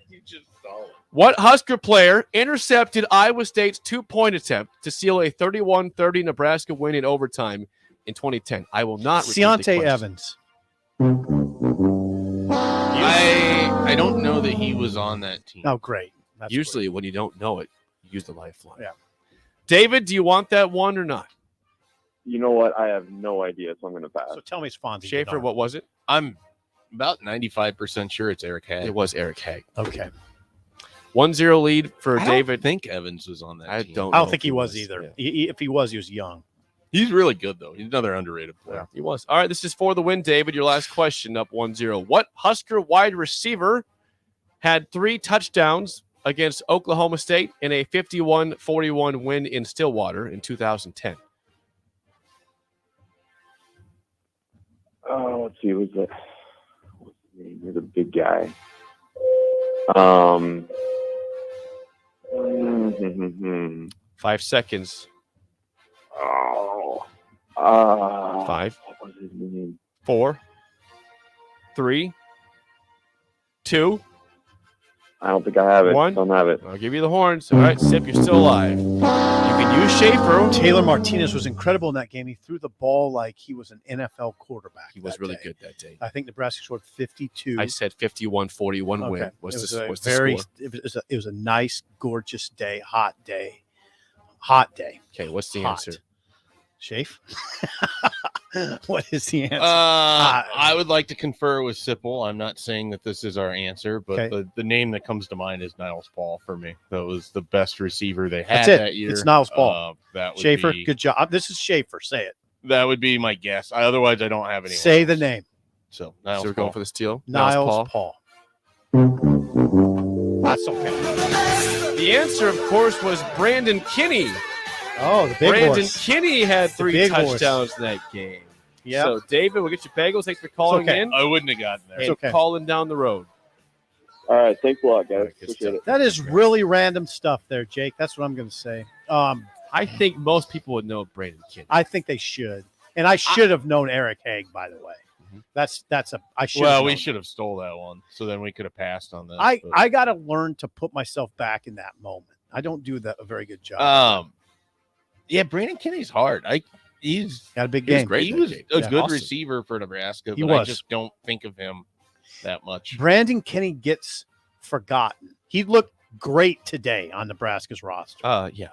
You just saw it. What Husker player intercepted Iowa State's 2-point attempt to steal a 31-30 Nebraska win in overtime in 2010? I will not repeat the Deontay question. Evans. I don't know that he was on that team. Oh, great. That's Usually, when you don't know it, you use the lifeline. Yeah. David, do you want that one or not? You know what? I have no idea, so I'm going to pass. So tell me it's Fonzie. Schaefer, Bernard. what was it? I'm about 95% sure it's Eric Hagg. It was Eric Hagg. Okay. 1-0 lead for I David. don't think Evans was on that I team. don't. I know don't think if he was either. Yeah. If he was young. He's really good, though. He's another underrated player. He was. All right, this is for the win, David. Your last question, up 1-0. What Husker wide receiver had 3 touchdowns against Oklahoma State in a 51-41 win in Stillwater in 2010? Oh, let's see. What's his name? He's a big guy. 5 seconds. Oh. 5, What was his name? 4, 3, 2. I don't think I have it. One. Don't have it. I'll give you the horns. All right, Sip, you're still alive. You can use Schaefer. Taylor Martinez was incredible in that game. He threw the ball like he was an NFL quarterback. He was really good that day. I think Nebraska scored 52. I said 51-41 win. What's the score? It was a nice, gorgeous day, hot day. Okay, what's the Hot. answer? Shafe? What is the answer? I would like to confer with Sipple. I'm not saying that this is our answer, but Okay. the name that comes to mind is Niles Paul for me. That was the best receiver they had That's it. that year. It's Niles Paul. That would Schaefer, be, good job. This is Schaefer. Say it. That would be my guess. Otherwise, I don't have any. Say the name. So Niles So we're Paul. going for the steal. Niles Paul. That's okay. The answer, of course, was Brandon Kinney. Oh, the big Brandon horse. Kinney had The 3 big horse. touchdowns in that game. Yep. So, David, we'll get you bagels. Thanks for calling okay. in. I wouldn't have gotten there. And calling down the road. All right. Thanks a lot, guys. Appreciate it. That is really random stuff there, Jake. That's what I'm going to say. I think most people would know Brandon Kinney. I think they should. And I should have known Eric Haig, by the way. I should. Well, we should have stole that one, so then we could have passed on this. but- I got to learn to put myself back in that moment. I don't do that a very good job. Yeah, Brandon Kinney's hard. He's got a big he was game. great. He was a Yeah, good awesome. receiver for Nebraska, He but I was. just don't think of him that much. Brandon Kinney gets forgotten. He looked great today on Nebraska's roster. Yeah.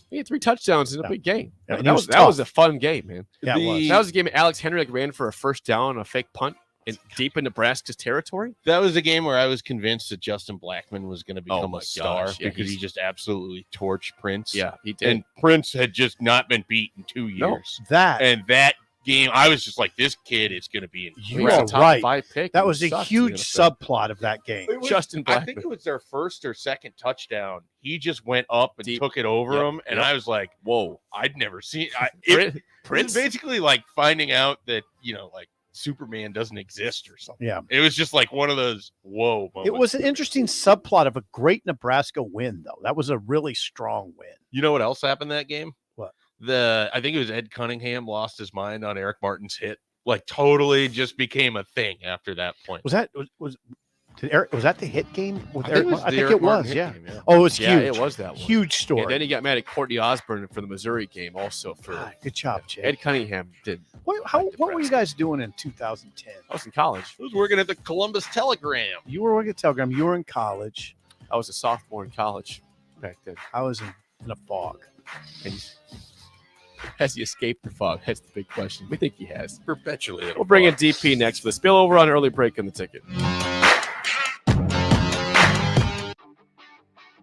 He had 3 touchdowns in a big game. Yeah, and that he was was that was tough. a fun game, man. Yeah, it was. That was a game Alex Henry ran for a first down on a fake punt in deep in Nebraska's territory. That was a game where I was convinced that Justin Blackman was going to become my a star gosh, yeah, because he he's- just absolutely torched Prince. Yeah, he did. And Prince had just not been beat in 2 No, years. that Game, I was just like, this kid is going to be. You are right. Pick That and was a sucked huge in the NFL. subplot of that game. It was- Justin I Blackman. think it was their first or second touchdown. He just went up and took it over Yep, him, and yep. I was like, "Whoa!" I'd never seen. Prince- It was basically like finding out that like Superman doesn't exist or something. Yeah. It was just like one of those whoa moments. It was an interesting subplot of a great Nebraska win, though. That was a really strong win. You know what else happened that game? What? I think it was Ed Cunningham lost his mind on Eric Martin's hit. Like totally just became a thing after that point. Was that did Eric? Was that the hit game with I think Eric? it was I the think Eric it Martin was. hit Yeah. game, yeah. Oh, it was Yeah, huge. it was that one. Huge story. And then he got mad at Courtney Osborne for the Missouri game, also for Good job, Jay. Ed Cunningham did. What were you guys doing in 2010? I was in college. I was working at the Columbus Telegram. You were working at Telegram. You were in college. I was a sophomore in college back then. I was in a fog. And has he escaped the fog? That's the big question. We think he has. Perpetually. We'll bring in DP next for the spillover on early break in the ticket.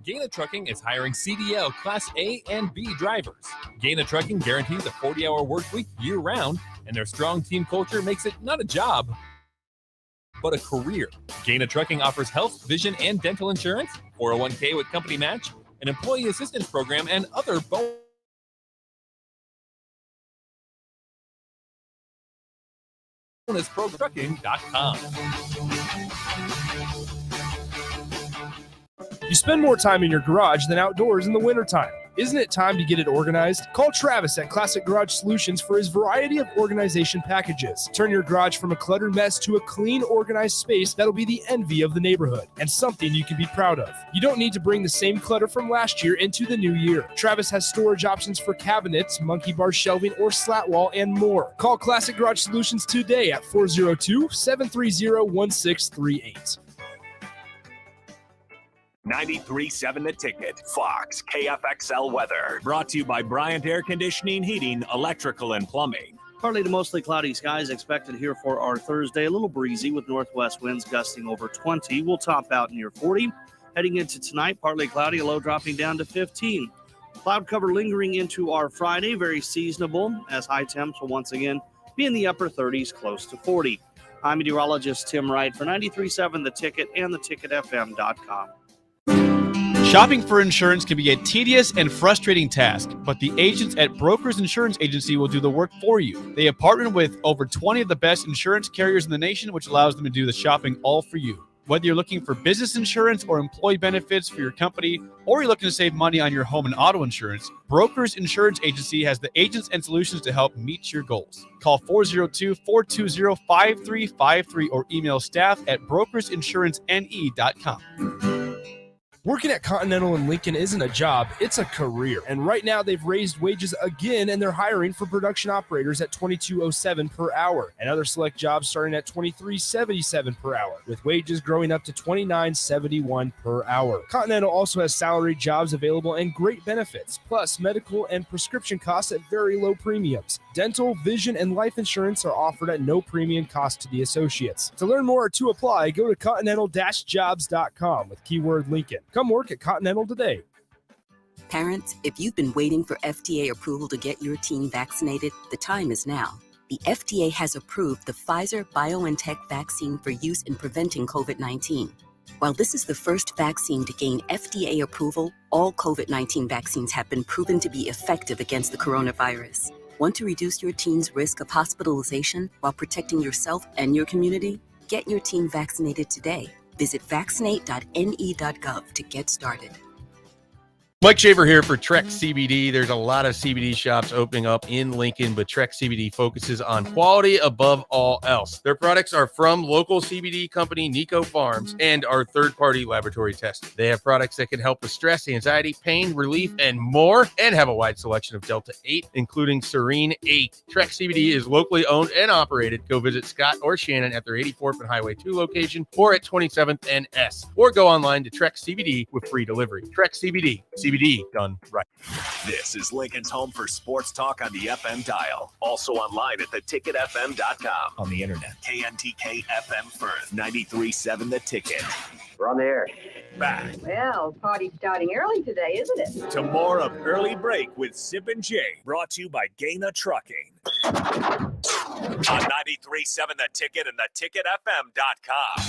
Gaina Trucking is hiring CDL Class A and B drivers. Gaina Trucking guarantees a 40-hour work week year-round, and their strong team culture makes it not a job, but a career. Gaina Trucking offers health, vision, and dental insurance, 401k with company match, an employee assistance program, and other bonus.trucking.com. You spend more time in your garage than outdoors in the wintertime. Isn't it time to get it organized? Call Travis at Classic Garage Solutions for his variety of organization packages. Turn your garage from a cluttered mess to a clean, organized space that'll be the envy of the neighborhood and something you can be proud of. You don't need to bring the same clutter from last year into the new year. Travis has storage options for cabinets, monkey bar shelving, or slat wall, and more. Call Classic Garage Solutions today at 402-730-1638. 93.7 The Ticket, Fox, KFXL weather. Brought to you by Bryant Air Conditioning, Heating, Electrical, and Plumbing. Partly to mostly cloudy skies expected here for our Thursday. A little breezy with northwest winds gusting over 20. We'll top out near 40. Heading into tonight, partly cloudy, a low dropping down to 15. Cloud cover lingering into our Friday, very seasonable as high temps will once again be in the upper 30s, close to 40. I'm meteorologist Tim Wright for 93.7 The Ticket and theticketfm.com. Shopping for insurance can be a tedious and frustrating task, but the agents at Brokers Insurance Agency will do the work for you. They have partnered with over 20 of the best insurance carriers in the nation, which allows them to do the shopping all for you. Whether you're looking for business insurance or employee benefits for your company, or you're looking to save money on your home and auto insurance, Brokers Insurance Agency has the agents and solutions to help meet your goals. Call 402-420-5353 or email staff at brokersinsurancenE.com. Working at Continental in Lincoln isn't a job, it's a career. And right now they've raised wages again and they're hiring for production operators at $22.07 per hour and other select jobs starting at $23.77 per hour, with wages growing up to $29.71 per hour. Continental also has salary jobs available and great benefits, plus medical and prescription costs at very low premiums. Dental, vision, and life insurance are offered at no premium cost to the associates. To learn more or to apply, go to continental-jobs.com with keyword Lincoln. Come work at Continental today. Parents, if you've been waiting for FDA approval to get your teen vaccinated, the time is now. The FDA has approved the Pfizer-BioNTech vaccine for use in preventing COVID-19. While this is the first vaccine to gain FDA approval, all COVID-19 vaccines have been proven to be effective against the coronavirus. Want to reduce your teen's risk of hospitalization while protecting yourself and your community? Get your teen vaccinated today. Visit vaccinate.ne.gov to get started. Mike Shaver here for Trek CBD. There's a lot of CBD shops opening up in Lincoln, but Trek CBD focuses on quality above all else. Their products are from local CBD company Nico Farms and are third-party laboratory tested. They have products that can help with stress, anxiety, pain, relief, and more, and have a wide selection of Delta 8, including Serene 8. Trek CBD is locally owned and operated. Go visit Scott or Shannon at their 84th and Highway 2 location or at 27th and S, or go online to Trek CBD with free delivery. Trek CBD. CBD done right. This is Lincoln's home for sports talk on the FM dial. Also online at theticketfm.com. On the internet, KNTK FM Firth, 93.7 The Ticket. We're on the air. Back Well, party's starting early today, isn't it? to more of Early Break with Sip and Jay, brought to you by Gaina Trucking. On 93.7 The Ticket and theticketfm.com.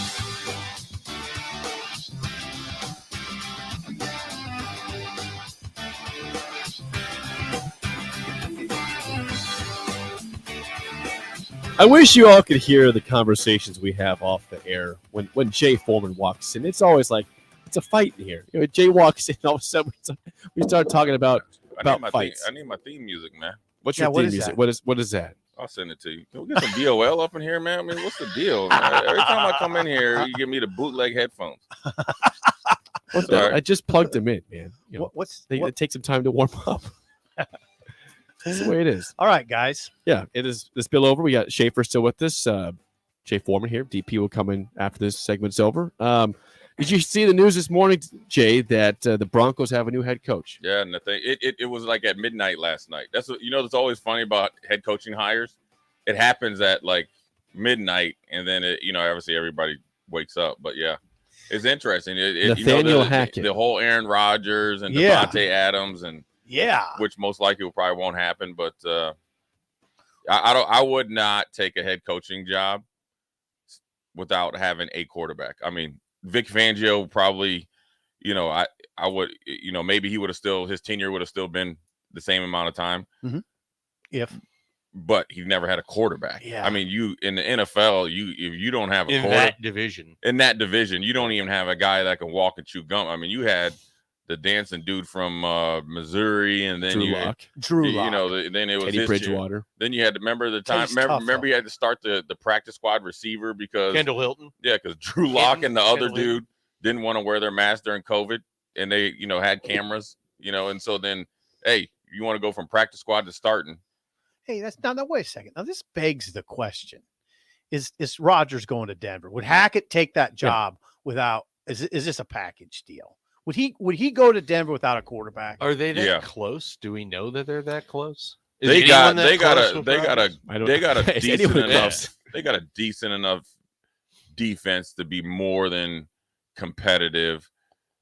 I wish you all could hear the conversations we have off the air when Jay Foreman walks in. It's always like it's a fight in here. You know, Jay walks in, all of a sudden we start talking about fights. I need my theme music, man. What's your theme music? What is that? I'll send it to you. Can we get some DOL up in here, man? I mean, what's the deal, man? Every time I come in here, you give me the bootleg headphones. I just plugged them in, man. You know, it takes some time to warm up. That's the way it is. All right, guys. Yeah, it is the spillover. We got Schaefer still with us. Jay Foreman here. DP will come in after this segment's over. Did you see the news this morning, Jay, that the Broncos have a new head coach? Yeah, and the thing, it was like at midnight last night. That's what, that's always funny about head coaching hires. It happens at like midnight, and then obviously everybody wakes up. But yeah, it's interesting. Nathaniel Hackett, the whole Aaron Rodgers and Devontae Adams and. Yeah, which most likely probably won't happen, but I would not take a head coaching job without having a quarterback. I mean, Vic Fangio probably, I would, maybe he would have still, his tenure would have still been the same amount of time. Mm-hmm. But he never had a quarterback. Yeah. I mean, you in the NFL, if you don't have a in that division, you don't even have a guy that can walk and chew gum. I mean, you had the dancing dude from Missouri, and then Drew Lock. Then it was Teddy Bridgewater. Year. Then you had to remember the time. Remember you had to start the practice squad receiver because Kendall Hilton. Yeah, because Drew Lock and the other dude didn't want to wear their mask during COVID, and they had cameras. And so then, hey, you want to go from practice squad to starting? Hey, that's now. Wait a second. Now this begs the question: Is Rodgers going to Denver? Would Hackett take that job without? Is this a package deal? Would he go to Denver without a quarterback? Are they that close? Do we know that they're that close? They got a decent enough defense to be more than competitive.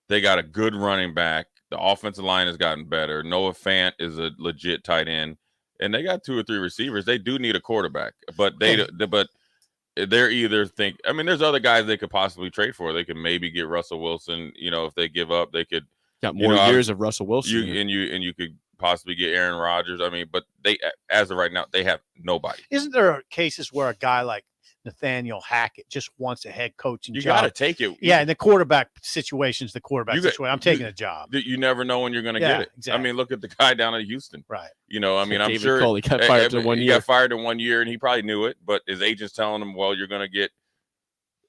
They got a good running back. The offensive line has gotten better. Noah Fant is a legit tight end, and they got 2 or 3 receivers. They do need a quarterback, but they're either there's other guys they could possibly trade for. They could maybe get Russell Wilson. If they give up, they could got more years of Russell Wilson. You could possibly get Aaron Rodgers. I mean, but they, as of right now, they have nobody. Isn't there cases where a guy like Nathaniel Hackett just wants a head coaching job? You got to take it. Yeah, and the quarterback situation's the quarterback situation. I'm taking a job. You never know when you're going to get it. Exactly. I mean, look at the guy down at Houston. Right. I'm David sure Cole, he got fired in 1 year. He got fired in 1 year, and he probably knew it. But his agent's telling him, "Well, you're going to get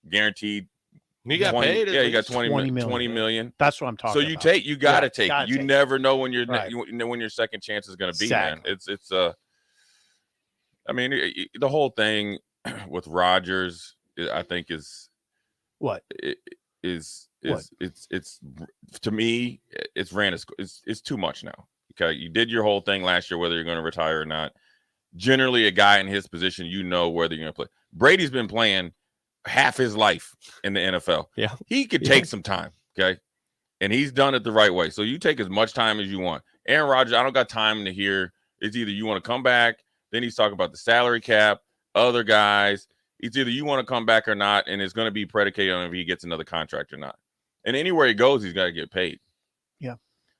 guaranteed He got paid. Yeah, you got 20 million. million. That's what I'm talking So you about. you got to take it. You take never know when Right. you know when your second chance is going to be, Exactly. man. It's I mean, the whole thing with Rodgers, I think is what is What? it's to me, it's it's too much now. Okay, you did your whole thing last year, whether you're going to retire or not. Generally, a guy in his position, you know whether you're going to play. Brady's been playing half his life in the NFL. Yeah, he could take some time. Okay, and he's done it the right way. So you take as much time as you want. Aaron Rodgers, I don't got time to hear. It's either you want to come back, then he's talking about the salary cap, other guys. It's either you want to come back or not, and it's going to be predicated on if he gets another contract or not. And anywhere he goes, he's got to get paid. Yeah.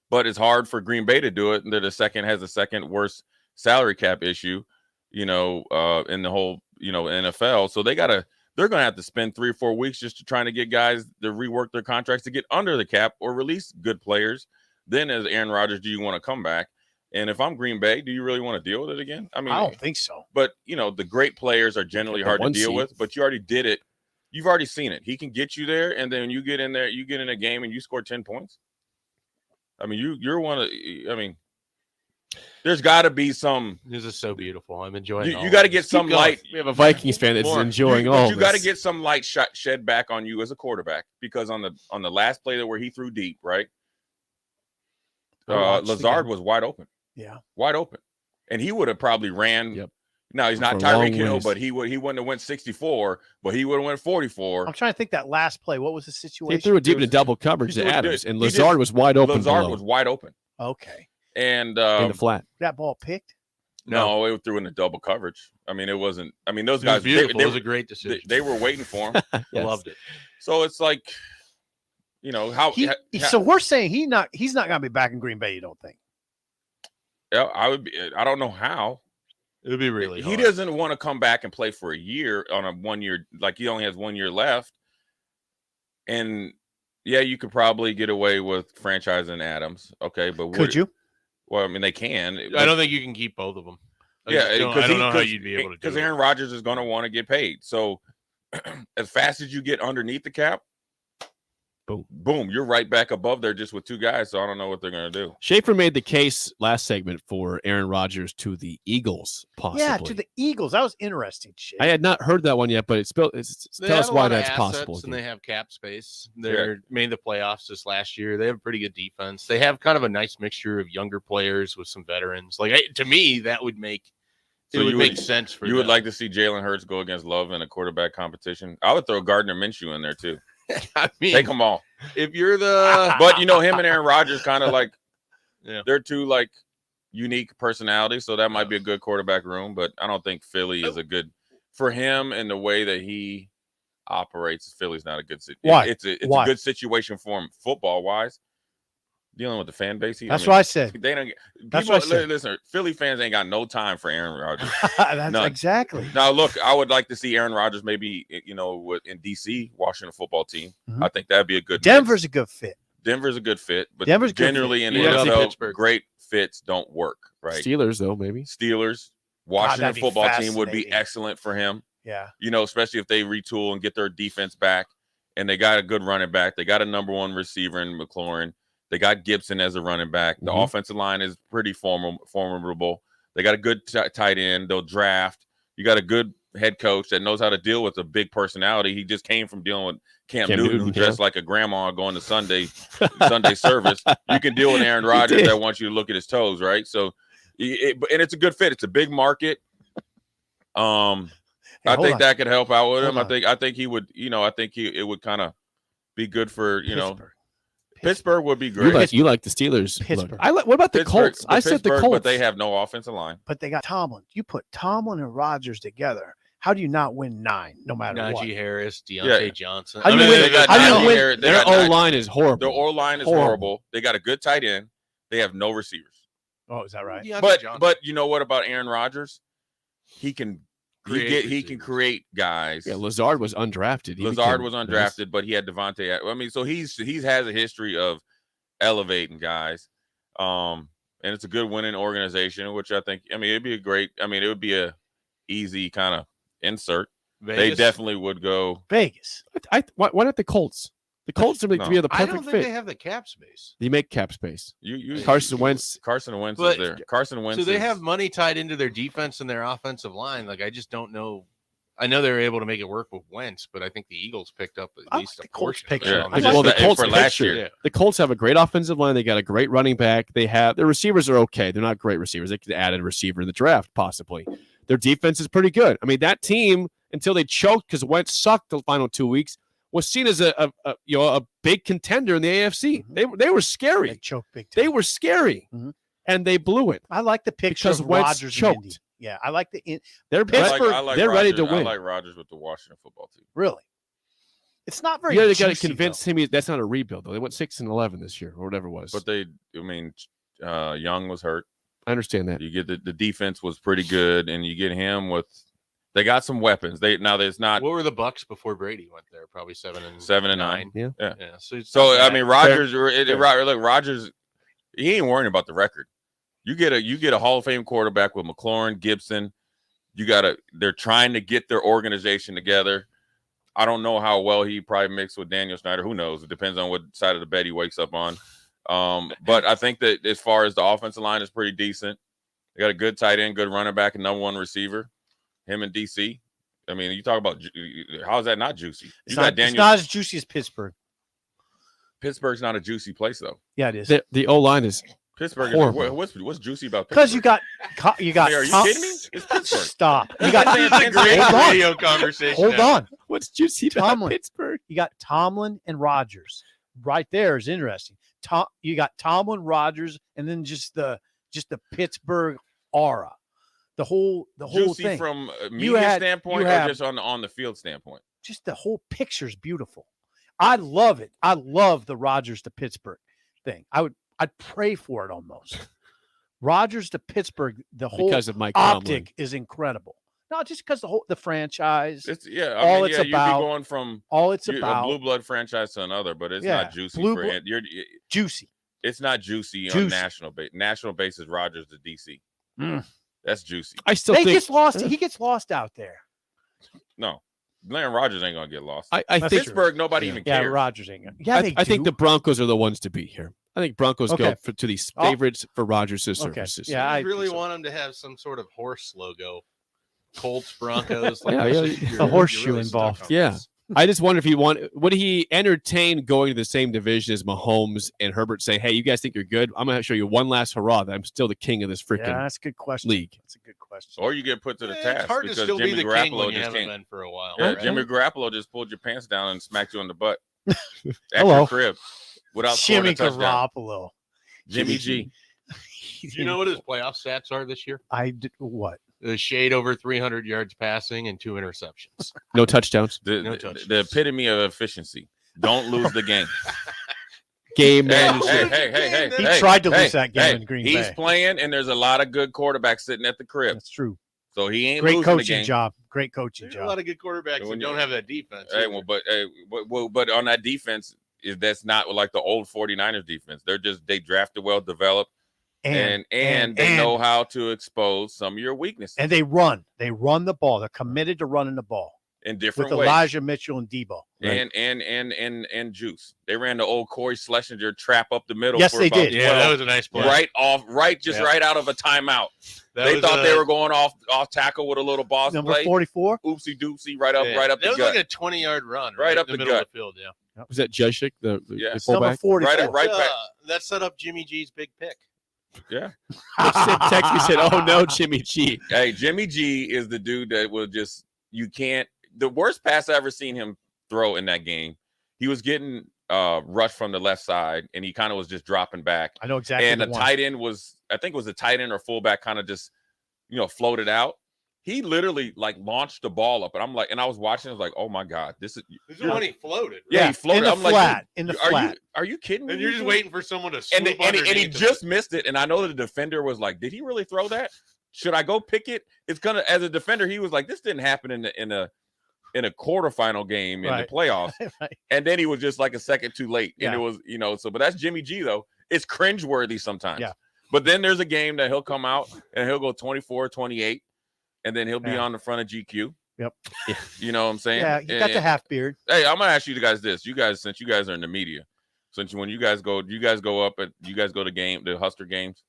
But it's hard for Green Bay to do it. They're has the second worst salary cap issue, in the whole, NFL. So they're going to have to spend 3 or 4 weeks just trying to get guys to rework their contracts to get under the cap or release good players. Then as Aaron Rodgers, do you want to come back? And if I'm Green Bay, do you really want to deal with it again? I mean, I don't think so. But, the great players are generally hard to deal with, but you already did it. You've already seen it. He can get you there, and then you get in there, you get in a game and you score 10 points. I mean, you're one of, there's got to be some. This is so beautiful. I'm enjoying it. You got to get some light. We have a Vikings fan that's enjoying all. You got to get some light shed back on you as a quarterback, because on the last play where he threw deep, right? Lazard was wide open. Yeah, wide open, and he would have probably ran. Yep. Now he's not For long Tyreek Hill, ways. but he wouldn't have went 64, but he would have went 44. I'm trying to think that last play. What was the situation? He threw it deep into double coverage He to threw it- Adams, and he did- Lazard was wide open. Lazard below. was wide open, Okay. and in the flat. That ball picked? No, it threw into double coverage. I mean, it wasn't. I mean, those It was guys. beautiful. They It was were- a great decision. They were waiting for him. Yes. Loved it. So it's like, how So we're saying he's not going to be back in Green Bay. You don't think? Yeah, I would be. I don't know how. It would be really He hard. doesn't want to come back and play for a year on a 1 year. Like, he only has 1 year left. And yeah, you could probably get away with franchising Adams. Okay, but Could you? Well, I mean, they can. I don't think you can keep both of them. I Yeah, don't know how you'd be able to do because it. Aaron Rodgers is going to want to get paid. So as fast as you get underneath the cap, boom, you're right back above there just with 2 guys. So I don't know what they're going to do. Schaefer made the case last segment for Aaron Rodgers to the Eagles, possibly. Yeah, to the Eagles. That was interesting. Shit. I had not heard that one yet, but tell us why that's possible. And they have cap space. They made the playoffs this last year. They have a pretty good defense. They have kind of a nice mixture of younger players with some veterans. Like, to me, that would make make sense for you them. would like to see Jalen Hurts go against Love in a quarterback competition. I would throw Gardner Minshew in there too. I mean, Take them all. If you're the But him and Aaron Rodgers kind of like, yeah, they're 2 like unique personalities, so that might be a good quarterback room. But I don't think Philly is a good for him, and the way that he operates. Philly's not a good situation. Why? It's a Why? good situation for him football wise. Dealing with the fan base. That's what I said. They don't. That's what I said. Listen, Philly fans ain't got no time for Aaron Rodgers. That's None. exactly. Now, look, I would like to see Aaron Rodgers maybe, in DC, Washington football team. Mhm. I think that'd be a good. Denver's a good fit. Denver's a good fit, but Denver's a good generally fit. in the You gotta see NFL, Pittsburgh. great fits don't work, right? Steelers, though, maybe. Steelers, Washington that'd be football team would be fascinating. excellent for him. Yeah. Especially if they retool and get their defense back, and they got a good running back. They got a number 1 receiver in McLaurin. They got Gibson as a running back. The offensive line is pretty formidable. They got a good tight end. They'll draft. You got a good head coach that knows how to deal with a big personality. He just came from dealing with Cam Newton, who dressed like a grandma going to Sunday service. You can deal with Aaron Rodgers that wants you to look at his toes, right? So, and it's a good fit. It's a big market. I think that could help out with him. I think he would. I think it would kind of be good for Pittsburgh would be great. You like the Steelers. Pittsburgh. What about the Colts? I said the Pittsburgh, Colts. but they have no offensive line. But they got Tomlin. You put Tomlin and Rodgers together. How do you not win 9 no matter what? Najee Harris, Deontay Johnson. How do you win? How do you win? Their O-line is horrible. Their O-line is horrible. They got a good tight end. They have no receivers. Oh, is that right? But you know what about Aaron Rodgers? He can create guys. Yeah, Lazard was undrafted. Lazard was undrafted, but he had Devontae. I mean, so he has a history of elevating guys. And it's a good winning organization, which I think, it'd be it would be a easy kind of insert. they definitely would go Vegas. Why not the Colts? The Colts are to be the I perfect don't think fit. they have the cap space. You make cap space. You Carson Wentz. Carson Wentz But- is there. Carson Wentz. So they is- have money tied into their defense and their offensive line. Like I just don't know. I know they were able to make it work with Wentz, but I think the Eagles picked up at least a portion. Of it. Yeah. Well, the Colts for last picture- year. The Colts have a great offensive line. They got a great running back. Their receivers are okay. They're not great receivers. They could add a receiver in the draft possibly. Their defense is pretty good. I mean, that team until they choked because Wentz sucked the final 2 weeks was seen as a big contender in the AFC. They were scary. They choked big time. They were scary, and they blew it. I like the picture because of Wentz Rodgers and choked. Indy. Yeah, I like They're Pittsburgh. I like they're ready to Rodgers. win. I like Rodgers with the Washington football team. Really? It's not very. Yeah, they got to juicy, convince him that's not a rebuild though. They went 6-11 this year or whatever it was. But Young was hurt. I understand that. You get the defense was pretty good, and you get him with. They got some weapons. There's not. What were the Bucks before Brady went there? Probably 7-9. 7-9. Yeah. Yeah. So, it's So not I bad. mean, Rodgers. Fair. Look, Rodgers. He ain't worrying about the record. You get a Hall of Fame quarterback with McLaurin, Gibson. They're trying to get their organization together. I don't know how well he probably mixed with Daniel Snyder. Who knows? It depends on what side of the bed he wakes up on. But I think that as far as the offensive line is pretty decent. They got a good tight end, good running back, and number one receiver. Him and DC. I mean, you talk about how is that not juicy? It's not as juicy as Pittsburgh. Pittsburgh's not a juicy place though. Yeah, it is. The O line is Pittsburgh. horrible. What's juicy about Pittsburgh? Because you got. Are you kidding me? It's Pittsburgh. Stop. You got. This is a great Hold on. radio conversation. Hold now. on. What's juicy about Tomlin. Pittsburgh? You got Tomlin and Rodgers. Right there is interesting. You got Tomlin, Rodgers, and then just the Pittsburgh aura. The whole Juicy thing from a You media had- standpoint, you or have- just on the field standpoint. just the whole picture's beautiful. I love it. I love the Rodgers to Pittsburgh thing. I'd pray for it almost. Rodgers to Pittsburgh, the whole Because of Mike optic is incredible. No, just because the franchise. It's I all mean, it's you'd about. be going from all it's a about. blue blood franchise to another, but it's Yeah, not juicy blue for blood- juicy. It's not juicy on Juicy. national base. National base is Rodgers to DC. Mm. That's juicy. I still He think gets lost. He gets lost out there. No, Aaron Rodgers ain't gonna get lost. I think Pittsburgh, nobody even Yeah, cares. Rodgers ain't. Yeah, I think the Broncos are the ones to beat here. I think Broncos Okay. go to these Oh. favorites for Rodgers' Okay. services. Yeah, I I really think so. want him to have some sort of horse logo. Colts, Broncos, like Yeah, this yeah, is- yeah. you're- A horseshoe you're really stuck involved. on Yeah. this. I just wonder if would he entertain going to the same division as Mahomes and Herbert saying, hey, you guys think you're good? I'm going to show you one last hurrah that I'm still the king of this Yeah, freaking that's a good question. league. That's a good question. Or you get put to the It's task hard to because still be Jimmy the king Garoppolo when you just haven't can't. been for a while. Yeah, right? Jimmy Garoppolo just pulled your pants down and smacked you on the butt at Hello. your crib without scoring Jimmy a touchdown. Garoppolo. Jimmy G. Do you know what his playoff stats are this year? I did what? The shade over 300 yards passing and 2 interceptions. No touchdowns. The, No the, touchdowns. the epitome of efficiency. Don't lose the game. Game Hey, manager. hey. He hey, tried to hey, lose that game hey, in Green He's Bay. playing, and there's a lot of good quarterbacks sitting at the crib. That's true. So he ain't Great losing the coaching game. job. Great coaching There's a job. lot of good quarterbacks When that don't you- have that defense. Hey, either. but on that defense, that's not like the old 49ers defense. They drafted well, developed, and they know how to expose some of your weaknesses And they run. They run the ball. They're committed to running the ball in with different ways. Elijah Mitchell and Debo. And Juice. They ran the old Corey Schlesinger trap up the middle. Yes, for they about did. Yeah, 12, that was a nice play. right Yeah. right out of a timeout. That They was thought a- they were going off tackle with a little boss Number play. 44. Oopsie doopsie, right up Yeah. right That the was gut. like a 20-yard run, Right right up in the middle gut. of the field. Yeah, Was that Juszczyk, the Yeah. Number fullback? 44. right back. that set up Jimmy G's big pick. Yeah. Text me said, oh no, Jimmy G. Hey, Jimmy G is the dude that will just the worst pass I ever seen him throw in that game. He was getting rushed from the left side, and he kind of was just dropping back. I know exactly. And the the one. tight end I think it was a tight end or fullback, kind of just floated out. He literally launched the ball up, and I'm like, and I was watching, I was like, oh my god, this is This is when he floated. yeah, he floated. in the I'm like, flat. dude, In the are flat. are you kidding me? And you're just dude? waiting for someone to And, swoop and he underneath him. just missed it, and I know the defender was like, did he really throw that? Should I go pick it? It's gonna, as a defender, he was like, this didn't happen in a quarterfinal game in Right. the playoffs. Right. And then he was just like a second too late. And Yeah. it was, but that's Jimmy G though. It's cringeworthy sometimes. Yeah. But then there's a game that he'll come out and he'll go 24-28, and then he'll be Yeah. on the front of GQ. Yep. You know what I'm saying? Yeah, you got the half beard. Hey, I'm gonna ask you guys this. You guys, since you guys are in the media, since when you guys go the Husker games?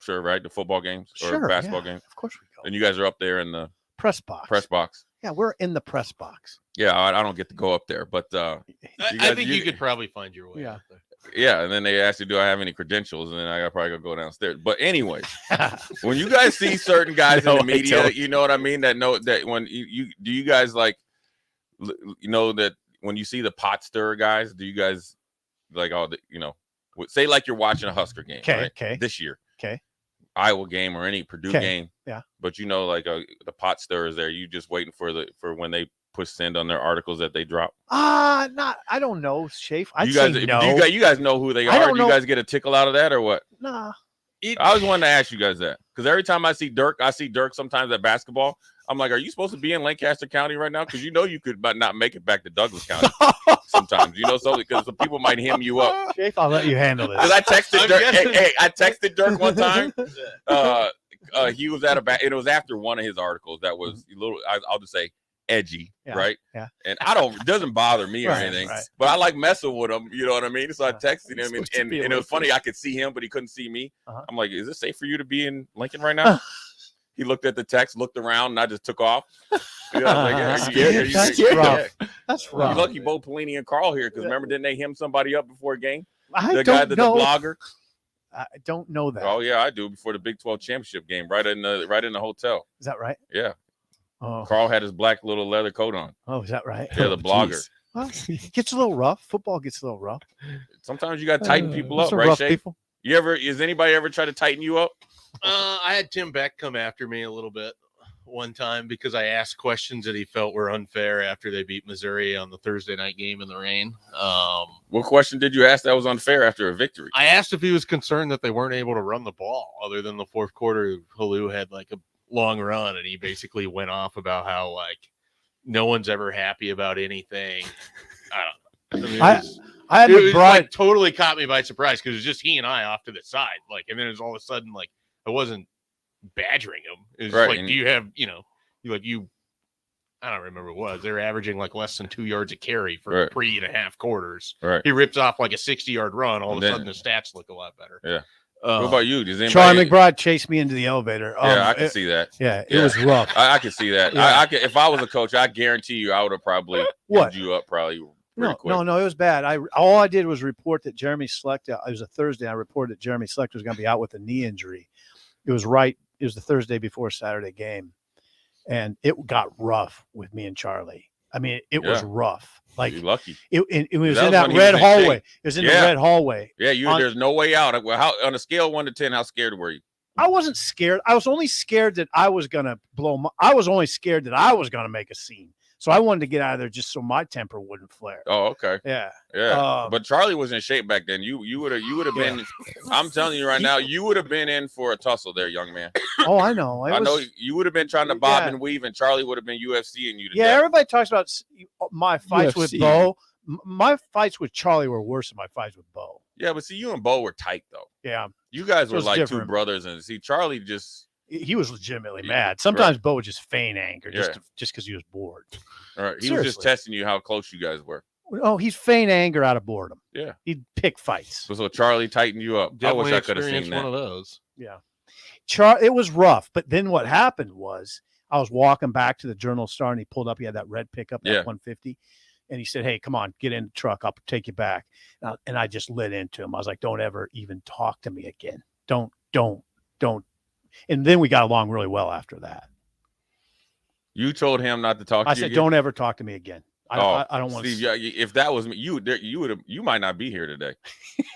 Sure, right? The football games or Sure, basketball yeah, games? Of course we go. And you guys are up there in the Press box. press box. Yeah, we're in the press box. Yeah, I don't get to go up there, but I think you could probably find your way. Yeah. Up there. Yeah, and then they ask you, do I have any credentials? And then I probably go downstairs. But anyways, when you guys see certain guys No, in I the media, don't. you know what I mean? That know that when you guys like, you know, that when you see the pot stirrer guys, do you guys like say like you're watching a Husker game, right? Okay. This year, Okay. Iowa game or any Purdue Okay. game, Yeah. but you know, like the pot stirrers there, you just waiting for when they push send on their articles that they drop. I don't know, Shafe. I'd You guys, say no. you guys know who they I are? don't Do you know. guys get a tickle out of that or what? Nah. I always wanted to ask you guys that because every time I see Dirk sometimes at basketball. I'm like, are you supposed to be in Lancaster County right now? Because you know you could not make it back to Douglas County sometimes. You know, so because some people might hem you up. Shafe, I'll let you handle this. Because I texted Dirk. Hey, I texted Dirk one time. He was at and it was after one of his articles that was a little. I'll just say edgy, Yeah, right? yeah. And it doesn't bother me or Right, anything, right. but I like messing with him. You know what I mean? So I texted him, supposed to and be a it little was funny. I could see him, but he couldn't see me. Uh-huh. I'm like, is it safe for you to be in Lincoln right now? He looked at the text, looked around, and I just took off. You know, I was like, That's rough. That's You're rough. lucky Bo Pelini and Carl here because remember, didn't they hem somebody up before a game? I The don't guy, the know. blogger. I don't know that. Oh yeah, I do. Before the Big 12 championship game, right in the hotel. Is that right? Yeah. Oh. Carl had his black little leather coat on. Oh, is that right? Yeah, the blogger. Well, it gets a little rough. Football gets a little rough. Sometimes you got to tighten people up, some right, rough Shay? people. Has anybody ever tried to tighten you up? I had Tim Beck come after me a little bit one time because I asked questions that he felt were unfair after they beat Missouri on the Thursday night game in the rain. What question did you ask that was unfair after a victory? I asked if he was concerned that they weren't able to run the ball other than the fourth quarter. Hulu had like a long run, and he basically went off about how like no one's ever happy about anything. I don't know. I had it was, McBride. like, totally caught me by surprise because it was just he and I off to the side. Like, and then it was all of a sudden like I wasn't badgering him. It was Right, like, and- do you have I don't remember what it was. They were averaging like less than 2 yards a carry for Right. 3.5 quarters. Right. He rips off like a 60-yard run. All And of a then- sudden, the stats look a lot better. Yeah. What about you? Does anybody? Charlie McBride chased me into the elevator. Yeah, I can see that. Yeah, it was rough. I can see that. Yeah. I could, if I was a coach, I guarantee you, I would have probably What? hemmed you up pretty quick. No, it was bad. All I did was report that Jeremy Select. It was a Thursday. I reported that Jeremy Select was going to be out with a knee injury. It was the Thursday before Saturday game, and it got rough with me and Charlie. I mean, it was Yeah. rough. Like You're lucky. It was That in was that when he red was in hallway. shape. It was in the red hallway. Yeah, there's no way out. Well, how on a scale of 1 to 10, how scared were you? I wasn't scared. I was only scared that I was gonna I was only scared that I was gonna make a scene. So I wanted to get out of there just so my temper wouldn't flare. Oh, okay. Yeah. Yeah. But Charlie was in shape back then. You would have been. I'm telling you right now, you would have been in for a tussle there, young man. Oh, I know. I know you would have been trying to bob and weave, and Charlie would have been UFC and you. Yeah, everybody talks about my fights with UFC. Bo. My fights with Charlie were worse than my fights with Bo. Yeah, but see, you and Bo were tight though. Yeah. You guys So were it's like two different. brothers, and see, Charlie just. He was legitimately mad. Sometimes Bo would just feign anger Yeah. just because he was bored. All right, he was just Seriously. testing you how close you guys were. Oh, he'd feign anger out of boredom. Yeah. He'd pick fights. So Charlie tightened you up. I wish Definitely I could have seen experienced that. one of those. Yeah. It was rough. But then what happened was I was walking back to the Journal-Star and he pulled up. He had that red pickup, Yeah. F-150. And he said, "Hey, come on, get in the truck. I'll take you back." And I just lit into him. I was like, "Don't ever even talk to me again. Don't." And then we got along really well after that. You told him not to talk to I you said, again? "Don't ever talk to me again. I don't want Steve, to." yeah, if that was me, you might not be here today.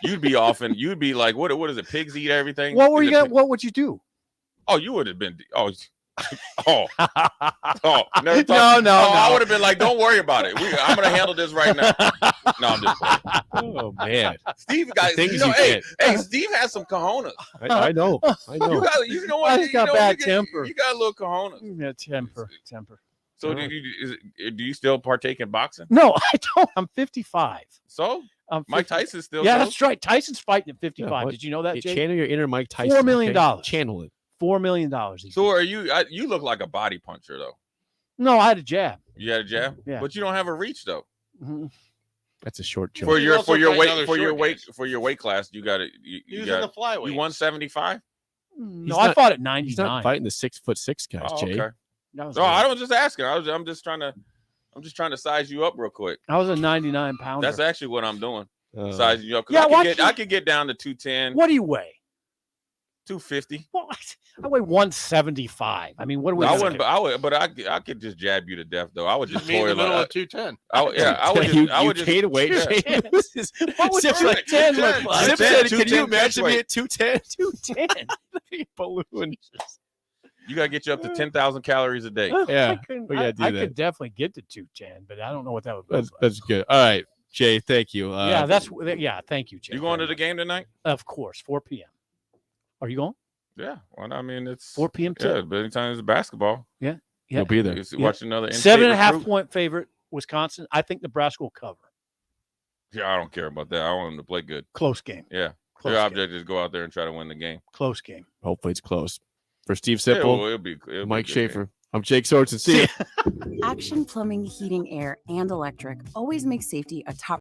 You'd be off and you'd be like, what is it? Pigs eat everything. What were Is you it gonna? What would you do? Oh, you would have been. Oh, never No, thought- no, Oh, I no. would have been like, don't worry about it. I'm gonna handle this right now. No, I'm just playing. Oh man, Steve, guys, things you know, you hey, did. Steve has some cojones. I know. You know what? I just got bad you temper. You got a little cojones. Yeah, temper. So do you still partake in boxing? No, I don't. I'm 55. So I'm Mike 50 Tyson still. Yeah, goes? that's right. Tyson's fighting at 55. Yeah, what- Did you know that, Hey, Jake? channel your inner Mike Tyson. $4 million. okay? Channel it. $4 million. So are you? You look like a body puncher though. No, I had a jab. You had a jab, Yeah. but you don't have a reach though. Mhm. That's a short jump. For He's your also for your fighting weight other for your short weight guys. for your weight class, you got it. He You was got in the flyweight. You 175. No, I fought at 99. He's not fighting the 6'6" guys, Oh, Jay. okay. That was No, good. I was just asking. I'm just trying to size you up real quick. I was a 99 pounder. That's actually what I'm doing. Uh, Sizing you up. 'Cause Yeah, I could get down to 210, What do you weigh? 250. What? I weigh 175. I mean, what do we? I gonna wouldn't, do? but I could just jab you to death though. I would just Me in the toil middle it. of 210. I would you just. weight. Yeah. What would Zip's 210 look like? Zip 210, said, can 210 you imagine me catch at 210? 210. Balloon. You gotta get you up to 10,000 calories a day. Yeah, I couldn't- we gotta do I that. could definitely get to 210, but I don't know what that would be. That's good. All right, Jay, thank you. Yeah, thank you, Jay. You going to very the game tonight? much. Of course, 4 p.m. Are you going? Yeah. Well, I mean, it's 4 p.m. Yeah, too. but anytime it's basketball, Yeah. You'll be there. you can watch another in-state 7.5 recruit. point favorite, Wisconsin. I think Nebraska will cover. Yeah, I don't care about that. I want them to play good. Close game. Yeah. Close Their game. object is go out there and try to win the game. Close game. Hopefully it's close. For Steve Yeah, Sipple, well, it'll be a Mike good game. Schaefer, I'm Jake Sorensen. See ya. Action Plumbing, Heating, Air, and Electric always makes safety a top